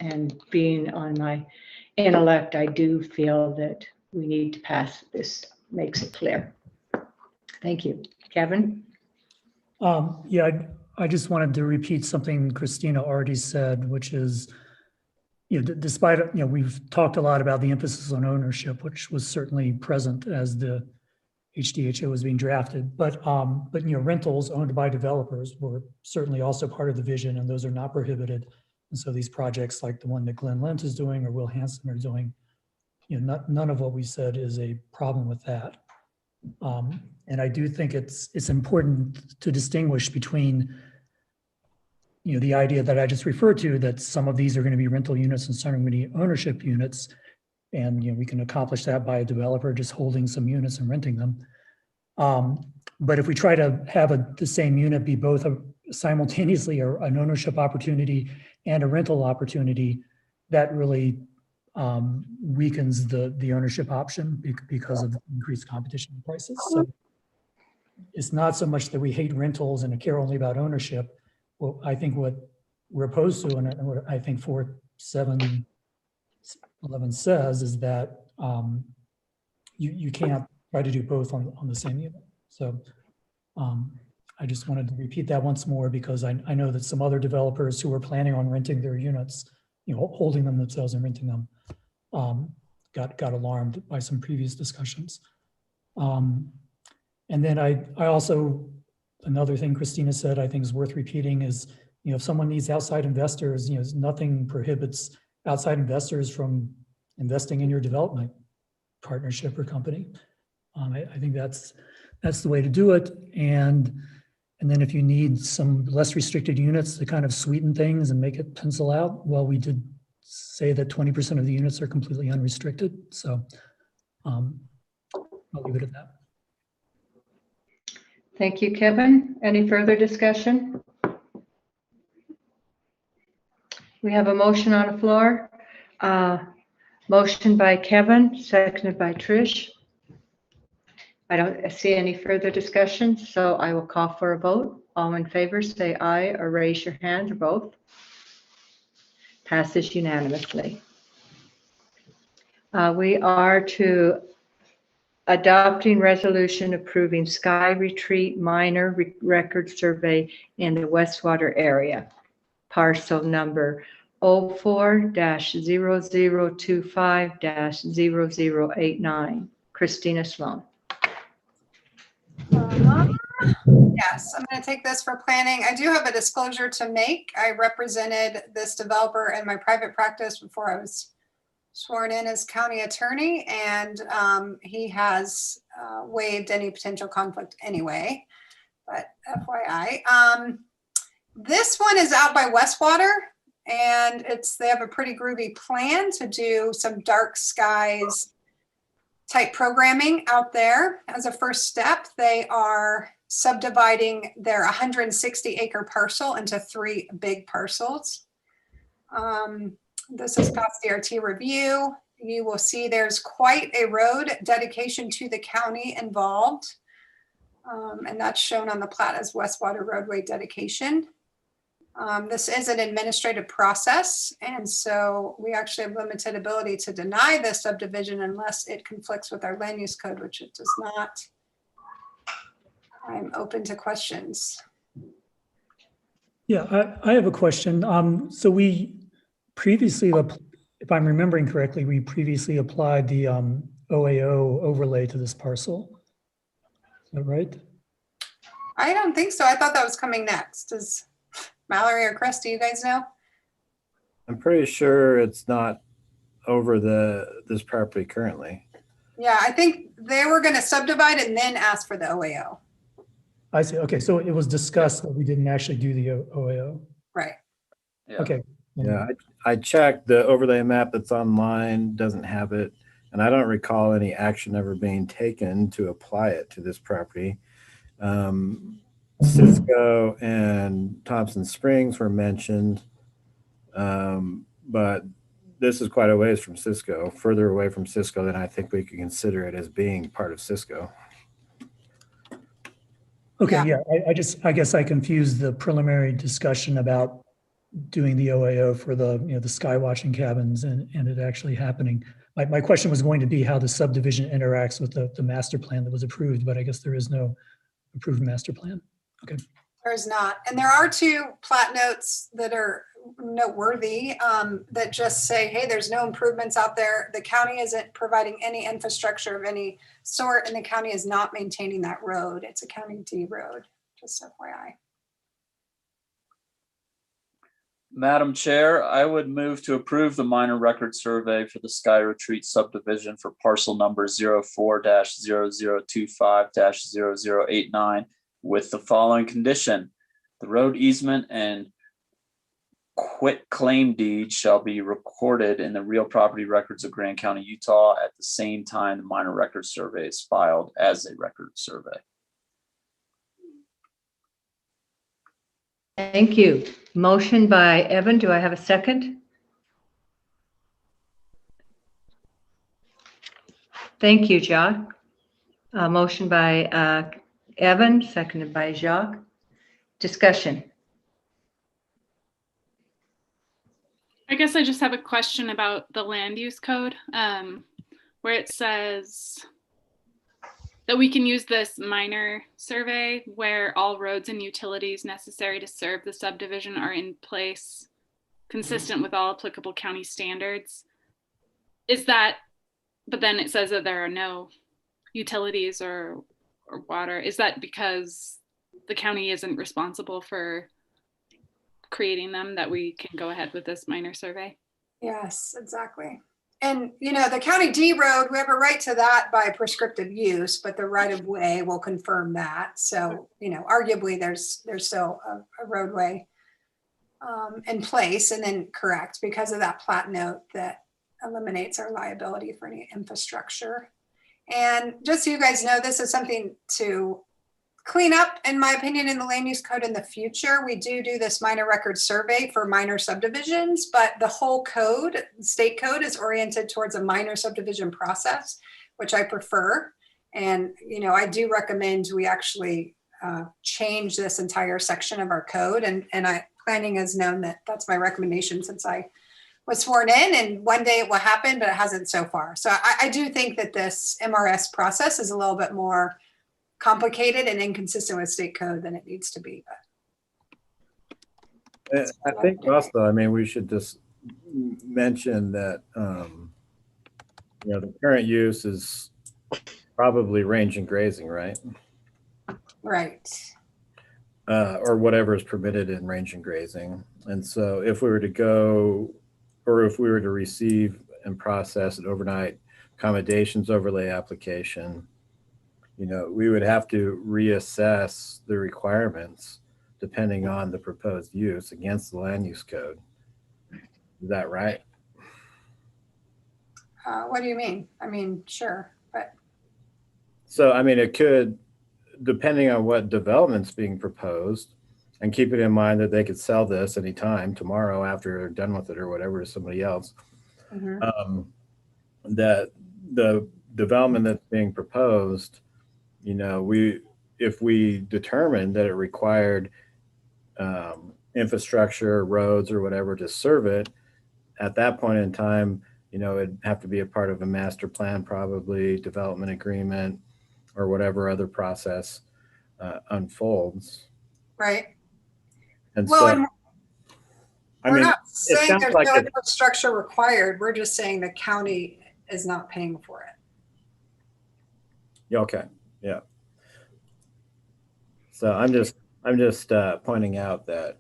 and being on my intellect, I do feel that we need to pass this, makes it clear. Thank you. Kevin? Yeah, I just wanted to repeat something Christina already said, which is, despite, we've talked a lot about the emphasis on ownership, which was certainly present as the HDHO was being drafted, but rentals owned by developers were certainly also part of the vision, and those are not prohibited. And so these projects like the one that Glenn Lent is doing or Will Hansen are doing, none of what we said is a problem with that. And I do think it's important to distinguish between, the idea that I just referred to, that some of these are going to be rental units and some are going to be ownership units. And we can accomplish that by a developer just holding some units and renting them. But if we try to have the same unit be both simultaneously an ownership opportunity and a rental opportunity, that really weakens the ownership option because of increased competition in prices. So it's not so much that we hate rentals and care only about ownership. Well, I think what we're opposed to, and what I think 4711 says, is that you can't try to do both on the same unit. So I just wanted to repeat that once more, because I know that some other developers who are planning on renting their units, holding them themselves and renting them, got alarmed by some previous discussions. And then I also, another thing Christina said, I think is worth repeating is, if someone needs outside investors, nothing prohibits outside investors from investing in your development partnership or company. I think that's the way to do it. And then if you need some less restricted units to kind of sweeten things and make it pencil out, well, we did say that 20% of the units are completely unrestricted. So I'll leave it at that. Thank you, Kevin. Any further discussion? We have a motion on the floor. Motion by Kevin, seconded by Trish. I don't see any further discussion, so I will call for a vote. All in favor, say aye or raise your hand, or both. Passes unanimously. We are to adopting resolution approving Sky Retreat minor record survey in the Westwater area. Parcel number 04-0025-0089. Christina Sloan. Yes, I'm going to take this for planning. I do have a disclosure to make. I represented this developer in my private practice before I was sworn in as county attorney, and he has waived any potential conflict anyway, but FYI. This one is out by Westwater, and they have a pretty groovy plan to do some dark skies type programming out there. As a first step, they are subdividing their 160-acre parcel into 3 big parcels. This is past DRT review. You will see there's quite a road dedication to the county involved. And that's shown on the plat as Westwater roadway dedication. This is an administrative process, and so we actually have limited ability to deny this subdivision unless it conflicts with our land use code, which it does not. I'm open to questions. Yeah, I have a question. So we previously, if I'm remembering correctly, we previously applied the OAO overlay to this parcel. Is that right? I don't think so. I thought that was coming next. Does Mallory or Chris, do you guys know? I'm pretty sure it's not over this property currently. Yeah, I think they were going to subdivide and then ask for the OAO. I see. Okay, so it was discussed, but we didn't actually do the OAO. Right. Yeah. Okay. Yeah, I checked the overlay map that's online, doesn't have it. And I don't recall any action ever being taken to apply it to this property. Cisco and Thompson Springs were mentioned, but this is quite a ways from Cisco, further away from Cisco than I think we could consider it as being part of Cisco. Okay, yeah, I guess I confused the preliminary discussion about doing the OAO for the the sky watching cabins and it actually happening. My question was going to be how the subdivision interacts with the master plan that was approved, but I guess there is no approved master plan. Okay. There's not. And there are 2 plat notes that are noteworthy that just say, hey, there's no improvements out there. The county isn't providing any infrastructure of any sort, and the county is not maintaining that road. It's a county D road, just FYI. Madam Chair, I would move to approve the minor record survey for the Sky Retreat subdivision for parcel number 04-0025-0089 with the following condition. The road easement and quit claim deed shall be recorded in the real property records of Grand County, Utah at the same time the minor record survey is filed as a record survey. Thank you. Motion by Evan. Do I have a second? Thank you, Jacques. Motion by Evan, seconded by Jacques. Discussion. I guess I just have a question about the land use code, where it says that we can use this minor survey where all roads and utilities necessary to serve the subdivision are in place, consistent with all applicable county standards. Is that, but then it says that there are no utilities or water. Is that because the county isn't responsible for creating them, that we can go ahead with this minor survey? Yes, exactly. And, you know, the county D road, we have a right to that by prescriptive use, but the right of way will confirm that. So, you know, arguably there's still a roadway in place, and then correct because of that plat note that eliminates our liability for any infrastructure. And just so you guys know, this is something to clean up, in my opinion, in the land use code in the future. We do this minor record survey for minor subdivisions, but the whole code, state code, is oriented towards a minor subdivision process, which I prefer. And, you know, I do recommend we actually change this entire section of our code. And planning has known that that's my recommendation since I was sworn in, and one day it will happen, but it hasn't so far. So I do think that this MRS process is a little bit more complicated and inconsistent with state code than it needs to be. I think also, I mean, we should just mention that, you know, the current use is probably range and grazing, right? Right. Or whatever is permitted in range and grazing. And so if we were to go, or if we were to receive and process an overnight accommodations overlay application, you know, we would have to reassess the requirements depending on the proposed use against the land use code. Is that right? What do you mean? I mean, sure, but. So, I mean, it could, depending on what development's being proposed, and keeping in mind that they could sell this anytime, tomorrow after they're done with it or whatever, to somebody else, that the development that's being proposed, you know, if we determined that it required infrastructure, roads or whatever to serve it, at that point in time, you know, it'd have to be a part of a master plan, probably development agreement or whatever other process unfolds. Right. And well, so, and we're not saying there's like no infrastructure required. We're just saying the county is not paying for it. Yeah, okay. Yeah. So I'm just pointing out that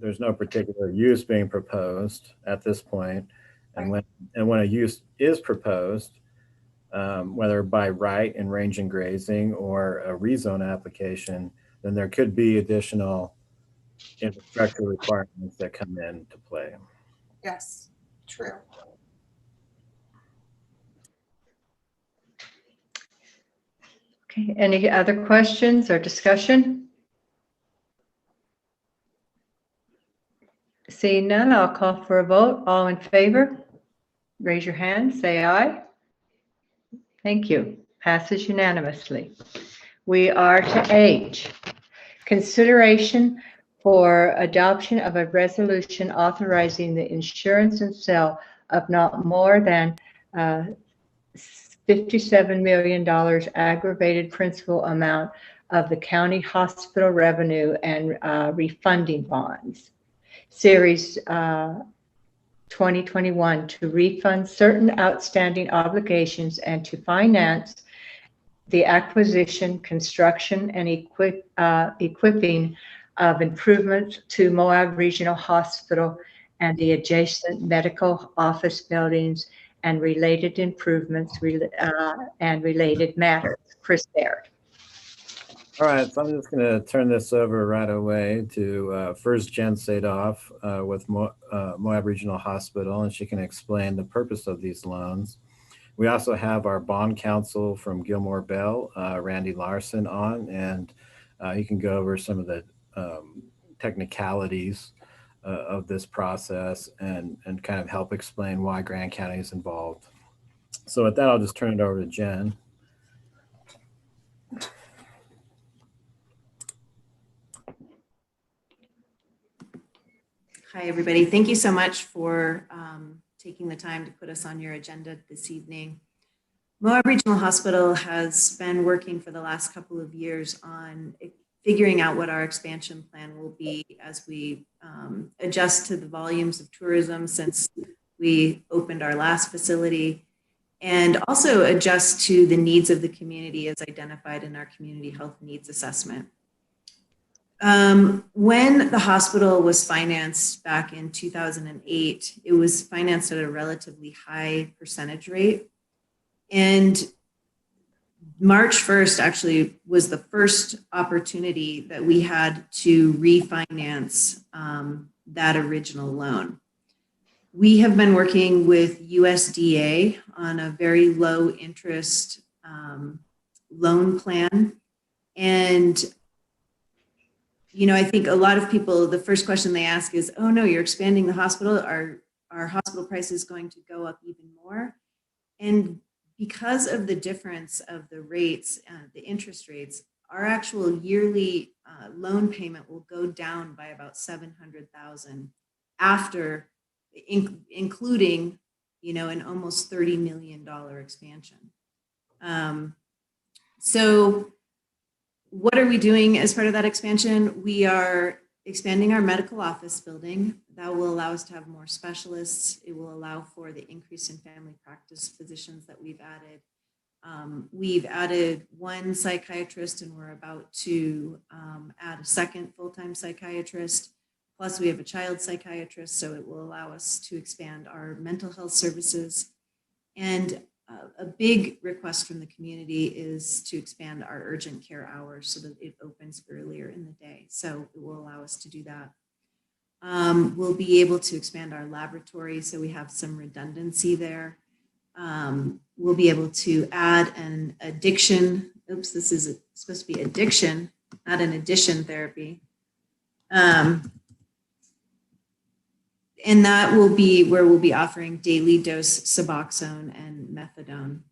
there's no particular use being proposed at this point, and when a use is proposed, whether by right in range and grazing or a rezone application, then there could be additional infrastructure requirements that come into play. Yes, true. Okay, any other questions or discussion? Seeing none, I'll call for a vote. All in favor, raise your hand, say aye. Thank you. Passes unanimously. We are to H. Consideration for adoption of a resolution authorizing the insurance and sale of not more than $57 million aggravated principal amount of the county hospital revenue and refunding bonds, Series 2021, to refund certain outstanding obligations and to finance the acquisition, construction, and equipping of improvements to Moab Regional Hospital and the adjacent medical office buildings and related improvements and related matters. Chris Baird. All right, so I'm just going to turn this over right away to first Jen Sadoff with Moab Regional Hospital, and she can explain the purpose of these loans. We also have our bond counsel from Gilmore Bell, Randy Larson, on, and he can go over some of the technicalities of this process and kind of help explain why Grand County is involved. So with that, I'll just turn it over to Jen. Hi, everybody. Thank you so much for taking the time to put us on your agenda this evening. Moab Regional Hospital has been working for the last couple of years on figuring out what our expansion plan will be as we adjust to the volumes of tourism, since we opened our last facility, and also adjust to the needs of the community as identified in our community health needs assessment. When the hospital was financed back in 2008, it was financed at a relatively high percentage rate. And March 1st actually was the first opportunity that we had to refinance that original loan. We have been working with USDA on a very low interest loan plan. And, you know, I think a lot of people, the first question they ask is, oh no, you're expanding the hospital. Are hospital prices going to go up even more? And because of the difference of the rates, the interest rates, our actual yearly loan payment will go down by about $700,000 after including, you know, an almost $30 million expansion. So what are we doing as part of that expansion? We are expanding our medical office building. That will allow us to have more specialists. It will allow for the increase in family practice physicians that we've added. We've added one psychiatrist, and we're about to add a second full-time psychiatrist. Plus we have a child psychiatrist, so it will allow us to expand our mental health services. And a big request from the community is to expand our urgent care hours so that it opens earlier in the day. So it will allow us to do that. We'll be able to expand our laboratory, so we have some redundancy there. We'll be able to add an addiction. Oops, this is supposed to be addiction, not an addition therapy. And that will be where we'll be offering daily dose Suboxone and methadone.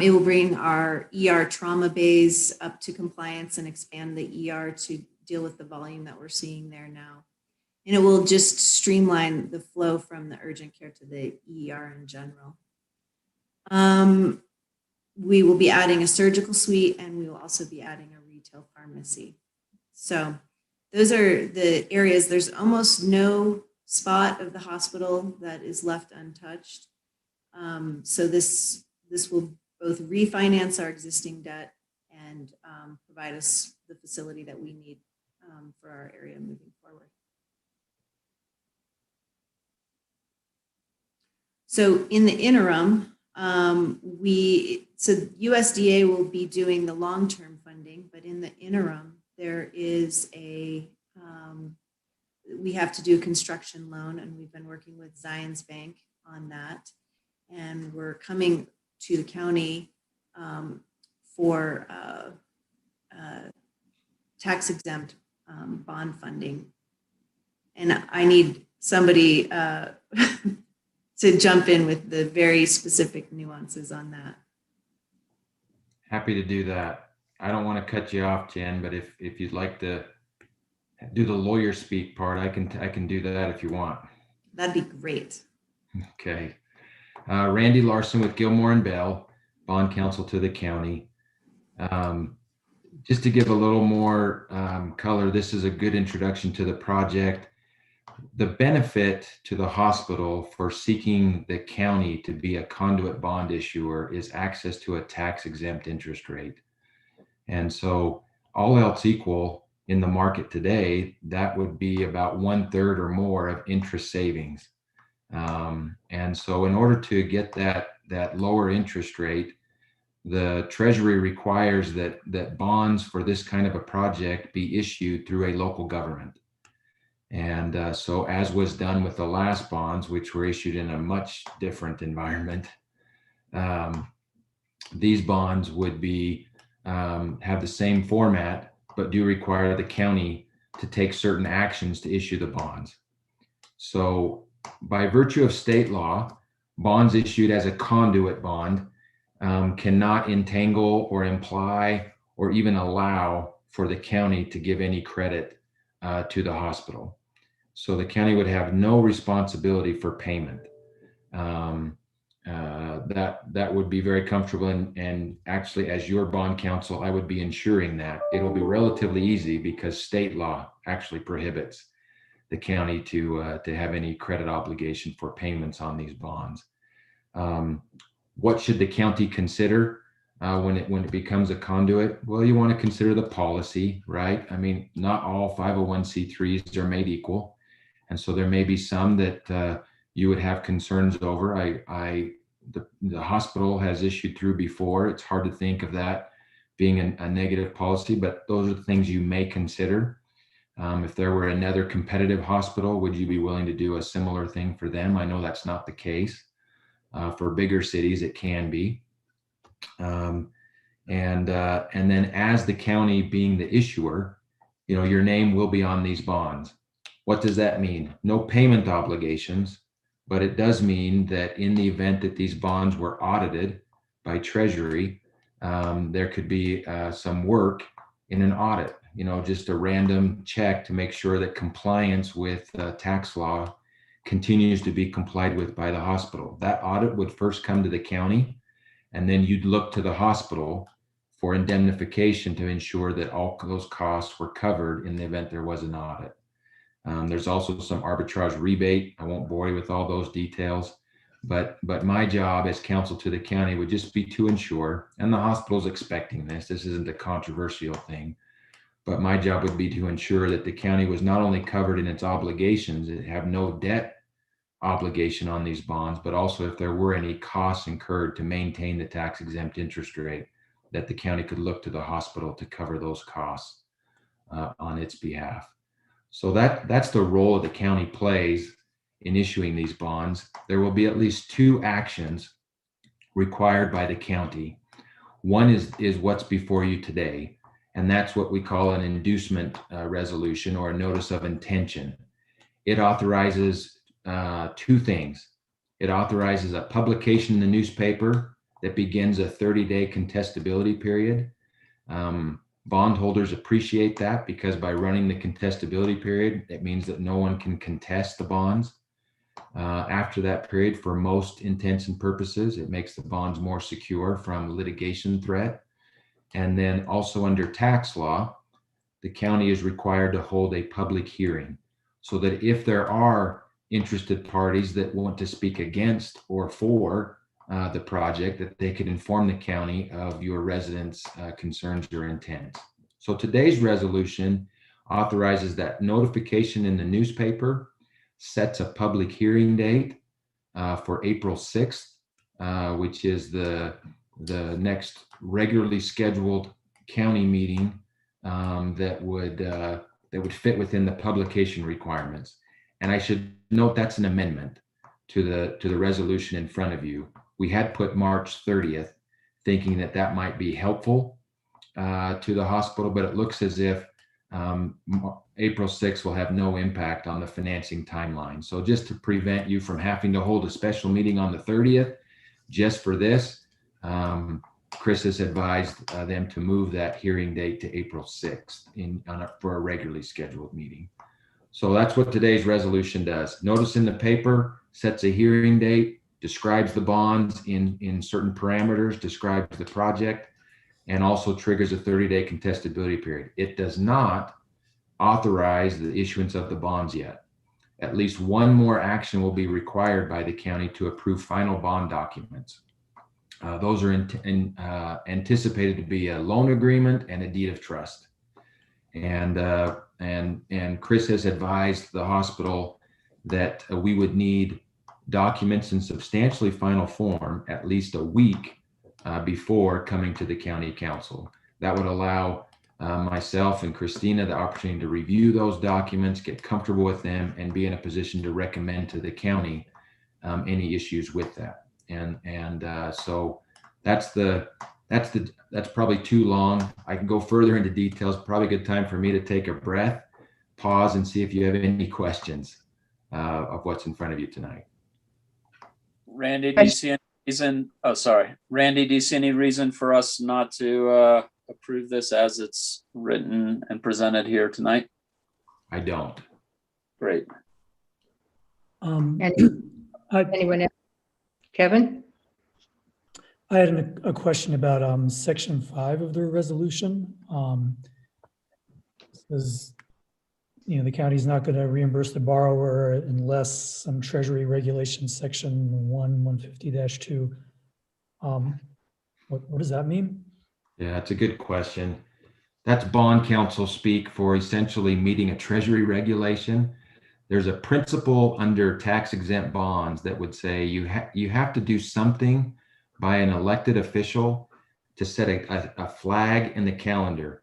It will bring our ER trauma bays up to compliance and expand the ER to deal with the volume that we're seeing there now. And it will just streamline the flow from the urgent care to the ER in general. We will be adding a surgical suite, and we will also be adding a retail pharmacy. So those are the areas. There's almost no spot of the hospital that is left untouched. So this will both refinance our existing debt and provide us the facility that we need for our area moving forward. So in the interim, so USDA will be doing the long-term funding, but in the interim, there is we have to do a construction loan, and we've been working with Zions Bank on that. And we're coming to the county for tax exempt bond funding. And I need somebody to jump in with the very specific nuances on that. Happy to do that. I don't want to cut you off, Jen, but if you'd like to do the lawyer speak part, I can do that if you want. That'd be great. Okay. Randy Larson with Gilmore and Bell, bond counsel to the county. Just to give a little more color, this is a good introduction to the project. The benefit to the hospital for seeking the county to be a conduit bond issuer is access to a tax exempt interest rate. And so all else equal in the market today, that would be about 1/3 or more of interest savings. And so in order to get that lower interest rate, the Treasury requires that bonds for this kind of a project be issued through a local government. And so as was done with the last bonds, which were issued in a much different environment, these bonds would be have the same format, but do require the county to take certain actions to issue the bonds. So by virtue of state law, bonds issued as a conduit bond cannot entangle or imply or even allow for the county to give any credit to the hospital. So the county would have no responsibility for payment. That would be very comfortable, and actually as your bond counsel, I would be ensuring that. It'll be relatively easy because state law actually prohibits the county to have any credit obligation for payments on these bonds. What should the county consider when it becomes a conduit? Well, you want to consider the policy, right? I mean, not all 501c3s are made equal. And so there may be some that you would have concerns over. The hospital has issued through before. It's hard to think of that being a negative policy, but those are the things you may consider. If there were another competitive hospital, would you be willing to do a similar thing for them? I know that's not the case. For bigger cities, it can be. And then as the county being the issuer, your name will be on these bonds. What does that mean? No payment obligations, but it does mean that in the event that these bonds were audited by Treasury, there could be some work in an audit, just a random check to make sure that compliance with tax law continues to be complied with by the hospital. That audit would first come to the county, and then you'd look to the hospital for indemnification to ensure that all those costs were covered in the event there was an audit. There's also some arbitrage rebate. I won't bore you with all those details, but my job as counsel to the county would just be to ensure, and the hospital's expecting this isn't a controversial thing, but my job would be to ensure that the county was not only covered in its obligations, it have no debt obligation on these bonds, but also if there were any costs incurred to maintain the tax exempt interest rate, that the county could look to the hospital to cover those costs on its behalf. So that's the role that the county plays in issuing these bonds. There will be at least two actions required by the county. One is what's before you today, and that's what we call an inducement resolution or a notice of intention. It authorizes two things. It authorizes a publication in the newspaper that begins a 30-day contestability period. Bondholders appreciate that because by running the contestability period, it means that no one can contest the bonds. After that period, for most intents and purposes, it makes the bonds more secure from litigation threat. And then also under tax law, the county is required to hold a public hearing so that if there are interested parties that want to speak against or for the project, that they could inform the county of your residents' concerns or intents. So today's resolution authorizes that notification in the newspaper, sets a public hearing date for April 6th, which is the next regularly scheduled county meeting that would fit within the publication requirements. And I should note that's an amendment to the resolution in front of you. We had put March 30th, thinking that might be helpful to the hospital, but it looks as if April 6th will have no impact on the financing timeline. So just to prevent you from having to hold a special meeting on the 30th, just for this, Chris has advised them to move that hearing date to April 6th for a regularly scheduled meeting. So that's what today's resolution does. Notice in the paper, sets a hearing date, describes the bonds in certain parameters, describes the project, and also triggers a 30-day contestability period. It does not authorize the issuance of the bonds yet. At least one more action will be required by the county to approve final bond documents. Those are anticipated to be a loan agreement and a deed of trust. And Chris has advised the hospital that we would need documents in substantially final form at least a week before coming to the county council. That would allow myself and Christina the opportunity to review those documents, get comfortable with them, and be in a position to recommend to the county any issues with that. So that's probably too long. I can go further into details. Probably a good time for me to take a breath, pause, and see if you have any questions of what's in front of you tonight. Randy, do you see any reason? Oh, sorry. Randy, do you see any reason for us not to approve this as it's written and presented here tonight? I don't. Great. Anyone else? Kevin? I had a question about section 5 of the resolution. Says the county's not going to reimburse the borrower unless some Treasury regulation section 150-2. What does that mean? Yeah, that's a good question. That's bond counsel speak for essentially meeting a Treasury regulation. There's a principle under tax exempt bonds that would say you have to do something by an elected official to set a flag in the calendar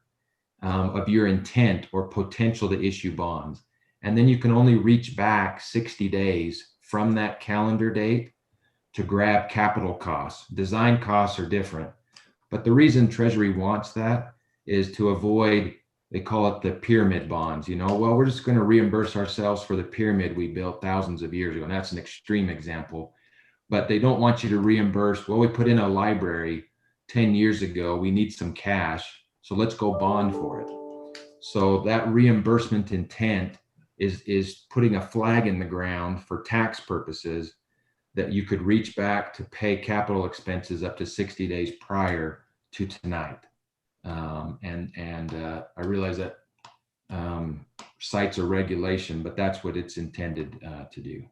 of your intent or potential to issue bonds. And then you can only reach back 60 days from that calendar date to grab capital costs. Design costs are different. But the reason Treasury wants that is to avoid, they call it the pyramid bonds. Well, we're just going to reimburse ourselves for the pyramid we built thousands of years ago. And that's an extreme example. But they don't want you to reimburse, well, we put in a library 10 years ago, we need some cash, so let's go bond for it. So that reimbursement intent is putting a flag in the ground for tax purposes that you could reach back to pay capital expenses up to 60 days prior to tonight. I realize that cites a regulation, but that's what it's intended to do.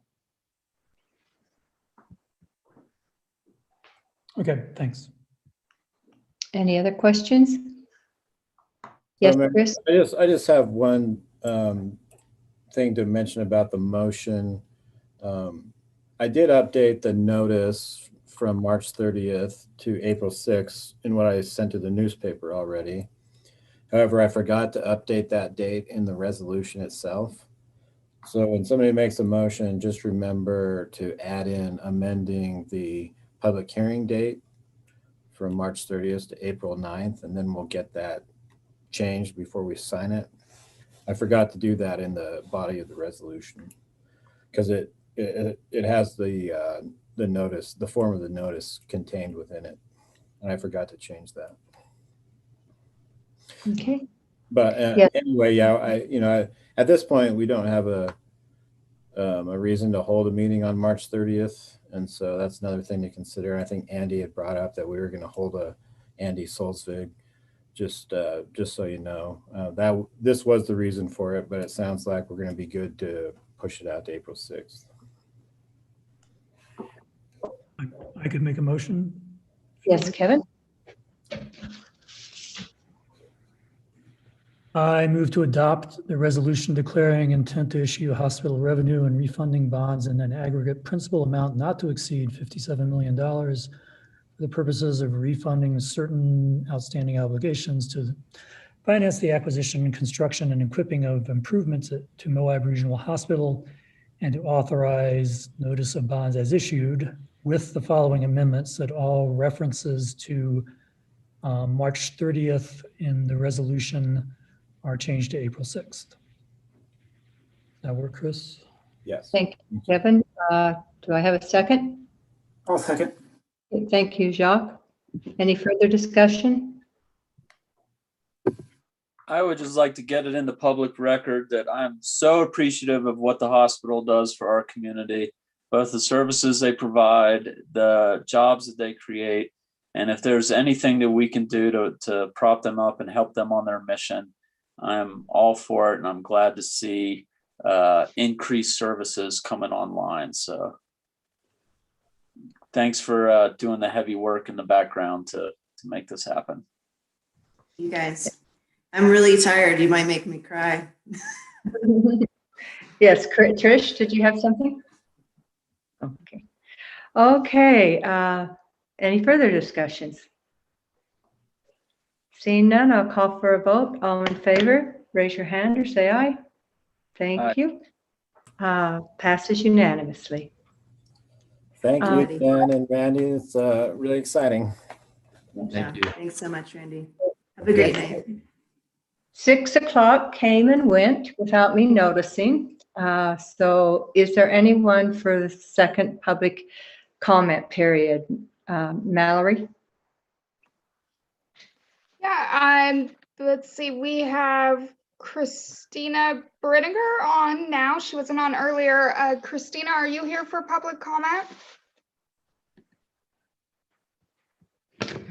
Okay, thanks. Any other questions? Yes, Chris? I just have one thing to mention about the motion. I did update the notice from March 30th to April 6th in what I sent to the newspaper already. However, I forgot to update that date in the resolution itself. So when somebody makes a motion, just remember to add in amending the public hearing date from March 30th to April 9th, and then we'll get that changed before we sign it. I forgot to do that in the body of the resolution because it has the notice, the form of the notice contained within it, and I forgot to change that. Okay. But anyway, yeah, at this point we don't have a reason to hold a meeting on March 30th. And so that's another thing to consider. I think Andy had brought up that we were going to hold a Andy Solzvig, just so you know. That this was the reason for it, but it sounds like we're going to be good to push it out to April 6th. I could make a motion. Yes, Kevin? I move to adopt the resolution declaring intent to issue hospital revenue and refunding bonds in an aggregate principal amount not to exceed $57 million for the purposes of refunding certain outstanding obligations to finance the acquisition, construction, and equipping of improvements to Moab Regional Hospital, and to authorize notice of bonds as issued with the following amendments: that all references to March 30th in the resolution are changed to April 6th. That work, Chris? Yes. Thank you, Kevin. Do I have a second? I'll second. Thank you, Jacques. Any further discussion? I would just like to get it in the public record that I'm so appreciative of what the hospital does for our community, both the services they provide, the jobs that they create, and if there's anything that we can do to prop them up and help them on their mission, I'm all for it, and I'm glad to see increased services coming online. So thanks for doing the heavy work in the background to make this happen. You guys, I'm really tired. You might make me cry. Yes, Trish, did you have something? Okay. Okay. Any further discussions? Seeing none, I'll call for a vote. All in favor, raise your hand or say aye. Thank you. Passes unanimously. Thank you, Jen and Randy. It's really exciting. Thank you. Thanks so much, Randy. Have a great night. 6 o'clock came and went without me noticing. So is there anyone for the second public comment period? Mallory? Yeah, let's see, we have Christina Brittinger on now. She wasn't on earlier. Christina, are you here for public comment? Okay.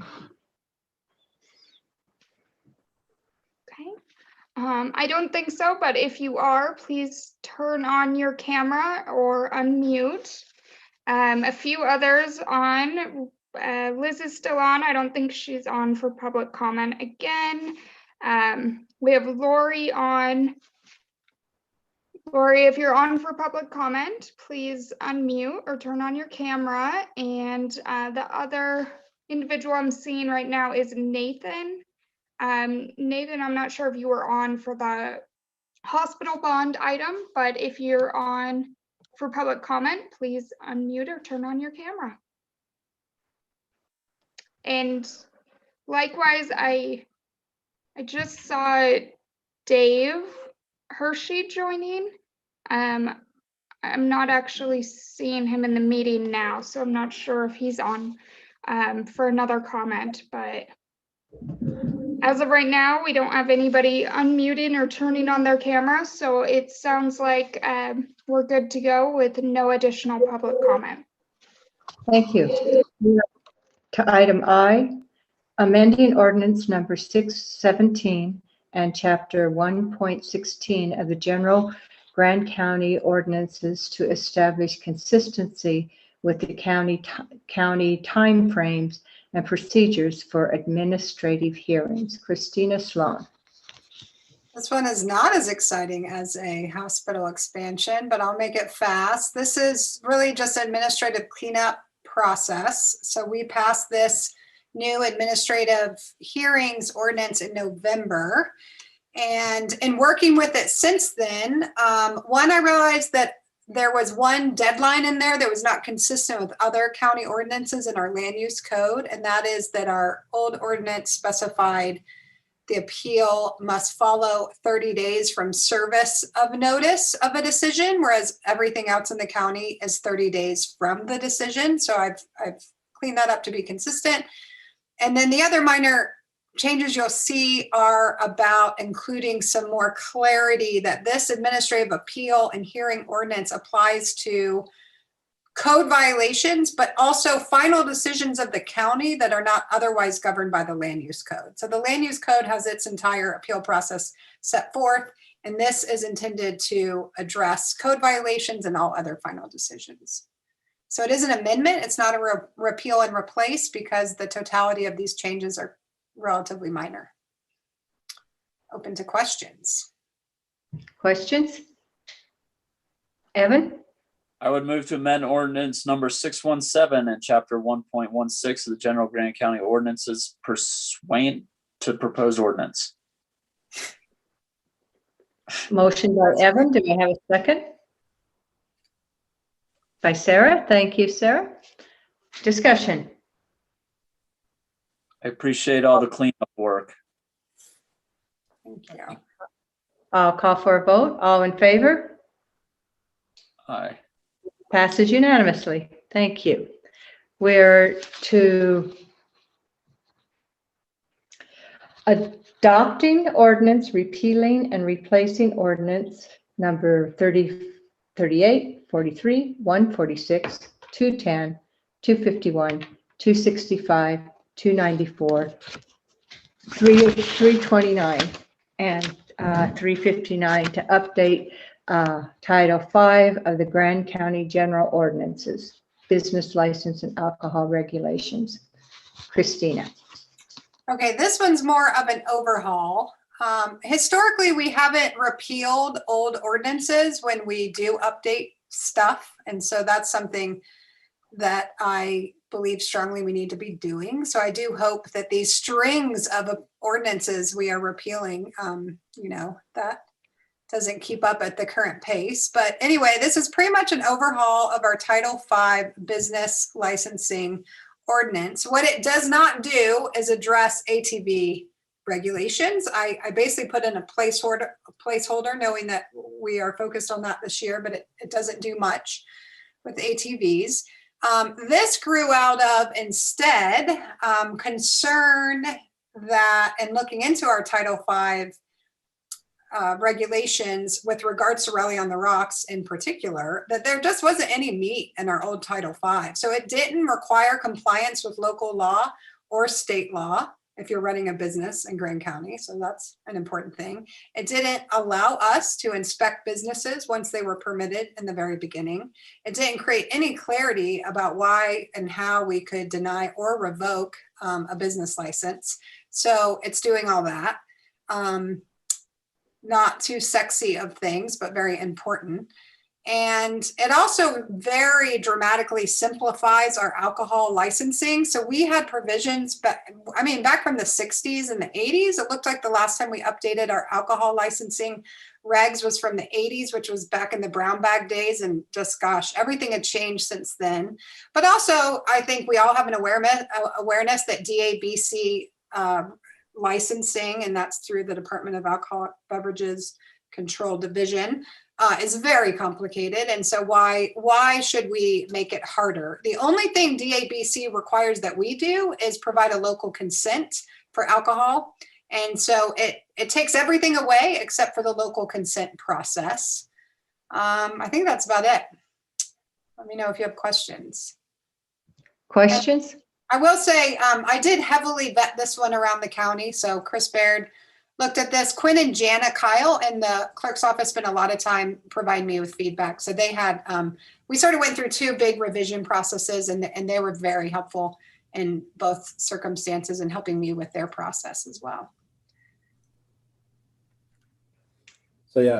I don't think so, but if you are, please turn on your camera or unmute. A few others on. Liz is still on. I don't think she's on for public comment again. We have Lori on. Lori, if you're on for public comment, please unmute or turn on your camera. And the other individual I'm seeing right now is Nathan. Nathan, I'm not sure if you were on for the hospital bond item, but if you're on for public comment, please unmute or turn on your camera. And likewise, I just saw Dave Hershey joining. I'm not actually seeing him in the meeting now, so I'm not sure if he's on for another comment, but as of right now, we don't have anybody unmuting or turning on their camera, so it sounds like we're good to go with no additional public comment. Thank you. To item I, amending ordinance number 617 and chapter 1.16 of the general Grand County ordinances to establish consistency with the county timeframes and procedures for administrative hearings. Christina Sloan. This one is not as exciting as a hospital expansion, but I'll make it fast. This is really just administrative cleanup process. So we passed this new administrative hearings ordinance in November. And in working with it since then, one, I realized that there was one deadline in there that was not consistent with other county ordinances in our land use code. And that is that our old ordinance specified the appeal must follow 30 days from service of notice of a decision, whereas everything else in the county is 30 days from the decision. So I've cleaned that up to be consistent. And then the other minor changes you'll see are about including some more clarity that this administrative appeal and hearing ordinance applies to code violations, but also final decisions of the county that are not otherwise governed by the land use code. So the land use code has its entire appeal process set forth, and this is intended to address code violations and all other final decisions. So it is an amendment. It's not a repeal and replace because the totality of these changes are relatively minor. Open to questions. Questions? Evan? I would move to amend ordinance number 617 and chapter 1.16 of the general Grand County ordinances pursuant to proposed ordinance. Motion by Evan. Do I have a second? By Sarah. Thank you, Sarah. Discussion. I appreciate all the cleanup work. Thank you. I'll call for a vote. All in favor? Aye. Passes unanimously. Thank you. We're to adopting ordinance repealing and replacing ordinance number 30, 38, 43, 146, 210, 251, 265, 294, 329, and 359 to update Title V of the Grand County General Ordinances, Business License and Alcohol Regulations. Christina. Okay, this one's more of an overhaul. Historically, we haven't repealed old ordinances when we do update stuff. And so that's something that I believe strongly we need to be doing. So I do hope that these strings of ordinances we are repealing, that doesn't keep up at the current pace. But anyway, this is pretty much an overhaul of our Title V business licensing ordinance. What it does not do is address ATV regulations. I basically put in a placeholder knowing that we are focused on that this year, but it doesn't do much with ATVs. This grew out of instead concern that, and looking into our Title V regulations with regards to Rally on the Rocks in particular, that there just wasn't any meat in our old Title V. So it didn't require compliance with local law or state law. if you're running a business in Grand County. So that's an important thing. It didn't allow us to inspect businesses once they were permitted in the very beginning. It didn't create any clarity about why and how we could deny or revoke a business license. So it's doing all that. Not too sexy of things, but very important. And it also very dramatically simplifies our alcohol licensing. So we had provisions, but I mean, back from the 60s and the 80s, it looked like the last time we updated our alcohol licensing regs was from the 80s, which was back in the brown bag days. And just, gosh, everything had changed since then. But also, I think we all have an awareness that DABC licensing, and that's through the Department of Alcoholic Beverages Control Division, is very complicated. And so why should we make it harder? The only thing DABC requires that we do is provide a local consent for alcohol. And so it takes everything away except for the local consent process. I think that's about it. Let me know if you have questions. Questions? I will say, I did heavily vet this one around the county. So Chris Baird looked at this. Quinn and Jana Kyle in the clerk's office spent a lot of time providing me with feedback. So they had, we sort of went through 2 big revision processes, and they were very helpful in both circumstances and helping me with their process as well. So yeah,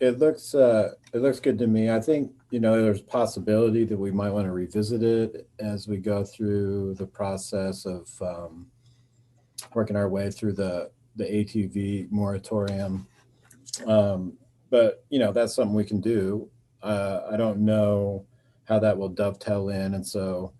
it looks good to me. I think, there's possibility that we might want to revisit it as we go through the process of working our way through the ATV moratorium. But that's something we can do. I don't know how that will dovetail in, and so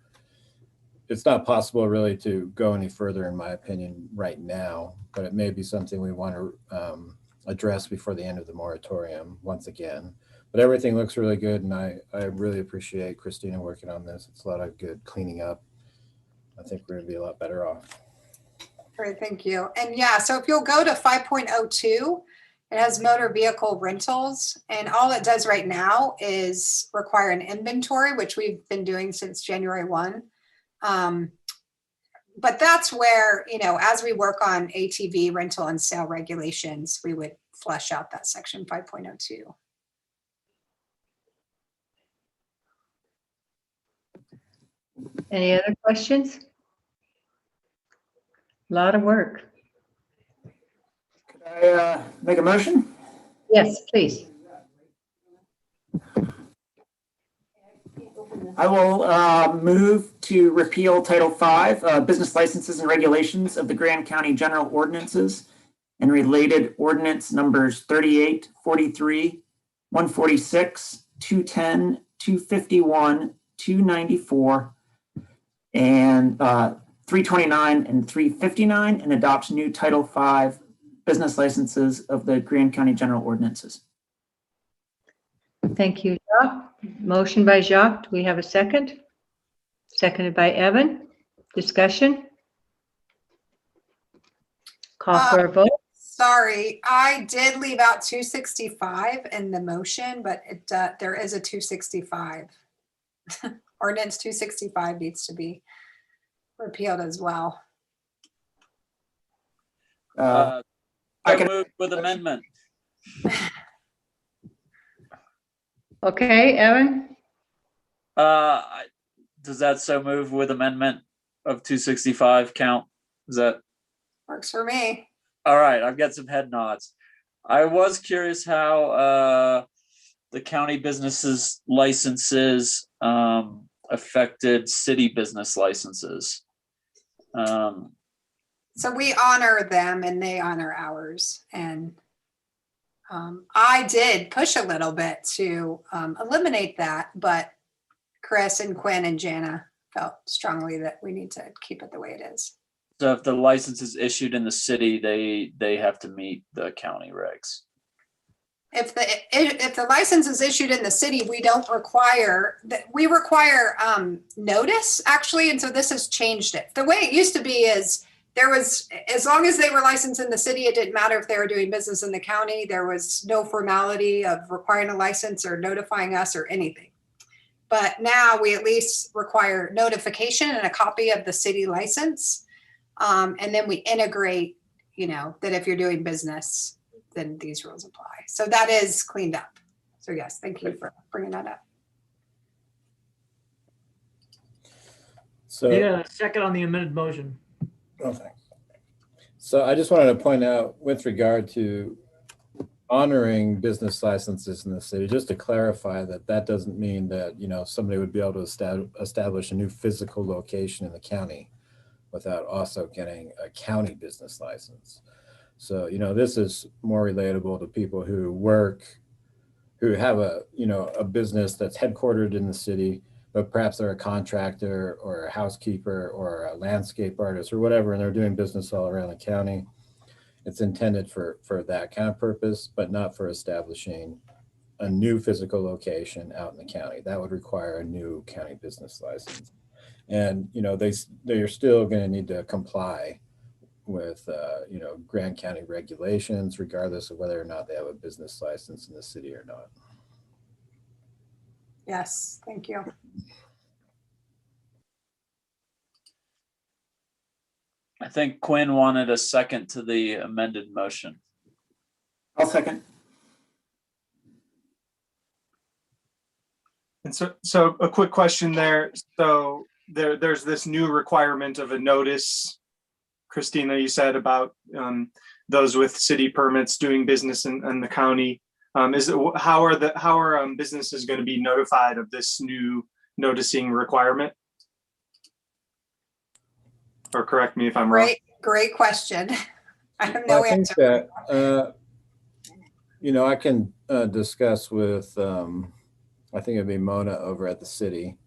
it's not possible really to go any further, in my opinion, right now. But it may be something we want to address before the end of the moratorium once again. But everything looks really good, and I really appreciate Christina working on this. It's a lot of good cleaning up. I think we're gonna be a lot better off. Great, thank you. And yeah, so if you'll go to 5.02, it has motor vehicle rentals, and all it does right now is require an inventory, which we've been doing since January 1. But that's where, as we work on ATV rental and sale regulations, we would flesh out that section 5.02. Any other questions? A lot of work. Could I make a motion? Yes, please. I will move to repeal Title V, Business Licenses and Regulations of the Grand County General Ordinances and related ordinance numbers 38, 43, 146, 210, 251, 294, and 329 and 359, and adopts new Title V business licenses of the Grand County General Ordinances. Thank you, Jacques. Motion by Jacques. Do we have a second? Seconded by Evan. Discussion? Call for a vote. Sorry, I did leave out 265 in the motion, but there is a 265. Ordinance 265 needs to be repealed as well. I move with amendment. Okay, Evan? Does that so move with amendment of 265 count? Is that? Works for me. All right, I've got some head nods. I was curious how the county businesses licenses affected city business licenses. So we honor them and they honor ours. And I did push a little bit to eliminate that, but Chris and Quinn and Jana felt strongly that we need to keep it the way it is. So if the license is issued in the city, they have to meet the county regs. If the license is issued in the city, we don't require that. We require notice actually, and so this has changed it. The way it used to be is there was, as long as they were licensed in the city, it didn't matter if they were doing business in the county. There was no formality of requiring a license or notifying us or anything. But now we at least require notification and a copy of the city license. And then we integrate, that if you're doing business, then these rules apply. So that is cleaned up. So yes, thank you for bringing that up. So, Need a second on the amended motion. oh, thanks. So I just wanted to point out with regard to honoring business licenses in the city, just to clarify that doesn't mean that, somebody would be able to establish a new physical location in the county without also getting a county business license. So, this is more relatable to people who have a business that's headquartered in the city, but perhaps they're a contractor or a housekeeper or a landscape artist or whatever, and they're doing business all around the county. It's intended for that kind of purpose, but not for establishing a new physical location out in the county. That would require a new county business license. And, they're still going to need to comply with, Grand County regulations, regardless of whether or not they have a business license in the city or not. Yes, thank you. I think Quinn wanted a second to the amended motion. I'll second. And so a quick question there. So there's this new requirement of a notice, Christina, you said about those with city permits doing business in the county. How are businesses going to be notified of this new noticing requirement? Or correct me if I'm wrong. Great question. I have no answer. Think that, I can discuss with, I think it'd be Mona over at the city.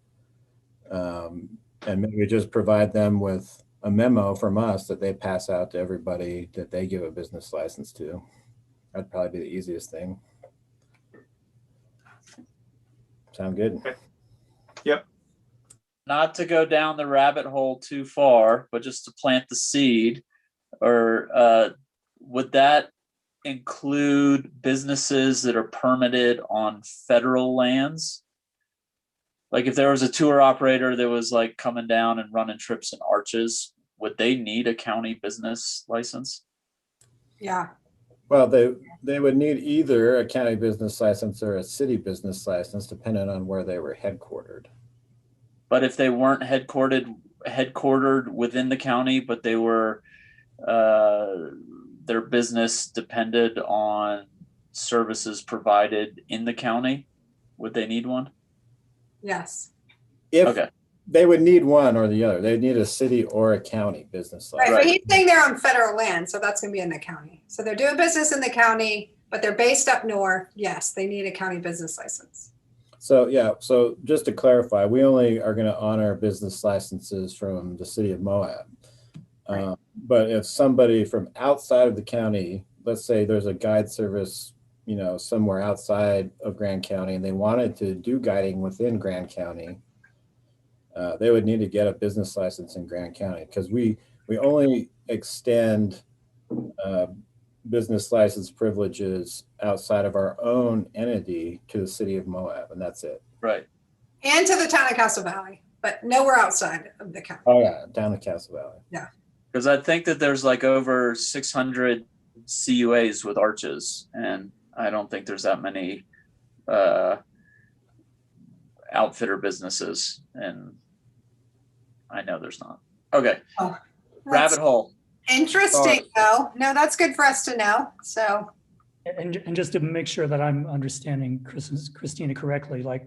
And maybe just provide them with a memo from us that they pass out to everybody that they give a business license to. That'd probably be the easiest thing. Sound good? Okay. Yep. Not to go down the rabbit hole too far, but just to plant the seed, or would that include businesses that are permitted on federal lands? Like if there was a tour operator that was like coming down and running trips in Arches, would they need a county business license? Yeah. Well, they would need either a county business license or a city business license, depending on where they were headquartered. But if they weren't headquartered within the county, but they were, their business depended on services provided in the county, would they need one? Yes. Okay. They would need one or the other. They'd need a city or a county business license. Right, but he's saying they're on federal land, so that's going to be in the county. So they're doing business in the county, but they're based up north. Yes, they need a county business license. So yeah, so just to clarify, we only are going to honor business licenses from the city of Moab. Right. But if somebody from outside of the county, let's say there's a guide service, somewhere outside of Grand County, and they wanted to do guiding within Grand County, they would need to get a business license in Grand County, because we only extend business license privileges outside of our own entity to the city of Moab, and that's it. Right. And to the town of Castle Valley, but nowhere outside of the county. Oh yeah, down to Castle Valley. Yeah. Because I think that there's like over 600 CUAs with Arches, and I don't think there's that many outfitter businesses, and I know there's not. Okay. Oh, rabbit hole. Interesting, though. No, that's good for us to know. So, and just to make sure that I'm understanding Christina correctly, like,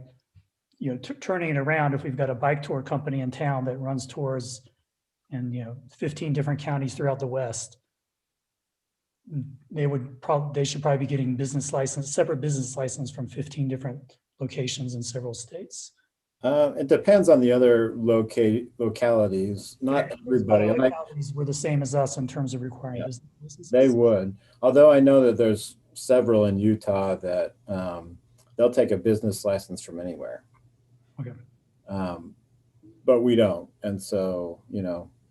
turning it around, if we've got a bike tour company in town that runs tours in 15 different counties throughout the West, they should probably be getting separate business license from 15 different locations in several states. It depends on the other localities. Not everybody. Localities were the same as us in terms of requiring business licenses. They would. Although I know that there's several in Utah that they'll take a business license from anywhere. Okay. But we don't. And so,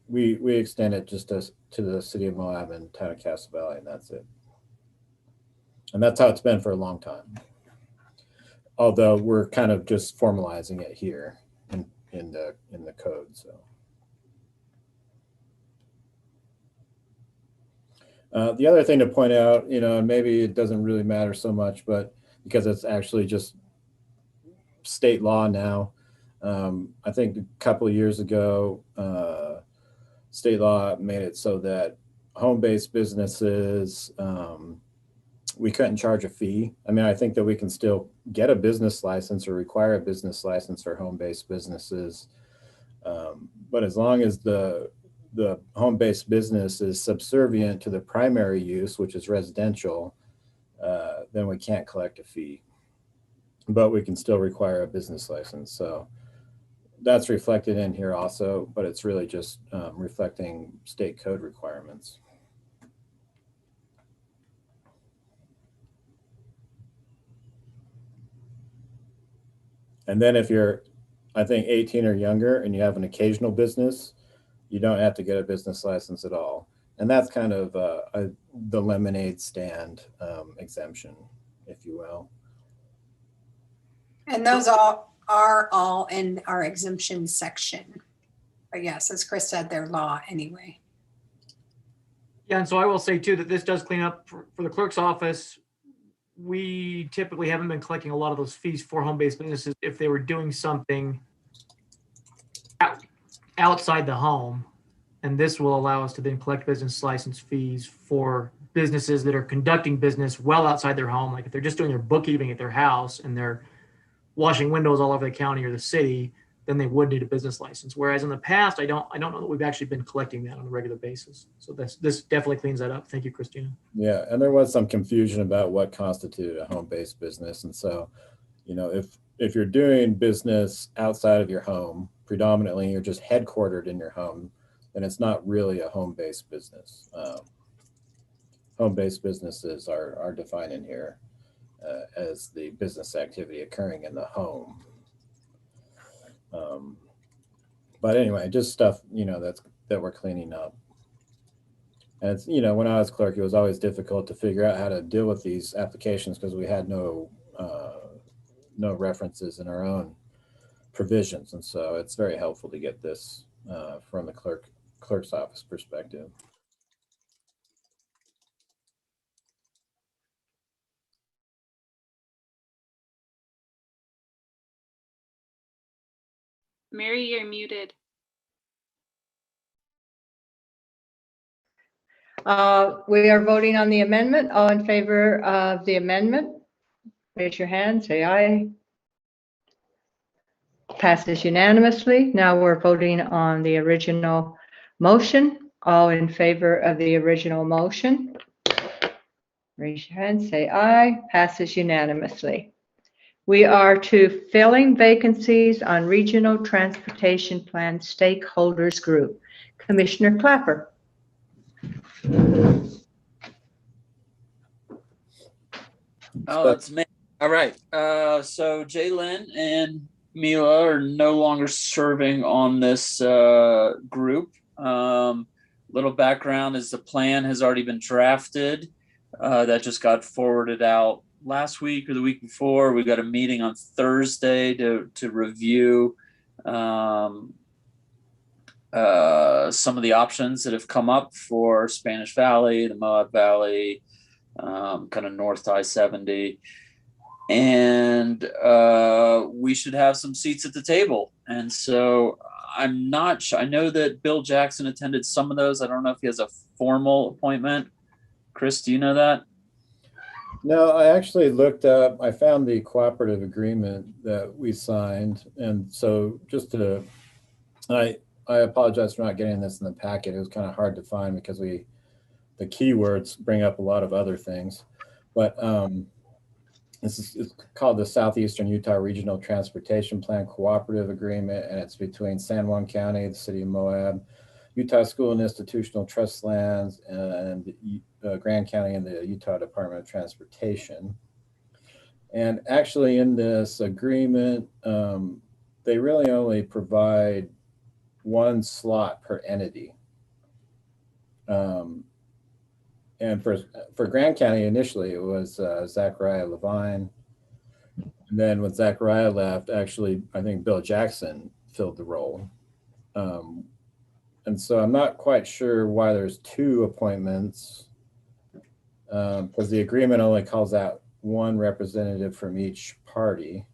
we extend it just to the city of Moab and town of Castle Valley, and that's it. And that's how it's been for a long time. Although we're kind of just formalizing it here in the code. So The other thing to point out, and maybe it doesn't really matter so much, but because it's actually just state law now. I think a couple of years ago, state law made it so that home-based businesses, we couldn't charge a fee. I mean, I think that we can still get a business license or require a business license for home-based businesses. But as long as the home-based business is subservient to the primary use, which is residential, then we can't collect a fee. But we can still require a business license. So that's reflected in here also, but it's really just reflecting state code requirements. And then if you're, I think, 18 or younger and you have an occasional business, you don't have to get a business license at all. And that's kind of the lemonade stand exemption, if you will. And those all are all in our exemption section. But yes, as Chris said, they're law anyway. Yeah, and so I will say too that this does clean up for the clerk's office. We typically haven't been collecting a lot of those fees for home-based businesses if they were doing something outside the home. And this will allow us to then collect business license fees for businesses that are conducting business well outside their home. Like if they're just doing their bookkeeping at their house and they're washing windows all over the county or the city, then they would need a business license. Whereas in the past, I don't know that we've actually been collecting that on a regular basis. So this definitely cleans that up. Thank you, Christina. Yeah, and there was some confusion about what constituted a home-based business. And so, if you're doing business outside of your home, predominantly you're just headquartered in your home, then it's not really a home-based business. Home-based businesses are defined in here as the business activity occurring in the home. But anyway, just stuff, that we're cleaning up. And it's, when I was clerk, it was always difficult to figure out how to deal with these applications because we had no references in our own provisions. And so it's very helpful to get this from the clerk's office perspective. Mary, you're muted. We are voting on the amendment. All in favor of the amendment, raise your hand, say aye. Passes unanimously. Now we're voting on the original motion. All in favor of the original motion, raise your hand, say aye. Passes unanimously. We are to filling vacancies on Regional Transportation Plan Stakeholders Group. Commissioner Clapper. Oh, that's me. All right. So Jalen and Mila are no longer serving on this group. Little background is the plan has already been drafted. That just got forwarded out last week or the week before. We got a meeting on Thursday to review some of the options that have come up for Spanish Valley, the Moab Valley, kind of north to I-70. And we should have some seats at the table. And so I'm not sure. I know that Bill Jackson attended some of those. I don't know if he has a formal appointment. Chris, do you know that? No, I actually looked up, I found the cooperative agreement that we signed. And so I apologize for not getting this in the packet. It was kind of hard to find because the keywords bring up a lot of other things. But it's called the Southeastern Utah Regional Transportation Plan Cooperative Agreement, and it's between San Juan County, the city of Moab, Utah School and Institutional Trust Lands, and Grand County and the Utah Department of Transportation. And actually in this agreement, they really only provide one slot per entity. And for Grand County, initially, it was Zachariah Levine. And then when Zachariah left, actually, I think Bill Jackson filled the role. And so I'm not quite sure why there's two appointments. because the agreement only calls out one representative from each party.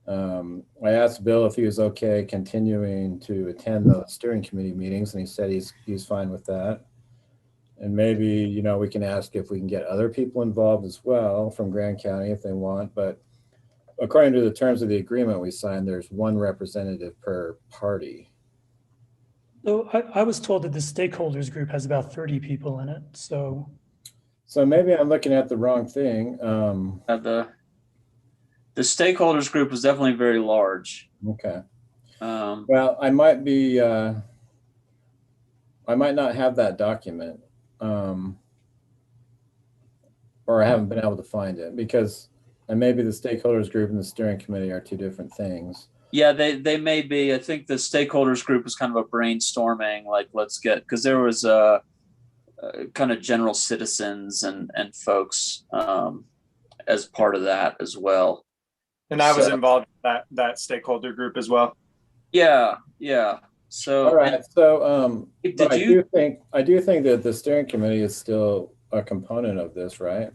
I asked Bill if he was okay continuing to attend the steering committee meetings, and he said he's fine with that. And maybe, you know, we can ask if we can get other people involved as well from Grand County if they want. But according to the terms of the agreement we signed, there's one representative per party. So I was told that the stakeholders group has about 30 people in it. So maybe I'm looking at the wrong thing. The stakeholders group was definitely very large. Okay. Well, I might be, I might not have that document, or I haven't been able to find it because, and maybe the stakeholders group and the steering committee are two different things. Yeah, they may be. I think the stakeholders group was kind of a brainstorming, like let's get, because there was kind of general citizens and folks as part of that as well. And I was involved in that stakeholder group as well. Yeah. So all right. So did I do think that the steering committee is still a component of this, right?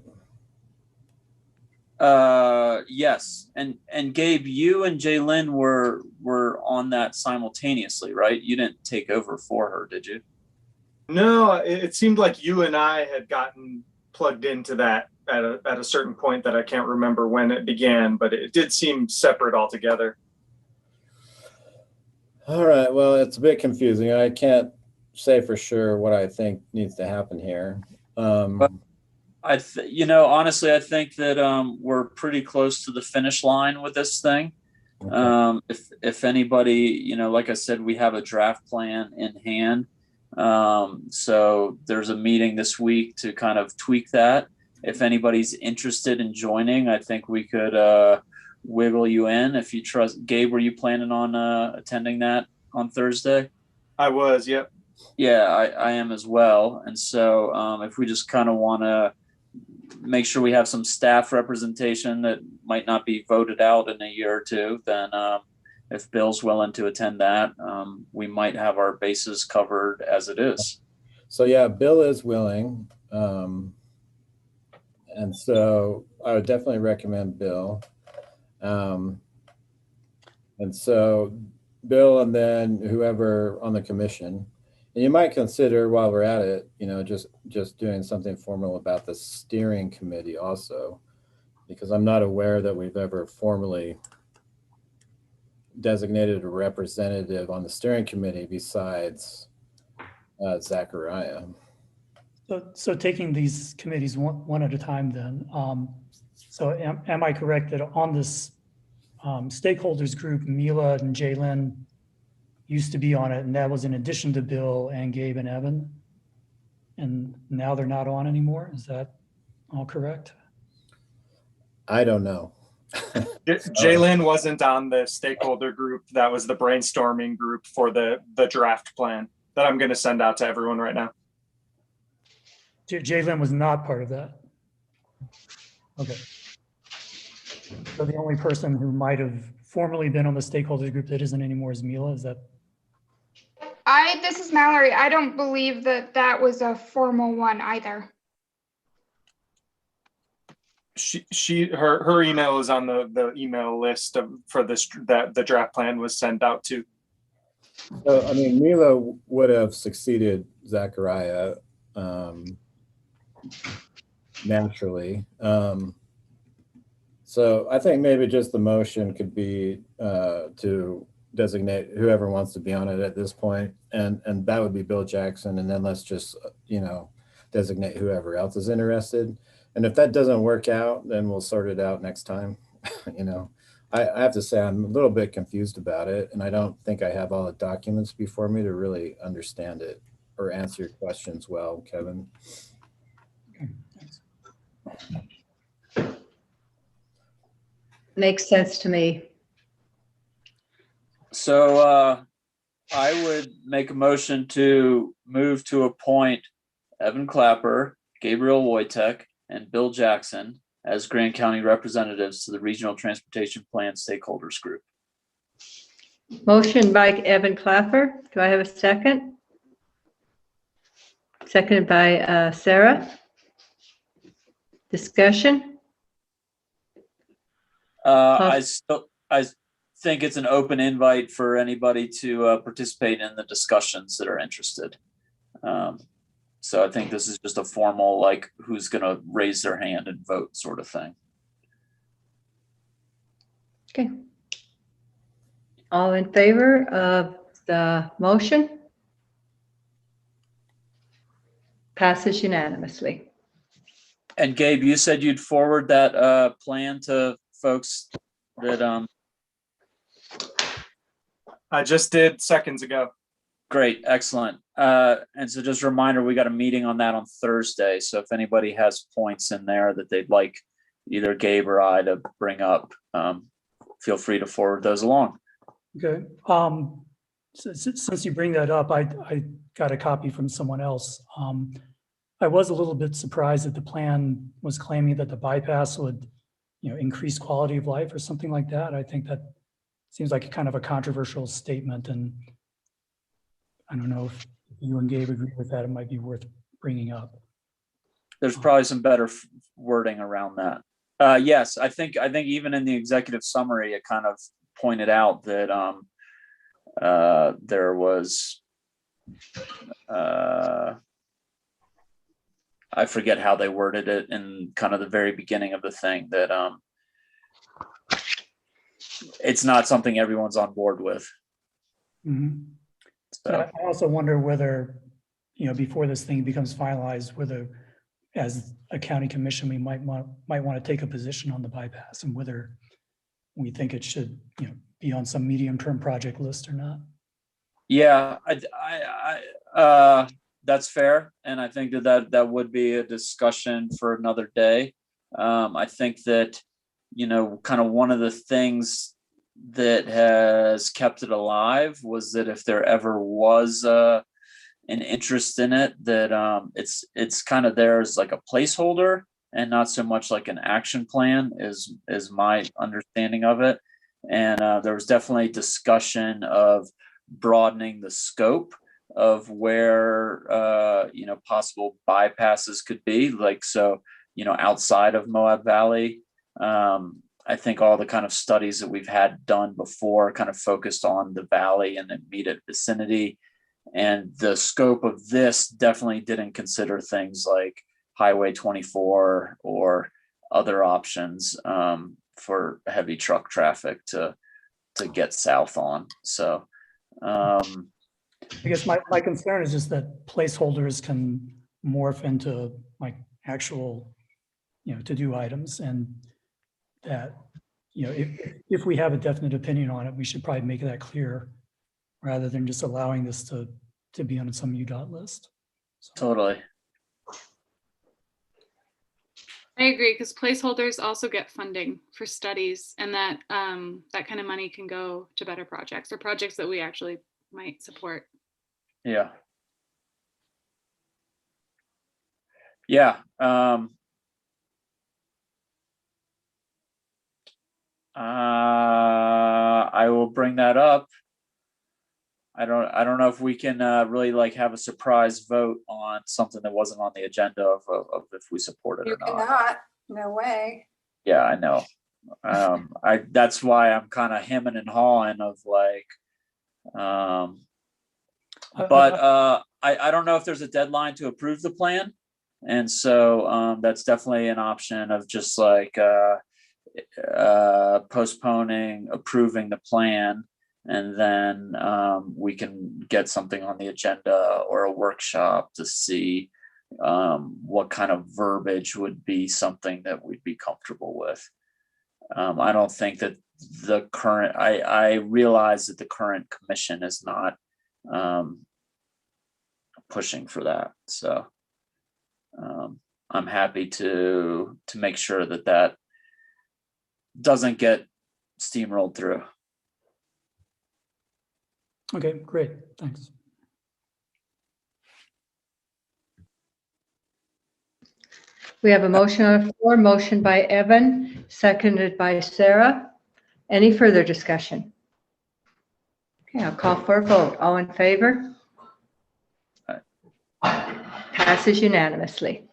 Yes. And Gabe, you and Jaylyn were on that simultaneously, right? You didn't take over for her, did you? No, it seemed like you and I had gotten plugged into that at a certain point that I can't remember when it began, but it did seem separate altogether. All right. Well, it's a bit confusing. I can't say for sure what I think needs to happen here. But honestly, I think that we're pretty close to the finish line with this thing. Okay. If anybody, like I said, we have a draft plan in hand. So there's a meeting this week to kind of tweak that. If anybody's interested in joining, I think we could wiggle you in. If you trust, Gabe, were you planning on attending that on Thursday? I was, yep. Yeah, I am as well. And so if we just kind of want to make sure we have some staff representation that might not be voted out in a year or two, then if Bill's willing to attend that, we might have our bases covered as it is. So yeah, Bill is willing. And so I would definitely recommend Bill. And so Bill and then whoever on the commission, and you might consider while we're at it, just doing something formal about the steering committee also, because I'm not aware that we've ever formally designated a representative on the steering committee besides Zachariah. So taking these committees one at a time then. So am I correct that on this stakeholders group, Mila and Jaylyn used to be on it, and that was in addition to Bill and Gabe and Evan, and now they're not on anymore? Is that all correct? I don't know. Jaylyn wasn't on the stakeholder group. That was the brainstorming group for the draft plan that I'm going to send out to everyone right now. Jaylyn was not part of that. Okay. So the only person who might have formerly been on the stakeholders group that isn't anymore is Mila. Is that? This is Mallory. I don't believe that was a formal one either. Her email is on the email list for this that the draft plan was sent out to. So I mean, Mila would have succeeded Zachariah naturally. So I think maybe just the motion could be to designate whoever wants to be on it at this point, and that would be Bill Jackson, and then let's just designate whoever else is interested. And if that doesn't work out, then we'll sort it out next time. I have to say I'm a little bit confused about it, and I don't think I have all the documents before me to really understand it or answer your questions well, Kevin. Makes sense to me. So I would make a motion to move to appoint Evan Clapper, Gabriel Wojtek, and Bill Jackson as Grand County representatives to the Regional Transportation Plan Stakeholders Group. Motion by Evan Clapper. Do I have a second? Seconded by Sarah. Discussion? I think it's an open invite for anybody to participate in the discussions that are interested. So I think this is just a formal, like, who's going to raise their hand and vote sort of thing. Okay. All in favor of the motion? Passes unanimously. And Gabe, you said you'd forward that plan to folks that I just did seconds ago. Great, excellent. And so just a reminder, we got a meeting on that on Thursday. So if anybody has points in there that they'd like either Gabe or I to bring up, feel free to forward those along. Okay. Since you bring that up, I got a copy from someone else. I was a little bit surprised that the plan was claiming that the bypass would, increase quality of life or something like that. I think that seems like kind of a controversial statement, and I don't know if you and Gabe agree with that. It might be worth bringing up. There's probably some better wording around that. Yes, I think even in the executive summary, it kind of pointed out that there was, I forget how they worded it in kind of the very beginning of the thing, that it's not something everyone's on board with. Mm-hmm. So. I also wonder whether, before this thing becomes finalized, whether as a county commission, we might want to take a position on the bypass and whether we think it should, be on some medium-term project list or not. Yeah, that's fair. And I think that would be a discussion for another day. I think that, kind of one of the things that has kept it alive was that if there ever was an interest in it, that it's kind of there as like a placeholder and not so much like an action plan is my understanding of it. And there was definitely discussion of broadening the scope of where possible bypasses could be, like, so outside of Moab Valley. I think all the kind of studies that we've had done before kind of focused on the valley and the immediate vicinity, and the scope of this definitely didn't consider things like Highway 24 or other options for heavy truck traffic to get south on. So I guess my concern is just that placeholders can morph into like actual, to-do items, and that, if we have a definite opinion on it, we should probably make that clear rather than just allowing this to be on some UDOT list. So. Totally. I agree, because placeholders also get funding for studies, and that that kind of money can go to better projects or projects that we actually might support. Yeah. Yeah. I will bring that up. I don't know if we can really like have a surprise vote on something that wasn't on the agenda of if we support it You or not. cannot, no way. Yeah, I know. That's why I'm kind of hemming and hawing of like, but I don't know if there's a deadline to approve the plan. And so that's definitely an option of just like postponing approving the plan, and then we can get something on the agenda or a workshop to see what kind of verbiage would be something that we'd be comfortable with. I don't think that the current, I realize that the current commission is not pushing for that. So I'm happy to make sure that doesn't get steamrolled through. Okay, great, thanks. We have a motion on the floor, motion by Evan, seconded by Sarah. Any further discussion? Okay, I'll call for a vote. All in favor? Passes unanimously.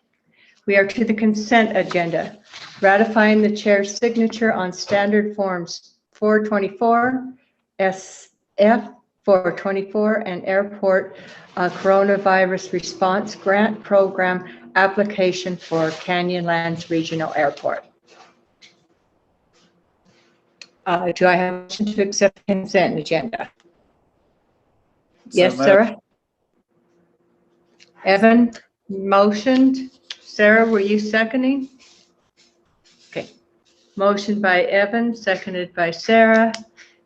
We are to the consent agenda, ratifying the chair's signature on standard forms 424, SF 424, and airport coronavirus response grant program application for Canyonlands Regional Airport. Do I have a motion to accept the consent agenda? Yes, moved. Sarah? Evan motioned. Sarah, were you seconding? Okay. Motion by Evan, seconded by Sarah.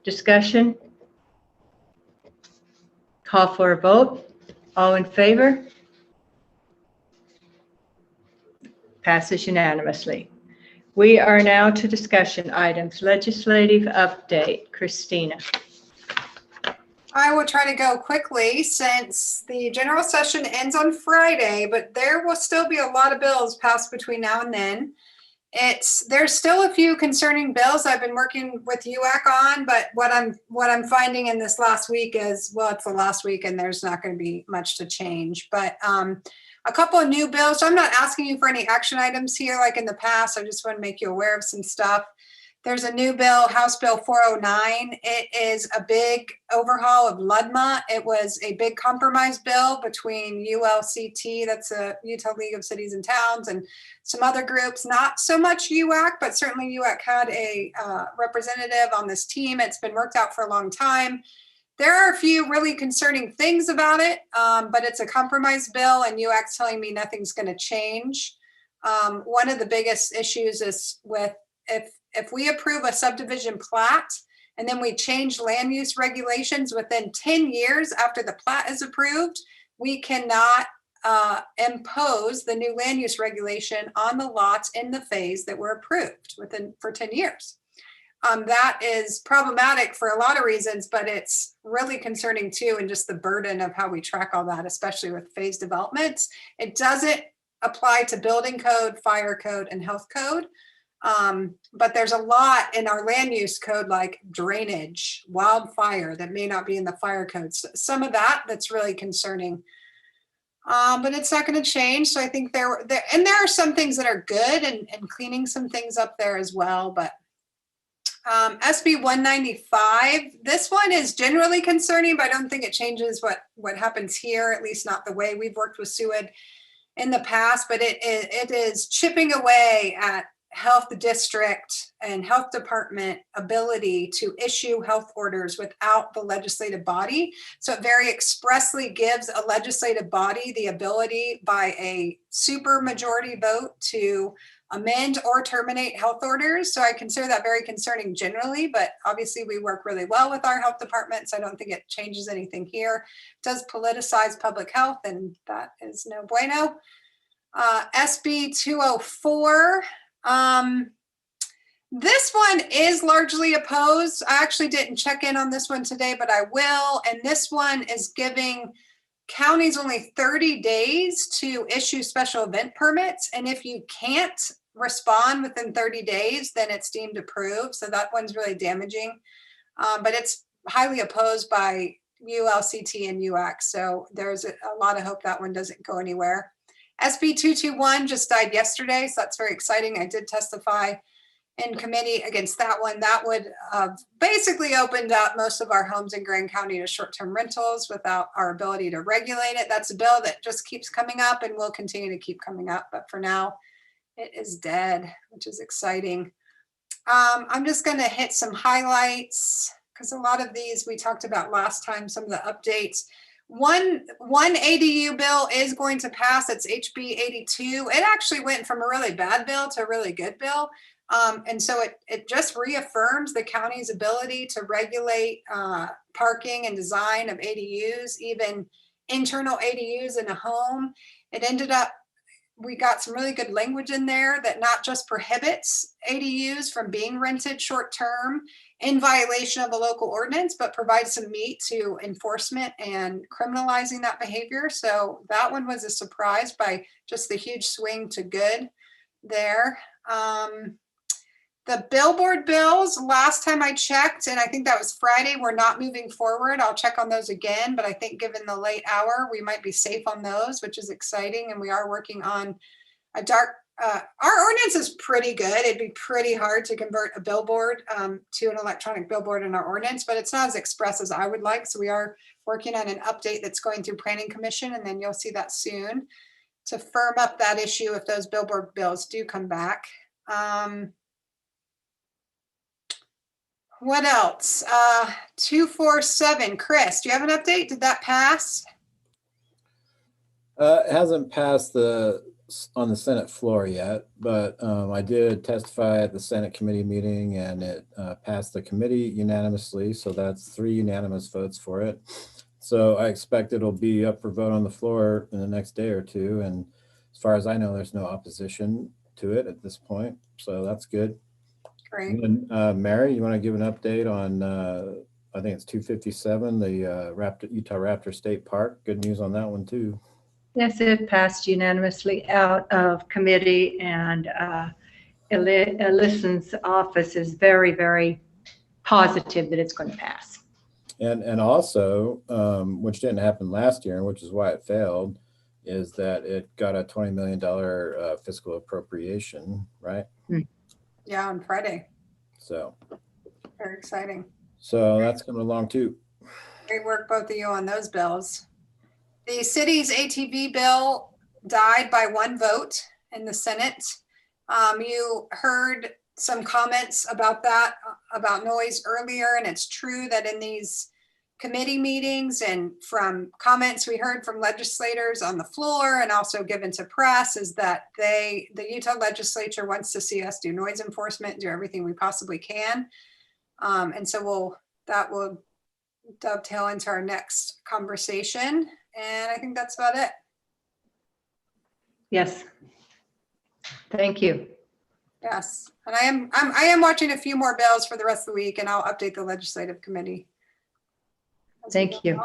Discussion? Call for a vote. All in favor? Passes unanimously. We are now to discussion items. Legislative update. Christina. I will try to go quickly since the general session ends on Friday, but there will still be a lot of bills passed between now and then. There's still a few concerning bills I've been working with UAC on, but what I'm finding in this last week is, well, it's the last week and there's not going to be much to change. But a couple of new bills. So I'm not asking you for any action items here like in the past. I just want to make you aware of some stuff. There's a new bill, House Bill 409. It is a big overhaul of LUDMA. It was a big compromise bill between ULCT, that's a Utah League of Cities and Towns, and some other groups. Not so much UAC, but certainly UAC had a representative on this team. It's been worked out for a long time. There are a few really concerning things about it, but it's a compromise bill, and UAC's telling me nothing's going to change. One of the biggest issues is with if we approve a subdivision plat and then we change land use regulations within 10 years after the plat is approved, we cannot impose the new land use regulation on the lots in the phase that were approved for 10 years. That is problematic for a lot of reasons, but it's really concerning too, and just the burden of how we track all that, especially with phase developments. It doesn't apply to building code, fire code, and health code. But there's a lot in our land use code, like drainage, wildfire, that may not be in the fire code. So some of that's really concerning. But it's not going to change. So I think there are some things that are good and cleaning some things up there as well. But SB 195, this one is generally concerning, but I don't think it changes what happens here, at least not the way we've worked with SUID in the past. But it is chipping away at health district and health department ability to issue health orders without the legislative body. So it very expressly gives a legislative body the ability by a super majority vote to amend or terminate health orders. So I consider that very concerning generally, but obviously we work really well with our health department, so I don't think it changes anything here. It does politicize public health, and that is no bueno. SB 204. This one is largely opposed. I actually didn't check in on this one today, but I will. And this one is giving counties only 30 days to issue special event permits. And if you can't respond within 30 days, then it's deemed approved. So that one's really damaging. But it's highly opposed by ULCT and UAC. So there's a lot of hope that one doesn't go anywhere. SB 221 just died yesterday, so that's very exciting. I did testify in committee against that one. That would basically opened up most of our homes in Grand County to short-term rentals without our ability to regulate it. That's a bill that just keeps coming up and will continue to keep coming up. But for now, it is dead, which is exciting. I'm just going to hit some highlights because a lot of these we talked about last time, some of the updates. One ADU bill is going to pass. It's HB 82. It actually went from a really bad bill to a really good bill. And so it just reaffirms the county's ability to regulate parking and design of ADUs, even internal ADUs in a home. It ended up, we got some really good language in there that not just prohibits ADUs from being rented short-term in violation of a local ordinance, but provides some meat to enforcement and criminalizing that behavior. So that one was a surprise by just the huge swing to good there. The billboard bills, last time I checked, and I think that was Friday, we're not moving forward. I'll check on those again, but I think given the late hour, we might be safe on those, which is exciting. And we are working on our ordinance is pretty good. It'd be pretty hard to convert a billboard to an electronic billboard in our ordinance, but it's not as express as I would like. So we are working on an update that's going through Planning Commission, and then you'll see that soon to firm up that issue if those billboard bills do come back. What else? 247, Chris, do you have an update? Did that pass? It hasn't passed on the Senate floor yet, but I did testify at the Senate committee meeting, and it passed the committee unanimously. So that's 3 unanimous votes for it. So I expect it'll be up for vote on the floor in the next day or two. And as far as I know, there's no opposition to it at this point. So that's good. Great. And then, Mary, you want to give an update on, I think it's 257, the Utah Raptor State Park. Good news on that one too. Yes, it passed unanimously out of committee, and Allison's office is very, very positive that it's going to pass. And also, which didn't happen last year, which is why it failed, is that it got a $20 million fiscal appropriation, right? Yeah, on Friday. So. Very exciting. So that's coming along too. Great work, both of you, on those bills. The city's ATV bill died by 1 vote in the Senate. You heard some comments about that, about noise earlier, and it's true that in these committee meetings and from comments we heard from legislators on the floor and also given to press is that the Utah legislature wants to see us do noise enforcement, do everything we possibly can. And so that will dovetail into our next conversation. And I think that's about it. Yes. Thank you. Yes. And I am watching a few more bills for the rest of the week, and I'll update the legislative committee. Thank you.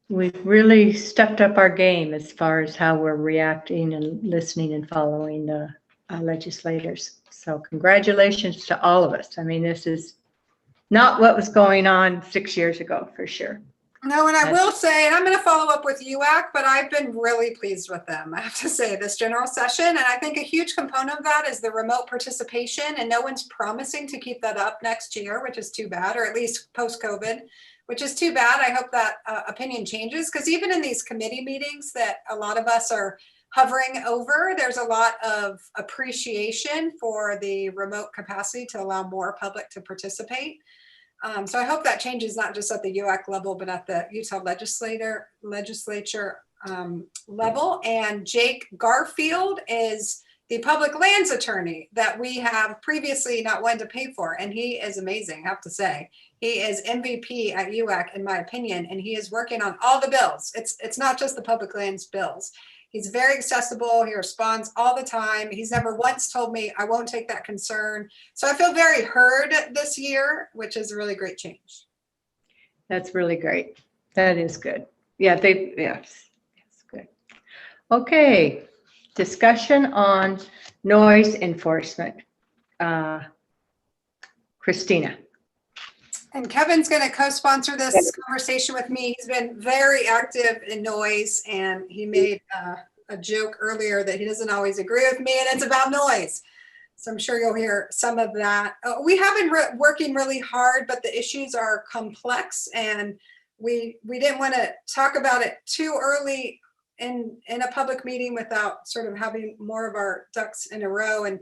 We've really stepped up our game as far as how we're reacting and listening and following the legislators. So congratulations to all of us. I mean, this is not what was going on 6 years ago, for sure. No, and I will say, and I'm going to follow up with UAC, but I've been really pleased with them, I have to say, this general session. And I think a huge component of that is the remote participation, and no one's promising to keep that up next year, which is too bad, or at least post-COVID, which is too bad. I hope that opinion changes, because even in these committee meetings that a lot of us are hovering over, there's a lot of appreciation for the remote capacity to allow more public to participate. So I hope that changes, not just at the UAC level, but at the Utah legislature level. And Jake Garfield is the public lands attorney that we have previously not wanted to pay for. And he is amazing, I have to say. He is MVP at UAC, in my opinion, and he is working on all the bills. It's not just the public lands bills. He's very accessible. He responds all the time. He's never once told me, I won't take that concern. So I feel very heard this year, which is a really great change. That's really great. That is good. Yeah, yes, good. Okay, discussion on noise enforcement. Christina. And Kevin's going to co-sponsor this conversation with me. He's been very active in noise, and he made a joke earlier that he doesn't always agree with me, and it's about noise. So I'm sure you'll hear some of that. We have been working really hard, but the issues are complex, and we didn't want to talk about it too early in a public meeting without sort of having more of our ducks in a row. And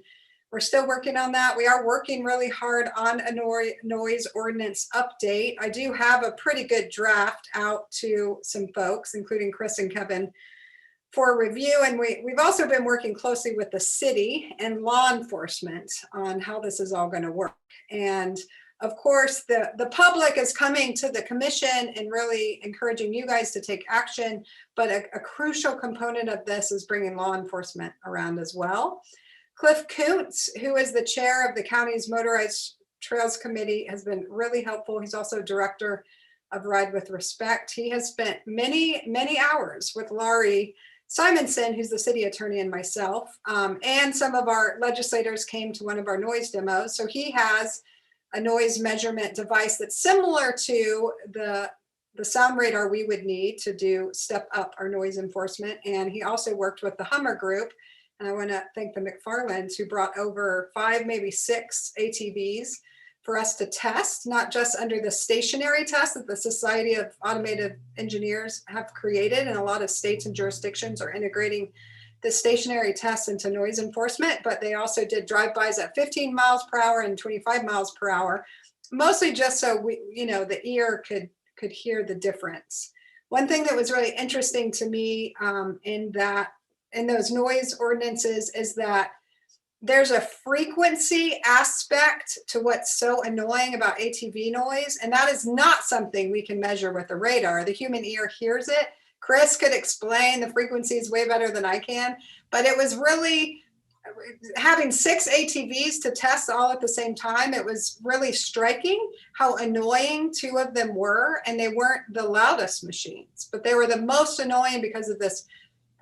we're still working on that. We are working really hard on a noise ordinance update. I do have a pretty good draft out to some folks, including Chris and Kevin, for review. And we've also been working closely with the city and law enforcement on how this is all going to work. And of course, the public is coming to the commission and really encouraging you guys to take action. But a crucial component of this is bringing law enforcement around as well. Cliff Koontz, who is the chair of the county's Motorized Trails Committee, has been really helpful. He's also director of Ride with Respect. He has spent many, many hours with Laurie Simonson, who's the city attorney, and myself, and some of our legislators came to one of our noise demos. So he has a noise measurement device that's similar to the the sound radar we would need to step up our noise enforcement. And he also worked with the Hummer Group. And I want to thank the McFarlands who brought over 5, maybe 6 ATVs for us to test, not just under the stationary test that the Society of Automotive Engineers have created, and a lot of states and jurisdictions are integrating the stationary tests into noise enforcement, but they also did drive-bys at 15 miles per hour and 25 miles per hour, mostly just so we, the ear could hear the difference. One thing that was really interesting to me in those noise ordinances is that there's a frequency aspect to what's so annoying about ATV noise, and that is not something we can measure with the radar. The human ear hears it. Chris could explain the frequencies way better than I can, but it was really having 6 ATVs to test all at the same time. It was really striking how annoying 2 of them were, and they weren't the loudest machines, but they were the most annoying because of this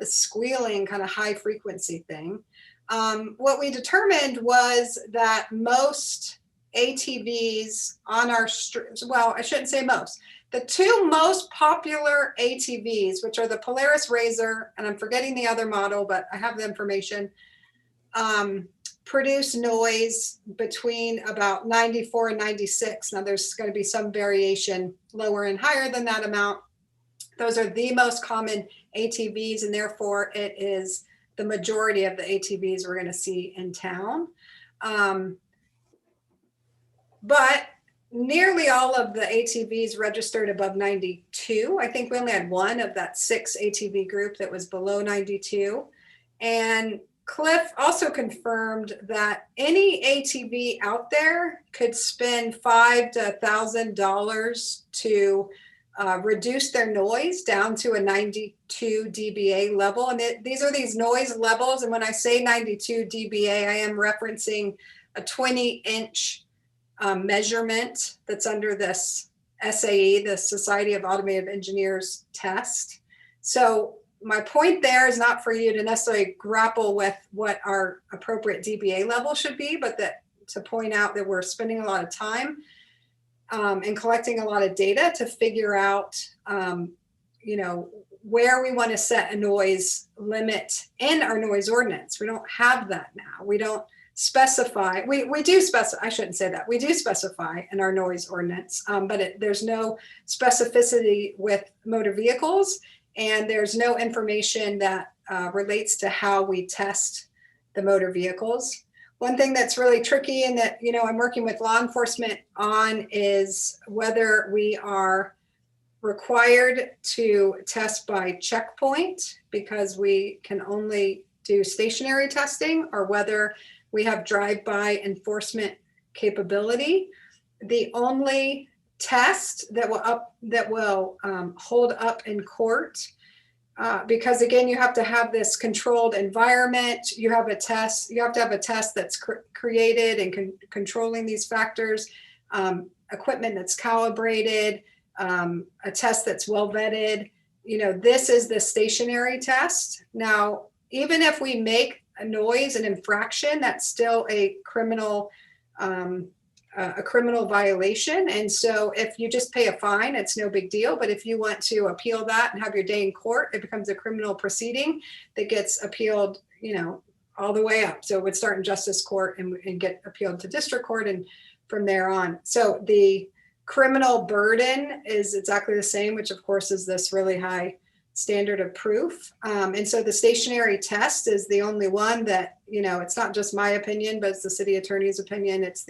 squealing kind of high frequency thing. What we determined was that most ATVs on our streets, well, I shouldn't say most, the 2 most popular ATVs, which are the Polaris RZR, and I'm forgetting the other model, but I have the information, produce noise between about 94 and 96. Now there's going to be some variation lower and higher than that amount. Those are the most common ATVs, and therefore it is the majority of the ATVs we're going to see in town. But nearly all of the ATVs registered above 92. I think we only had 1 of that 6 ATV group that was below 92. And Cliff also confirmed that any ATV out there could spend $500 to $1,000 to reduce their noise down to a 92 dBA level. And these are these noise levels. And when I say 92 dBA, I am referencing a 20-inch measurement that's under this SAE, the Society of Automotive Engineers test. So my point there is not for you to necessarily grapple with what our appropriate dBA level should be, but to point out that we're spending a lot of time and collecting a lot of data to figure out, where we want to set a noise limit in our noise ordinance. We don't have that now. We don't specify, we do specify, I shouldn't say that. We do specify in our noise ordinance, but there's no specificity with motor vehicles, and there's no information that relates to how we test the motor vehicles. One thing that's really tricky and that, I'm working with law enforcement on is whether we are required to test by checkpoint because we can only do stationary testing, or whether we have drive-by enforcement capability. The only test that will hold up in court, because again, you have to have this controlled environment. You have to have a test that's created and controlling these factors, equipment that's calibrated, a test that's well vetted. This is the stationary test. Now, even if we make a noise an infraction, that's still a criminal violation. And so if you just pay a fine, it's no big deal. But if you want to appeal that and have your day in court, it becomes a criminal proceeding that gets appealed, all the way up. So it would start in justice court and get appealed to district court and from there on. So the criminal burden is exactly the same, which of course is this really high standard of proof. And so the stationary test is the only one that, it's not just my opinion, but it's the city attorney's opinion. It's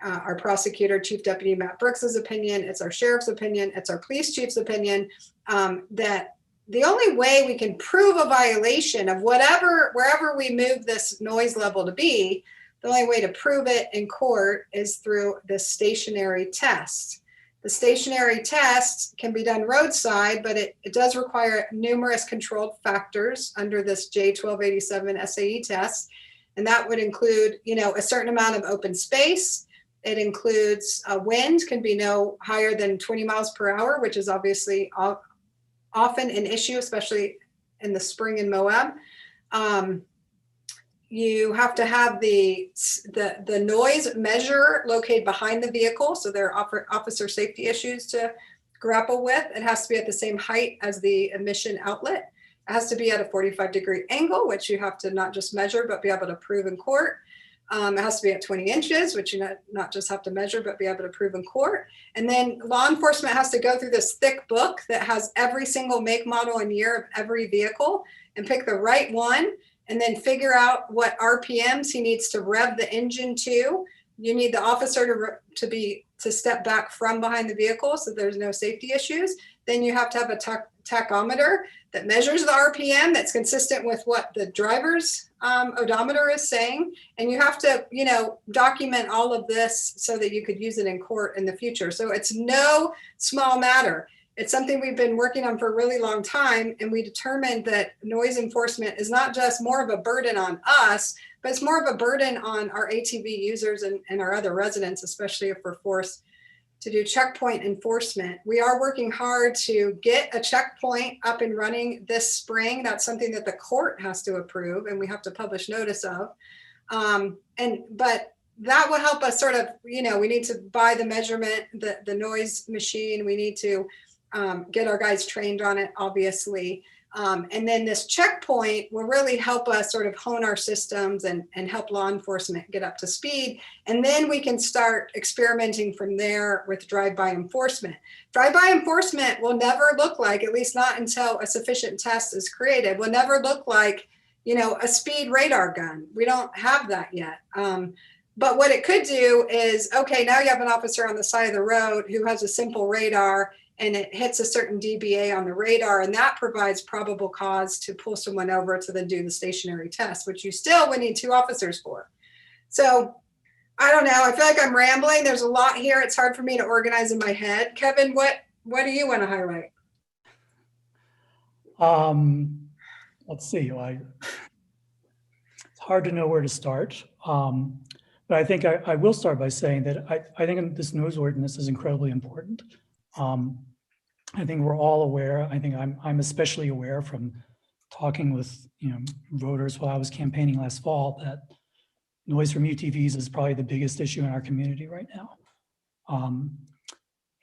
our prosecutor, Chief Deputy Matt Brooks's opinion. It's our sheriff's opinion. It's our police chief's opinion, that the only way we can prove a violation of wherever we move this noise level to be, the only way to prove it in court is through the stationary test. The stationary test can be done roadside, but it does require numerous controlled factors under this J1287 SAE test. And that would include, a certain amount of open space. It includes wind can be no higher than 20 miles per hour, which is obviously often an issue, especially in the spring in Moab. You have to have the noise measure located behind the vehicle. So there are officer safety issues to grapple with. It has to be at the same height as the emission outlet. It has to be at a 45-degree angle, which you have to not just measure, but be able to prove in court. It has to be at 20 inches, which you not just have to measure, but be able to prove in court. And then law enforcement has to go through this thick book that has every single make, model, and year of every vehicle and pick the right one, and then figure out what RPMs he needs to rev the engine to. You need the officer to step back from behind the vehicle so there's no safety issues. Then you have to have a tachometer that measures the RPM that's consistent with what the driver's odometer is saying. And you have to, document all of this so that you could use it in court in the future. So it's no small matter. It's something we've been working on for a really long time. And we determined that noise enforcement is not just more of a burden on us, but it's more of a burden on our ATV users and our other residents, especially if we're forced to do checkpoint enforcement. We are working hard to get a checkpoint up and running this spring. That's something that the court has to approve and we have to publish notice of. But that will help us sort of, we need to buy the measurement, the noise machine. We need to get our guys trained on it, obviously. And then this checkpoint will really help us sort of hone our systems and help law enforcement get up to speed. And then we can start experimenting from there with drive-by enforcement. Drive-by enforcement will never look like, at least not until a sufficient test is created, will never look like, a speed radar gun. We don't have that yet. But what it could do is, okay, now you have an officer on the side of the road who has a simple radar and it hits a certain dBA on the radar, and that provides probable cause to pull someone over to then do the stationary test, which you still would need 2 officers for. So I don't know, I feel like I'm rambling. There's a lot here. It's hard for me to organize in my head. Kevin, what do you want to highlight? Let's see. It's hard to know where to start. But I think I will start by saying that I think this noise ordinance is incredibly important. I think we're all aware. I think I'm especially aware from talking with voters while I was campaigning last fall that noise from UTVs is probably the biggest issue in our community right now.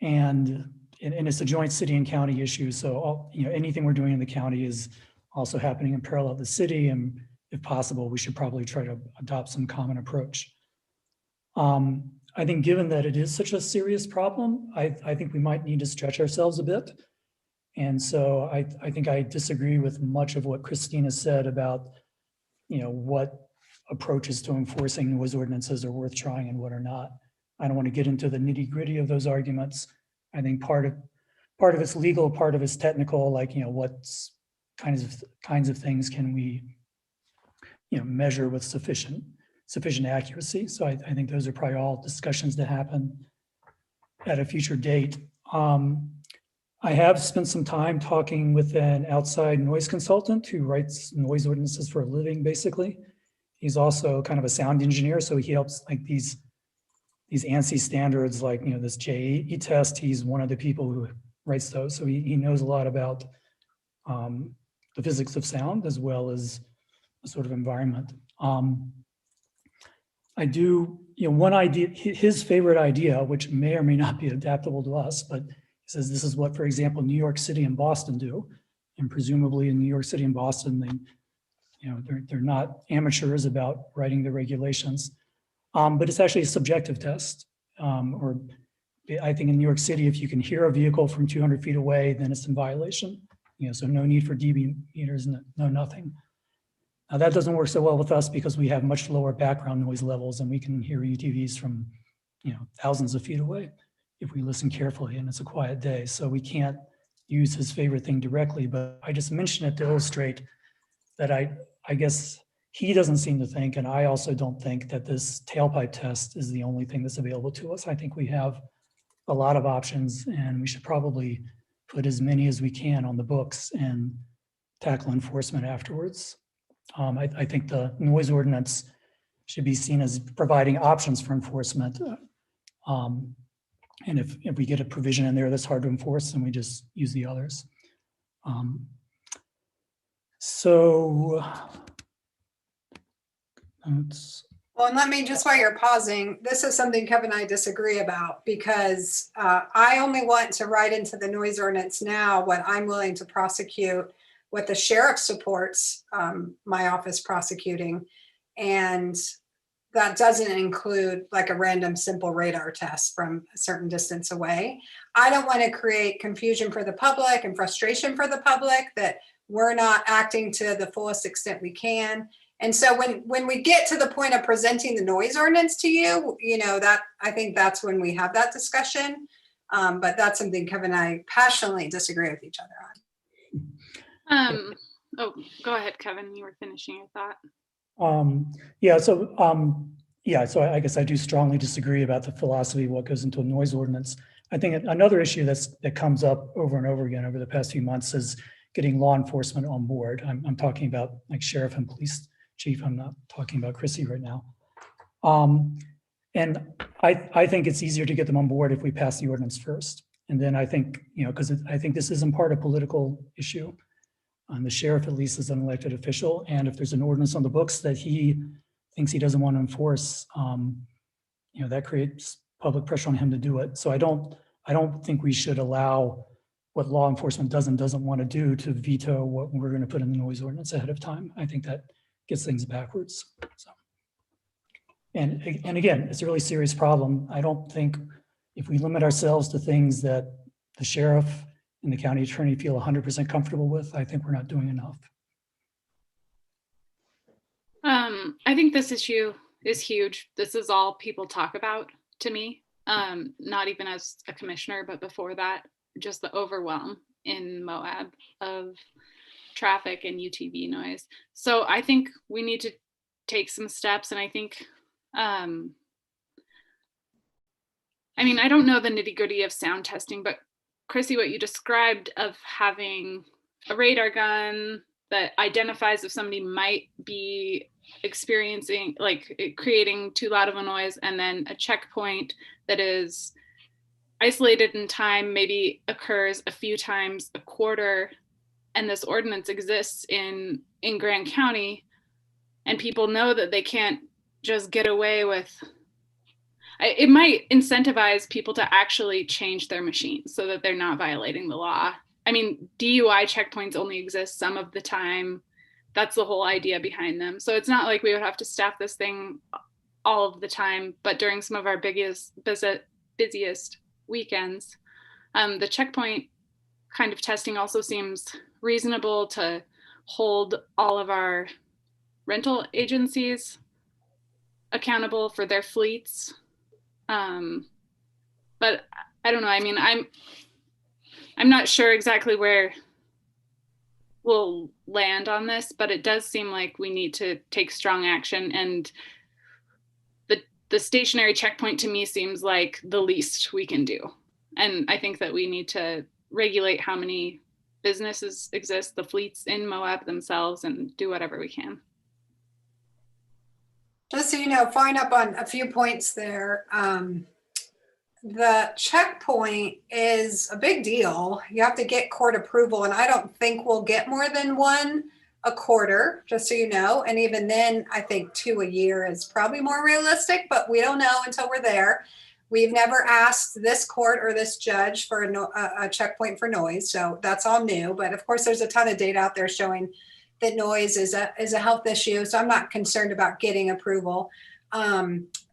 And it's a joint city and county issue. So anything we're doing in the county is also happening in parallel to the city, and if possible, we should probably try to adopt some common approach. I think given that it is such a serious problem, I think we might need to stretch ourselves a bit. And so I think I disagree with much of what Christina said about, what approaches to enforcing noise ordinances are worth trying and what are not. I don't want to get into the nitty-gritty of those arguments. I think part of it's legal, part of it's technical, like, what kinds of things can we, measure with sufficient accuracy. So I think those are probably all discussions to happen at a future date. I have spent some time talking with an outside noise consultant who writes noise ordinances for a living, basically. He's also kind of a sound engineer, so he helps like these ANSI standards, like this JE test. He's one of the people who writes those, so he knows a lot about the physics of sound as well as the sort of environment. I do, one idea, his favorite idea, which may or may not be adaptable to us, but he says this is what, for example, New York City and Boston do. And presumably in New York City and Boston, they're not amateurs about writing the regulations, but it's actually a subjective test. Or I think in New York City, if you can hear a vehicle from 200 feet away, then it's in violation. So no need for dB meters, no nothing. Now that doesn't work so well with us because we have much lower background noise levels and we can hear UTVs from, thousands of feet away if we listen carefully and it's a quiet day. So we can't use his favorite thing directly, but I just mention it to illustrate that I guess he doesn't seem to think, and I also don't think that this tailpipe test is the only thing that's available to us. I think we have a lot of options and we should probably put as many as we can on the books and tackle enforcement afterwards. I think the noise ordinance should be seen as providing options for enforcement. And if we get a provision in there that's hard to enforce, then we just use the others. So let's Well, and let me just, while you're pausing, this is something Kevin and I disagree about, because I only want to write into the noise ordinance now what I'm willing to prosecute, what the sheriff supports my office prosecuting. And that doesn't include like a random simple radar test from a certain distance away. I don't want to create confusion for the public and frustration for the public that we're not acting to the fullest extent we can. And so when we get to the point of presenting the noise ordinance to you, you know, that I think that's when we have that discussion. But that's something Kevin and I passionately disagree with each other on. Oh, go ahead, Kevin. You were finishing your thought. So I guess I do strongly disagree about the philosophy of what goes into a noise ordinance. I think another issue that comes up over and over again over the past few months is getting law enforcement on board. I'm talking about like sheriff and police chief. I'm not talking about Chrissy right now. And I think it's easier to get them on board if we pass the ordinance first. And then I think, you know, because I think this is in part a political issue. The sheriff at least is an elected official. And if there's an ordinance on the books that he thinks he doesn't want to enforce, you know, that creates public pressure on him to do it. So I don't think we should allow what law enforcement doesn't want to do to veto what we're going to put in the noise ordinance ahead of time. I think that gets things backwards. So, and again, it's a really serious problem. I don't think if we limit ourselves to things that the sheriff and the county attorney feel 100% comfortable with, I think we're not doing enough. I think this issue is huge. This is all people talk about to me, not even as a commissioner, but before that, just the overwhelm in Moab of traffic and UTV noise. So I think we need to take some steps. And I think, I mean, I don't know the nitty gritty of sound testing, but Chrissy, what you described of having a radar gun that identifies if somebody might be experiencing, like creating too loud of a noise, and then a checkpoint that is isolated in time, maybe occurs a few times a quarter, and this ordinance exists in Grand County, and people know that they can't just get away with, it might incentivize people to actually change their machines so that they're not violating the law. I mean, DUI checkpoints only exist some of the time. That's the whole idea behind them. So it's not like we would have to staff this thing all of the time, but during some of our busiest weekends, the checkpoint kind of testing also seems reasonable to hold all of our rental agencies accountable for their fleets. But I don't know. I mean, I'm not sure exactly where we'll land on this, but it does seem like we need to take strong action. And the stationary checkpoint to me seems like the least we can do. And I think that we need to regulate how many businesses exist, the fleets in Moab themselves, and do whatever we can. Just so you know, following up on a few points there, the checkpoint is a big deal. You have to get court approval, and I don't think we'll get more than one a quarter, just so you know. And even then, I think 2 a year is probably more realistic, but we don't know until we're there. We've never asked this court or this judge for a checkpoint for noise, so that's all new. But of course, there's a ton of data out there showing that noise is a health issue, so I'm not concerned about getting approval.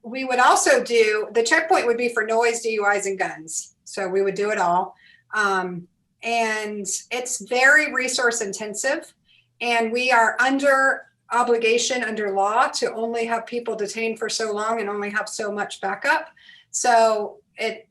We would also do, the checkpoint would be for noise, DUIs, and guns. So we would do it all. And it's very resource intensive. And we are under obligation under law to only have people detained for so long and only have so much backup. So it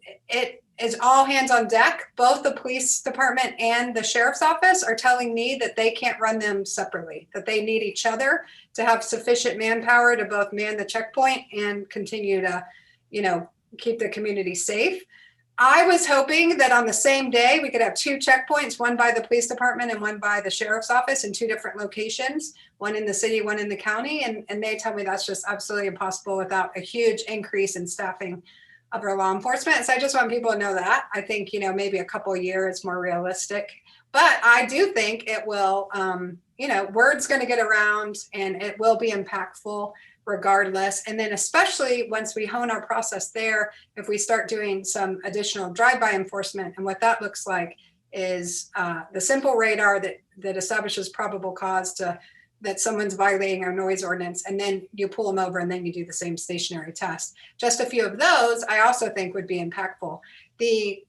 is all hands on deck. Both the police department and the sheriff's office are telling me that they can't run them separately, that they need each other to have sufficient manpower to both man the checkpoint and continue to, you know, keep the community safe. I was hoping that on the same day we could have 2 checkpoints, one by the police department and one by the sheriff's office in 2 different locations, one in the city, one in the county. And they tell me that's just absolutely impossible without a huge increase in staffing of our law enforcement. So I just want people to know that. I think, you know, maybe a couple of years is more realistic, but I do think it will, you know, word's going to get around and it will be impactful. regardless. And then especially once we hone our process there, if we start doing some additional drive-by enforcement, and what that looks like is the simple radar that establishes probable cause that someone's violating our noise ordinance, and then you pull them over and then you do the same stationary test. Just a few of those I also think would be impactful. The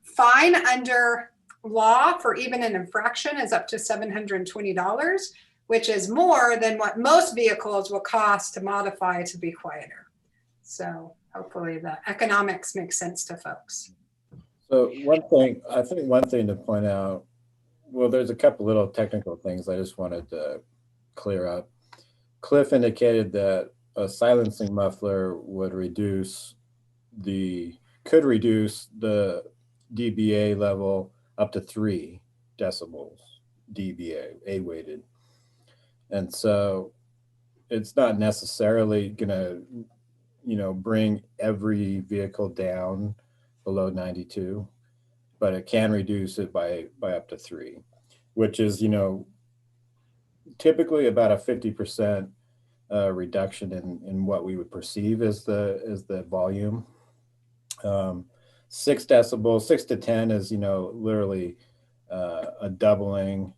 fine under law for even an infraction is up to $720, which is more than what most vehicles will cost to modify to be quieter. So hopefully the economics make sense to folks. So I think one thing to point out, well, there's a couple little technical things I just wanted to clear up. Cliff indicated that a silencing muffler could reduce the dBA level up to 3 decibels, dBA, A-weighted. And so it's not necessarily gonna, bring every vehicle down below 92, but it can reduce it by up to 3, which is, typically about a 50% reduction in what we would perceive as the volume. 6 decibels, 6 to 10 is, literally a doubling.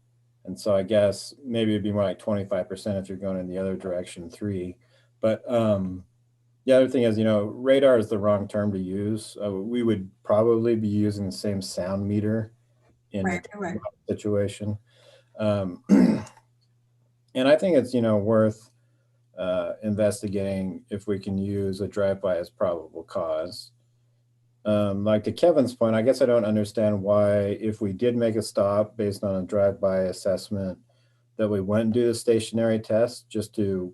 And so I guess maybe it'd be more like 25% if you're going in the other direction, 3. But the other thing is, radar is the wrong term to use. We would probably be using the same sound meter in a situation. And I think it's, worth investigating if we can use a drive-by as probable cause. Like to Kevin's point, I guess I don't understand why, if we did make a stop based on a drive-by assessment, that we wouldn't do the stationary test just to,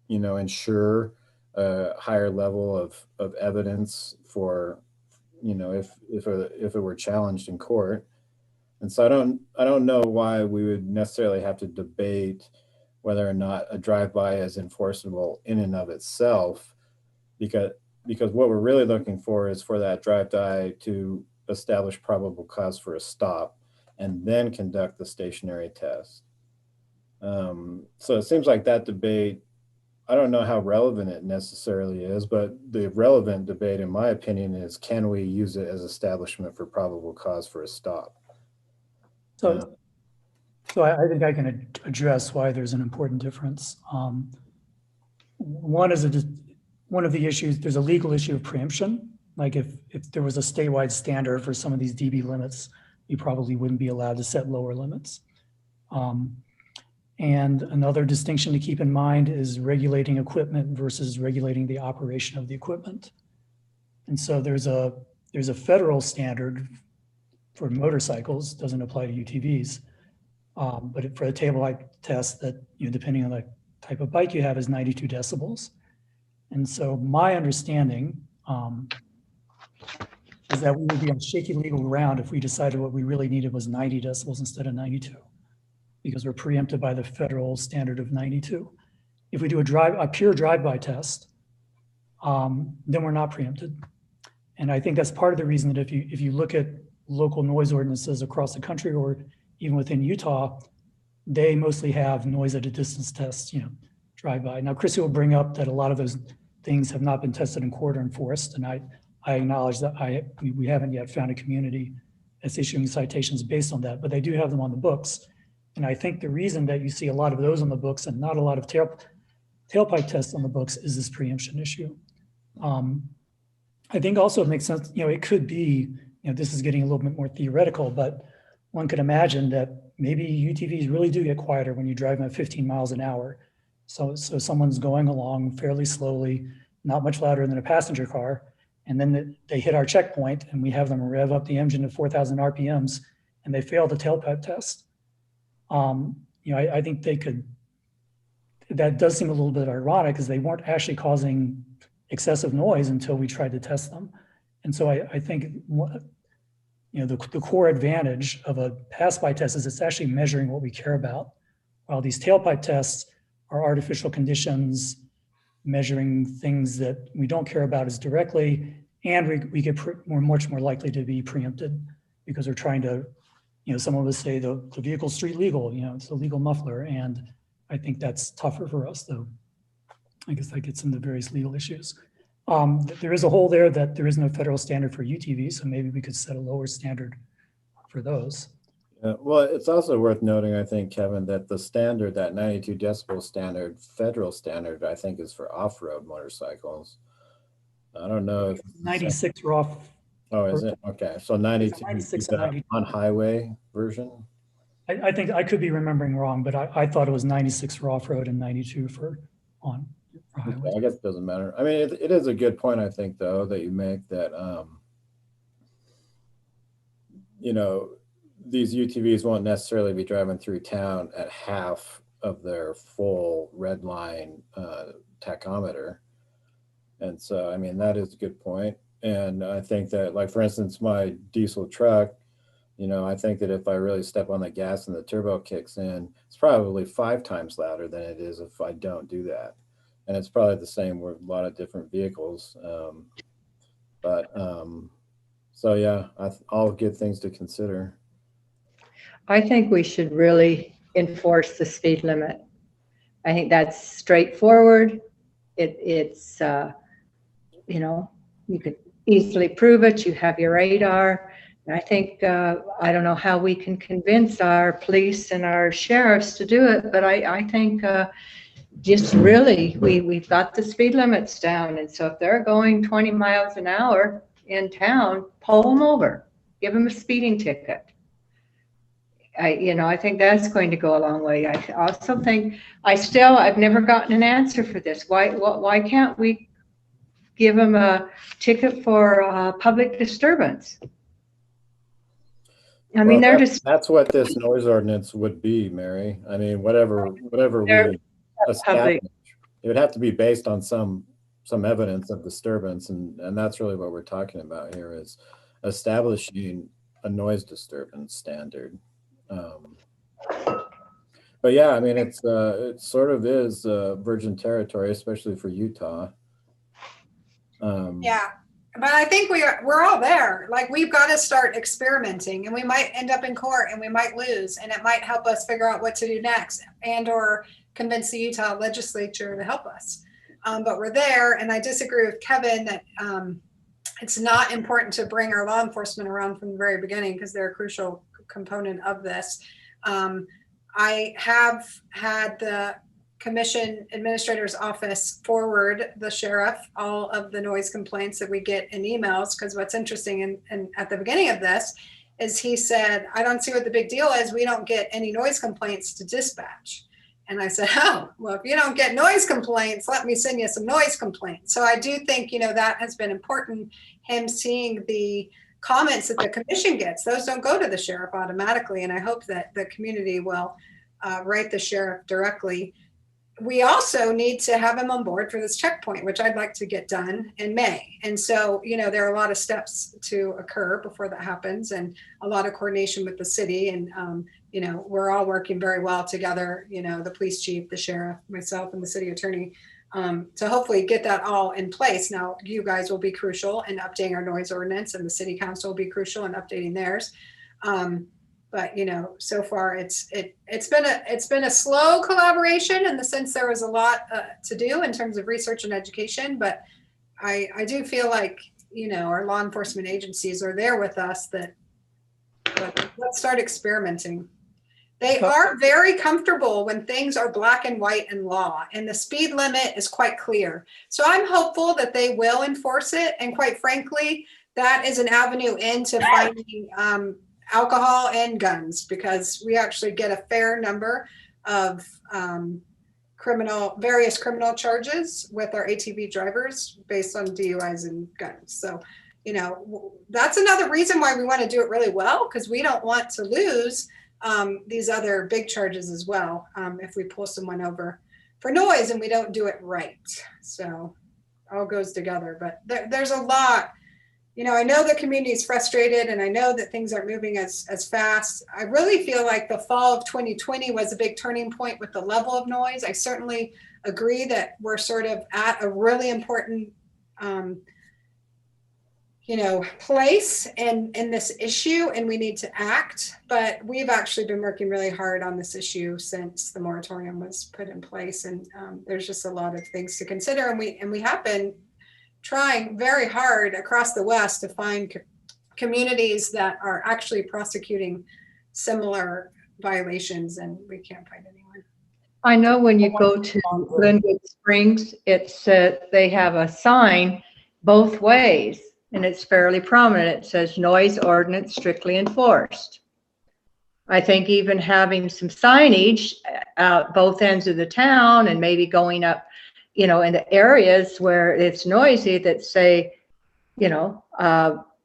ensure a higher level of evidence for, if it were challenged in court. And so I don't know why we would necessarily have to debate whether or not a drive-by is enforceable in and of itself, because what we're really looking for is for that drive-by to establish probable cause for a stop and then conduct the stationary test. So it seems like that debate, I don't know how relevant it necessarily is, but the relevant debate, in my opinion, is can we use it as establishment for probable cause for a stop? So I think I can address why there's an important difference. One of the issues, there's a legal issue of preemption. Like if there was a statewide standard for some of these dB limits, you probably wouldn't be allowed to set lower limits. And another distinction to keep in mind is regulating equipment versus regulating the operation of the equipment. And so there's a federal standard for motorcycles, doesn't apply to UTVs, but for a table height test that, depending on the type of bike you have, is 92 decibels. And so my understanding is that we would be on shaky legal ground if we decided what we really needed was 90 decibels instead of 92, because we're preempted by the federal standard of 92. If we do a pure drive-by test, then we're not preempted. And I think that's part of the reason that if you look at local noise ordinances across the country or even within Utah, they mostly have noise at a distance test, drive-by. Now, Chrissy will bring up that a lot of those things have not been tested in court or enforced, and I acknowledge that we haven't yet found a community that's issuing citations based on that, but they do have them on the books. And I think the reason that you see a lot of those on the books and not a lot of tailpipe tests on the books is this preemption issue. I think also it makes sense, it could be, this is getting a little bit more theoretical, but one could imagine that maybe UTVs really do get quieter when you drive them at 15 miles an hour. So someone's going along fairly slowly, not much louder than a passenger car, and then they hit our checkpoint and we have them rev up the engine to 4,000 RPMs and they fail the tailpipe test. I think they could, that does seem a little bit ironic because they weren't actually causing excessive noise until we tried to test them. And so I think, the core advantage of a pass-by test is it's actually measuring what we care about, while these tailpipe tests are artificial conditions, measuring things that we don't care about as directly, and we're much more likely to be preempted because we're trying to, some of us say the vehicle's street legal, it's a legal muffler, and I think that's tougher for us though. I guess that gets into various legal issues. There is a hole there that there is no federal standard for UTV, so maybe we could set a lower standard for those. Well, it's also worth noting, I think, Kevin, that the standard, that 92 decibel standard, federal standard, I think is for off-road motorcycles. I don't know if 96 are off. Oh, is it? Okay, so 92 96 and 92. on highway version. I think I could be remembering wrong, but I thought it was 96 for off-road and 92 for highway. Okay, I guess it doesn't matter. I mean, it is a good point, I think, though, that you make that, you know, these UTVs won't necessarily be driving through town at half of their full red line tachometer. And so, I mean, that is a good point. And I think that, like, for instance, my diesel truck, you know, I think that if I really step on the gas and the turbo kicks in, it's probably 5 times louder than it is if I don't do that. And it's probably the same with a lot of different vehicles. So yeah, all good things to consider. I think we should really enforce the speed limit. I think that's straightforward. It's you know, you could easily prove it. You have your radar. And I think, I don't know how we can convince our police and our sheriffs to do it, but I think just really, we've got the speed limits down. And so if they're going 20 miles an hour in town, pull them over, give them a speeding ticket. I think that's going to go a long way. I also think, I've never gotten an answer for this. Why can't we give them a ticket for public disturbance? I mean, well, they're just. That's what this noise ordinance would be, Mary. I mean, whatever we establish, it would have to be based on some evidence of disturbance. And that's really what we're talking about here, is establishing a noise disturbance standard. But yeah, I mean, it sort of is virgin territory, especially for Utah. Yeah, but I think we're all there. Like, we've got to start experimenting, and we might end up in court and we might lose, and it might help us figure out what to do next, and or convince the Utah legislature to help us. But we're there, and I disagree with Kevin that it's not important to bring our law enforcement around from the very beginning, because they're a crucial component of this. I have had the commission administrator's office forward the sheriff all of the noise complaints that we get in emails, because what's interesting and at the beginning of this is he said, I don't see what the big deal is. We don't get any noise complaints to dispatch. And I said, oh, well, if you don't get noise complaints, let me send you some noise complaints. So I do think, that has been important, him seeing the comments that the commission gets. Those don't go to the sheriff automatically. And I hope that the community will write the sheriff directly. We also need to have him on board for this checkpoint, which I'd like to get done in May. And so, there are a lot of steps to occur before that happens, and a lot of coordination with the city. And, we're all working very well together, the police chief, the sheriff, myself, and the city attorney, to hopefully get that all in place. Now, you guys will be crucial in updating our noise ordinance, and the city council will be crucial in updating theirs. But so far it's been a slow collaboration, in the sense there was a lot to do in terms of research and education. But I do feel like our law enforcement agencies are there with us. But let's start experimenting. They are very comfortable when things are black and white in law, and the speed limit is quite clear. So I'm hopeful that they will enforce it. And quite frankly, that is an avenue into finding alcohol and guns, because we actually get a fair number of various criminal charges with our ATV drivers based on DUIs and guns. So, that's another reason why we want to do it really well, because we don't want to lose these other big charges as well if we pull someone over for noise and we don't do it right. So all goes together. But there's a lot. I know the community is frustrated, and I know that things aren't moving as fast. I really feel like the fall of 2020 was a big turning point with the level of noise. I certainly agree that we're sort of at a really important place in this issue, and we need to act. But we've actually been working really hard on this issue since the moratorium was put in place, and there's just a lot of things to consider. And we have been trying very hard across the West to find communities that are actually prosecuting similar violations, and we can't find anyone. I know when you go to Glenwood Springs, it's they have a sign both ways, and it's fairly prominent. It says noise ordinance strictly enforced. I think even having some signage out both ends of the town, and maybe going up, in the areas where it's noisy, that say,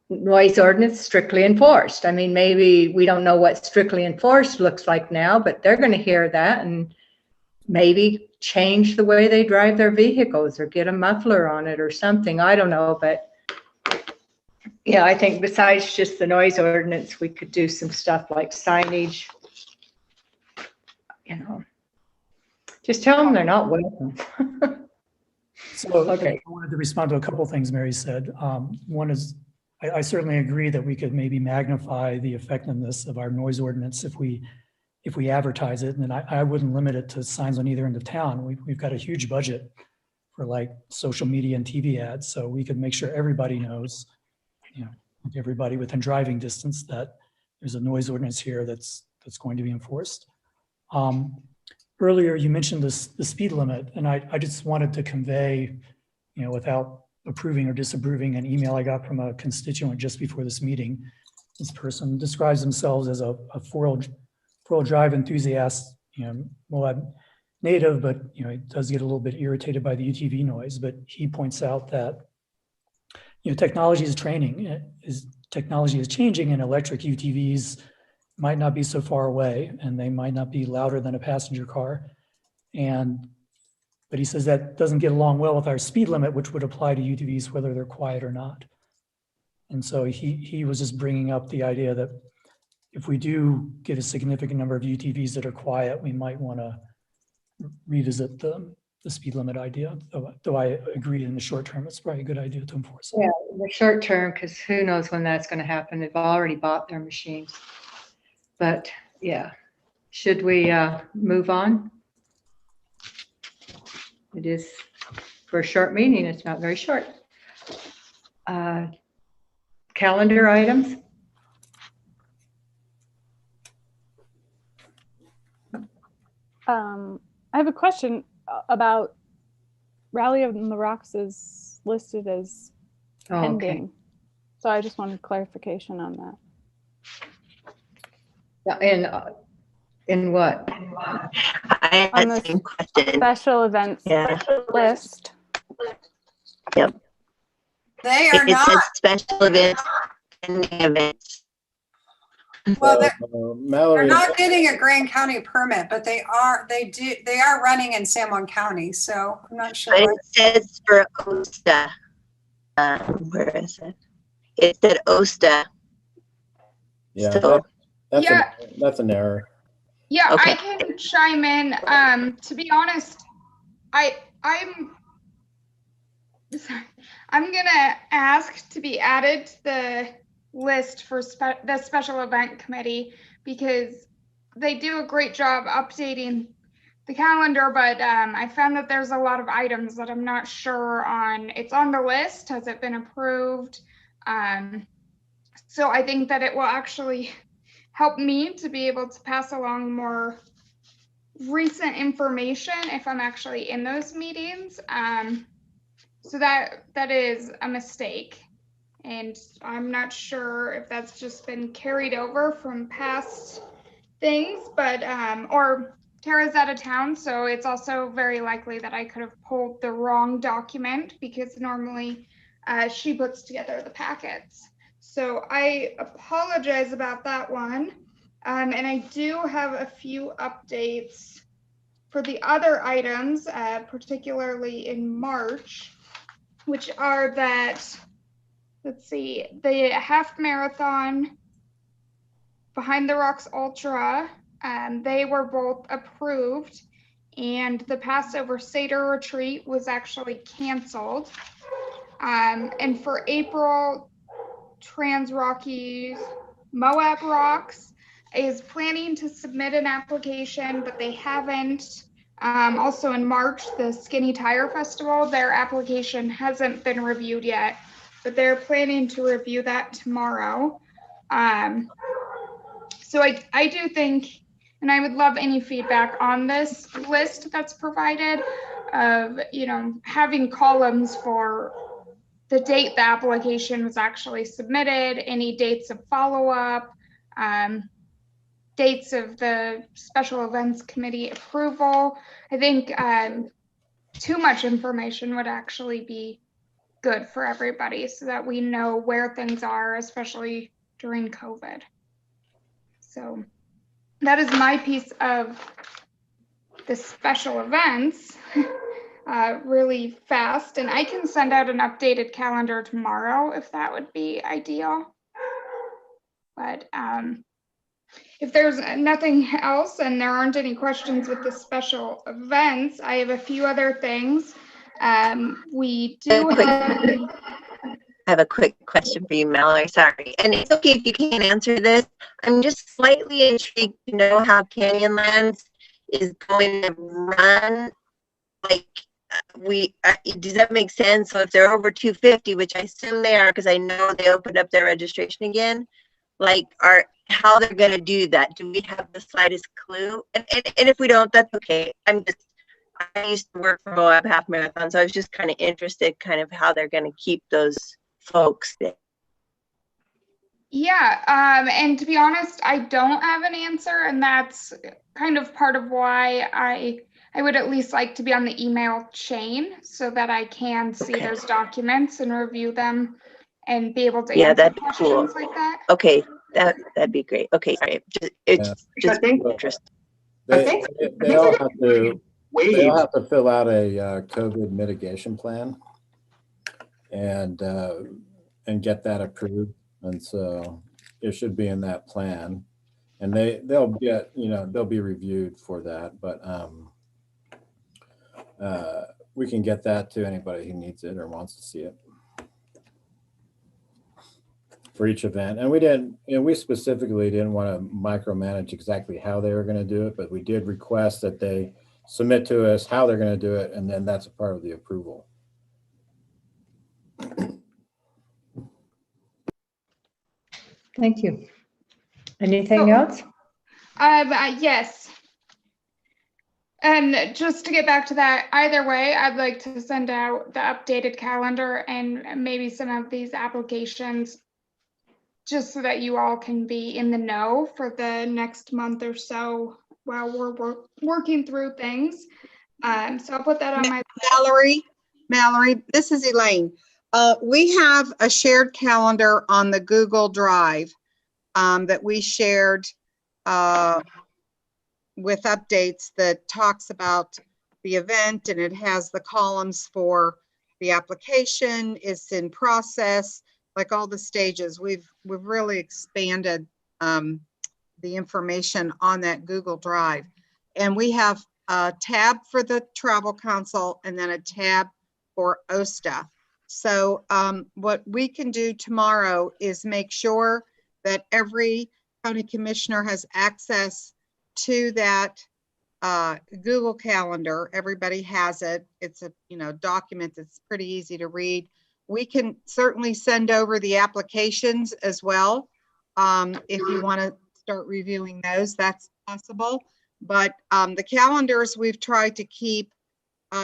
noise ordinance strictly enforced. I mean, maybe we don't know what strictly enforced looks like now, but they're going to hear that and maybe change the way they drive their vehicles or get a muffler on it or something. I don't know, but yeah, I think besides just the noise ordinance, we could do some stuff like signage. Just tell them they're not welcome. So Okay. I wanted to respond to a couple of things Mary said. One is, I certainly agree that we could maybe magnify the effectiveness of our noise ordinance if we advertise it, and then I wouldn't limit it to signs on either end of town. We've got a huge budget for like social media and TV ads, so we could make sure everybody knows, everybody within driving distance, that there's a noise ordinance here that's going to be enforced. Earlier, you mentioned the speed limit, and I just wanted to convey, without approving or disapproving, an email I got from a constituent just before this meeting. This person describes themselves as a four-wheel drive enthusiast, Moab native, but he does get a little bit irritated by the UTV noise. But he points out that technology is changing, and electric UTVs might not be so far away, and they might not be louder than a passenger car. But he says that doesn't get along well with our speed limit, which would apply to UTVs whether they're quiet or not. And so he was just bringing up the idea that if we do get a significant number of UTVs that are quiet, we might want to revisit the speed limit idea. Though I agree in the short term, it's probably a good idea to enforce it. Yeah, in the short term, because who knows when that's going to happen. They've already bought their machines. But yeah, should we move on? It is, for a short meeting, it's not very short. Calendar items? I have a question about Rally on the Rocks is listed as pending. So I just wanted clarification on that. Yeah, in what? I had the same question. Special events list. Yep. They are It not. says special events and events. Well, they're Mallory, not getting a Grand County permit, but they are running in San Juan County, so I'm not sure. But it says for OSTA. Where is it? It said OSTA. yeah, So- that's an error. Yeah, Okay. I can chime in. To be honest, I'm gonna ask to be added to the list for the special event committee, because they do a great job updating the calendar, but I found that there's a lot of items that I'm not sure on. It's on the list. Has it been approved? So I think that it will actually help me to be able to pass along more recent information if I'm actually in those meetings. So that is a mistake. And I'm not sure if that's just been carried over from past things, but, or Tara's out of town, so it's also very likely that I could have pulled the wrong document, because normally she puts together the packets. So I apologize about that one. And I do have a few updates for the other items, particularly in March, which are that, let's see, the half marathon, Behind the Rocks Ultra, they were both approved, and the Passover Seder retreat was actually canceled. And for April Trans Rockies Moab Rocks is planning to submit an application, but they haven't. Also in March, the Skinny Tire Festival, their application hasn't been reviewed yet, but they're planning to review that tomorrow. So I do think, and I would love any feedback on this list that's provided of, you know, having columns for the date the application was actually submitted, any dates of follow-up, dates of the Special Events Committee approval. I think too much information would actually be good for everybody so that we know where things are, especially during COVID. So that is my piece of the special events really fast. And I can send out an updated calendar tomorrow if that would be ideal. But if there's nothing else and there aren't any questions with the special events, I have a few other things. We do I have a quick question for you, Mallory. Sorry. And it's okay if you can't answer this. I'm just slightly intrigued to know how Canyonlands is going to run. Like, does that make sense? So if they're over 250, which I assume they are, because I know they opened up their registration again, like, how they're going to do that? Do we have the slightest clue? And if we don't, that's okay. I used to work for Moab Half Marathon, so I was just kind of interested kind of how they're going to keep those folks there. Yeah, and to be honest, I don't have an answer, and that's kind of part of why I would at least like to be on the email chain so that I can see those documents and review them and be able to answer questions like that. Okay, that'd be great. Okay, sorry, it's just interesting. They all have to fill out a COVID mitigation plan and get that approved. And so it should be in that plan, and they'll be reviewed for that. But we can get that to anybody who needs it or wants to see it for each event. And we specifically didn't want to micromanage exactly how they were going to do it, but we did request that they submit to us how they're going to do it, and then that's a part of the approval. Thank you. Anything else? Yes. And just to get back to that, either way, I'd like to send out the updated calendar and maybe some of these applications just so that you all can be in the know for the next month or so while we're working through things. So I'll put that on my Mallory, this is Elaine. We have a shared calendar on the Google Drive that we shared with updates that talks about the event, and it has the columns for the application. It's in process, like all the stages. We've really expanded the information on that Google Drive, and we have a tab for the Travel Council and then a tab for OSTA. So what we can do tomorrow is make sure that every county commissioner has access to that Google Calendar. Everybody has it. It's a document that's pretty easy to read. We can certainly send over the applications as well. If you want to start reviewing those, that's possible. But the calendars, we've tried to keep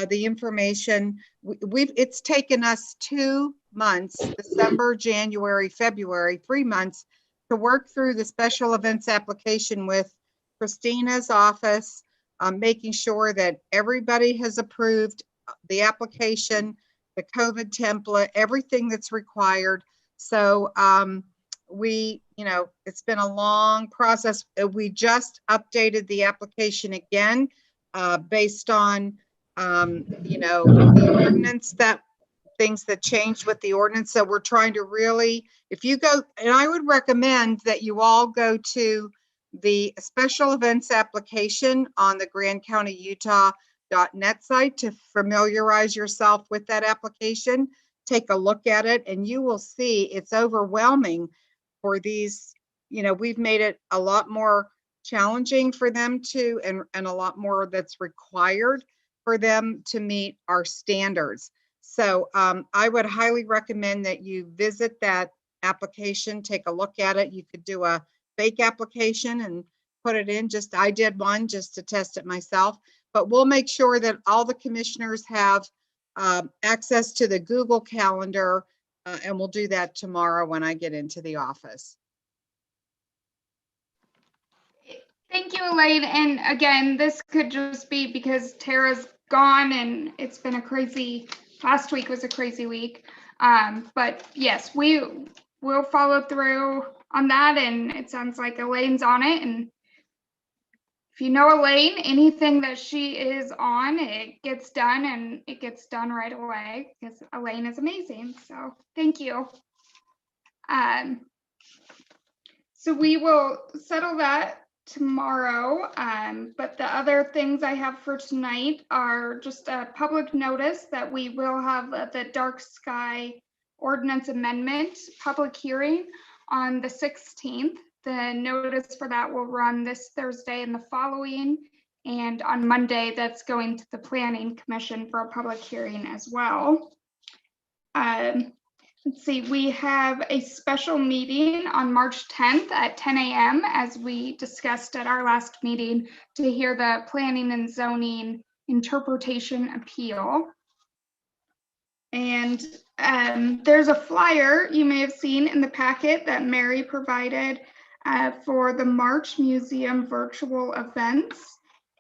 the information. It's taken us 2 months, December, January, February, 3 months to work through the special events application with Christina's office, making sure that everybody has approved the application, the COVID template, everything that's required. So it's been a long process. We just updated the application again based on the ordinance, that things that changed with the ordinance. So we're trying to really, if you go, and I would recommend that you all go to the special events application on the GrandCountyUtah.net site to familiarize yourself with that application, take a look at it and you will see it's overwhelming for these. We've made it a lot more challenging for them to, and a lot more that's required for them to meet our standards. So I would highly recommend that you visit that application, take a look at it. You could do a fake application and put it in. I did one just to test it myself, but we'll make sure that all the commissioners have access to the Google Calendar, and we'll do that tomorrow when I get into the office. Thank you, Elaine. And again, this could just be because Tara's gone and it's been a crazy, last week was a crazy week. But yes, we will follow through on that, and it sounds like Elaine's on it. And if you know Elaine, anything that she is on, it gets done, and it gets done right away because Elaine is amazing. So thank you. So we will settle that tomorrow. But the other things I have for tonight are just a public notice that we will have the dark sky ordinance amendment public hearing on the 16th. The notice for that will run this Thursday and the following, and on Monday that's going to the Planning Commission for a public hearing as well. Let's see, we have a special meeting on March 10th at 10 a.m. as we discussed at our last meeting to hear the planning and zoning interpretation appeal. And there's a flyer you may have seen in the packet that Mary provided for the March Museum virtual events.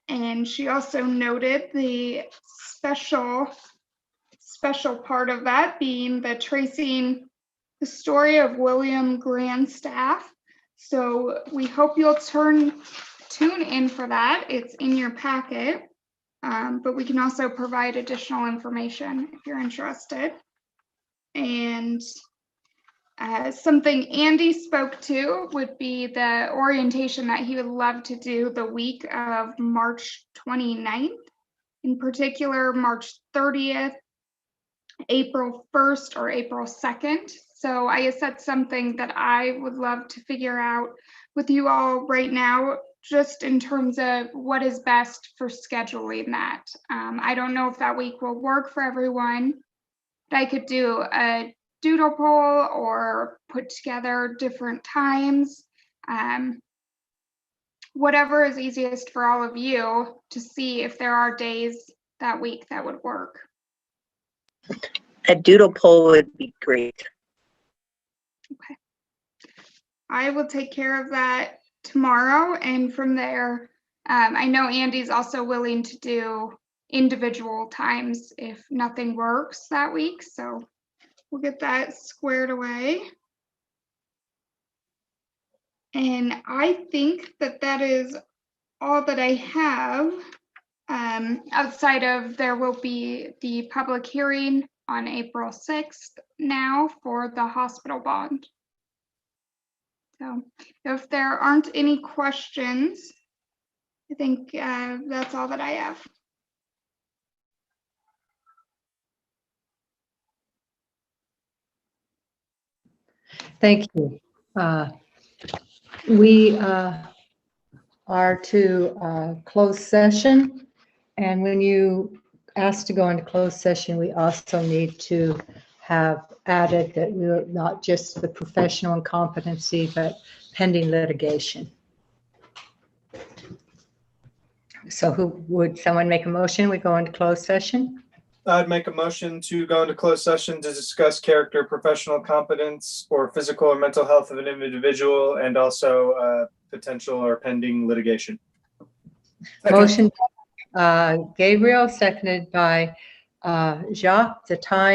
And she also noted the special part of that being the tracing the story of William Grandstaff. So we hope you'll tune in for that. It's in your packet, but we can also provide additional information if you're interested. And something Andy spoke to would be the orientation that he would love to do the week of March 29th, in particular March 30th, April 1st, or April 2nd. So I guess that's something that I would love to figure out with you all right now, just in terms of what is best for scheduling that. I don't know if that week will work for everyone, but I could do a doodle poll or put together different times. Whatever is easiest for all of you to see if there are days that week that would work. A doodle poll would be great. Okay. I will take care of that tomorrow, and from there, I know Andy's also willing to do individual times if nothing works that week, so we'll get that squared away. And I think that that is all that I have. Outside of, there will be the public hearing on April 6th now for the hospital bond. So if there aren't any questions, I think that's all that I have. Thank you. We are to close session, and when you ask to go into closed session, we also need to have added that we're not just the professional incompetency, but pending litigation. So would someone make a motion? We go into closed session? I'd make a motion to go into closed session to discuss character, professional competence, or physical or mental health of an individual, and also potential or pending litigation. Motion Gabriel, seconded by Jacques. The time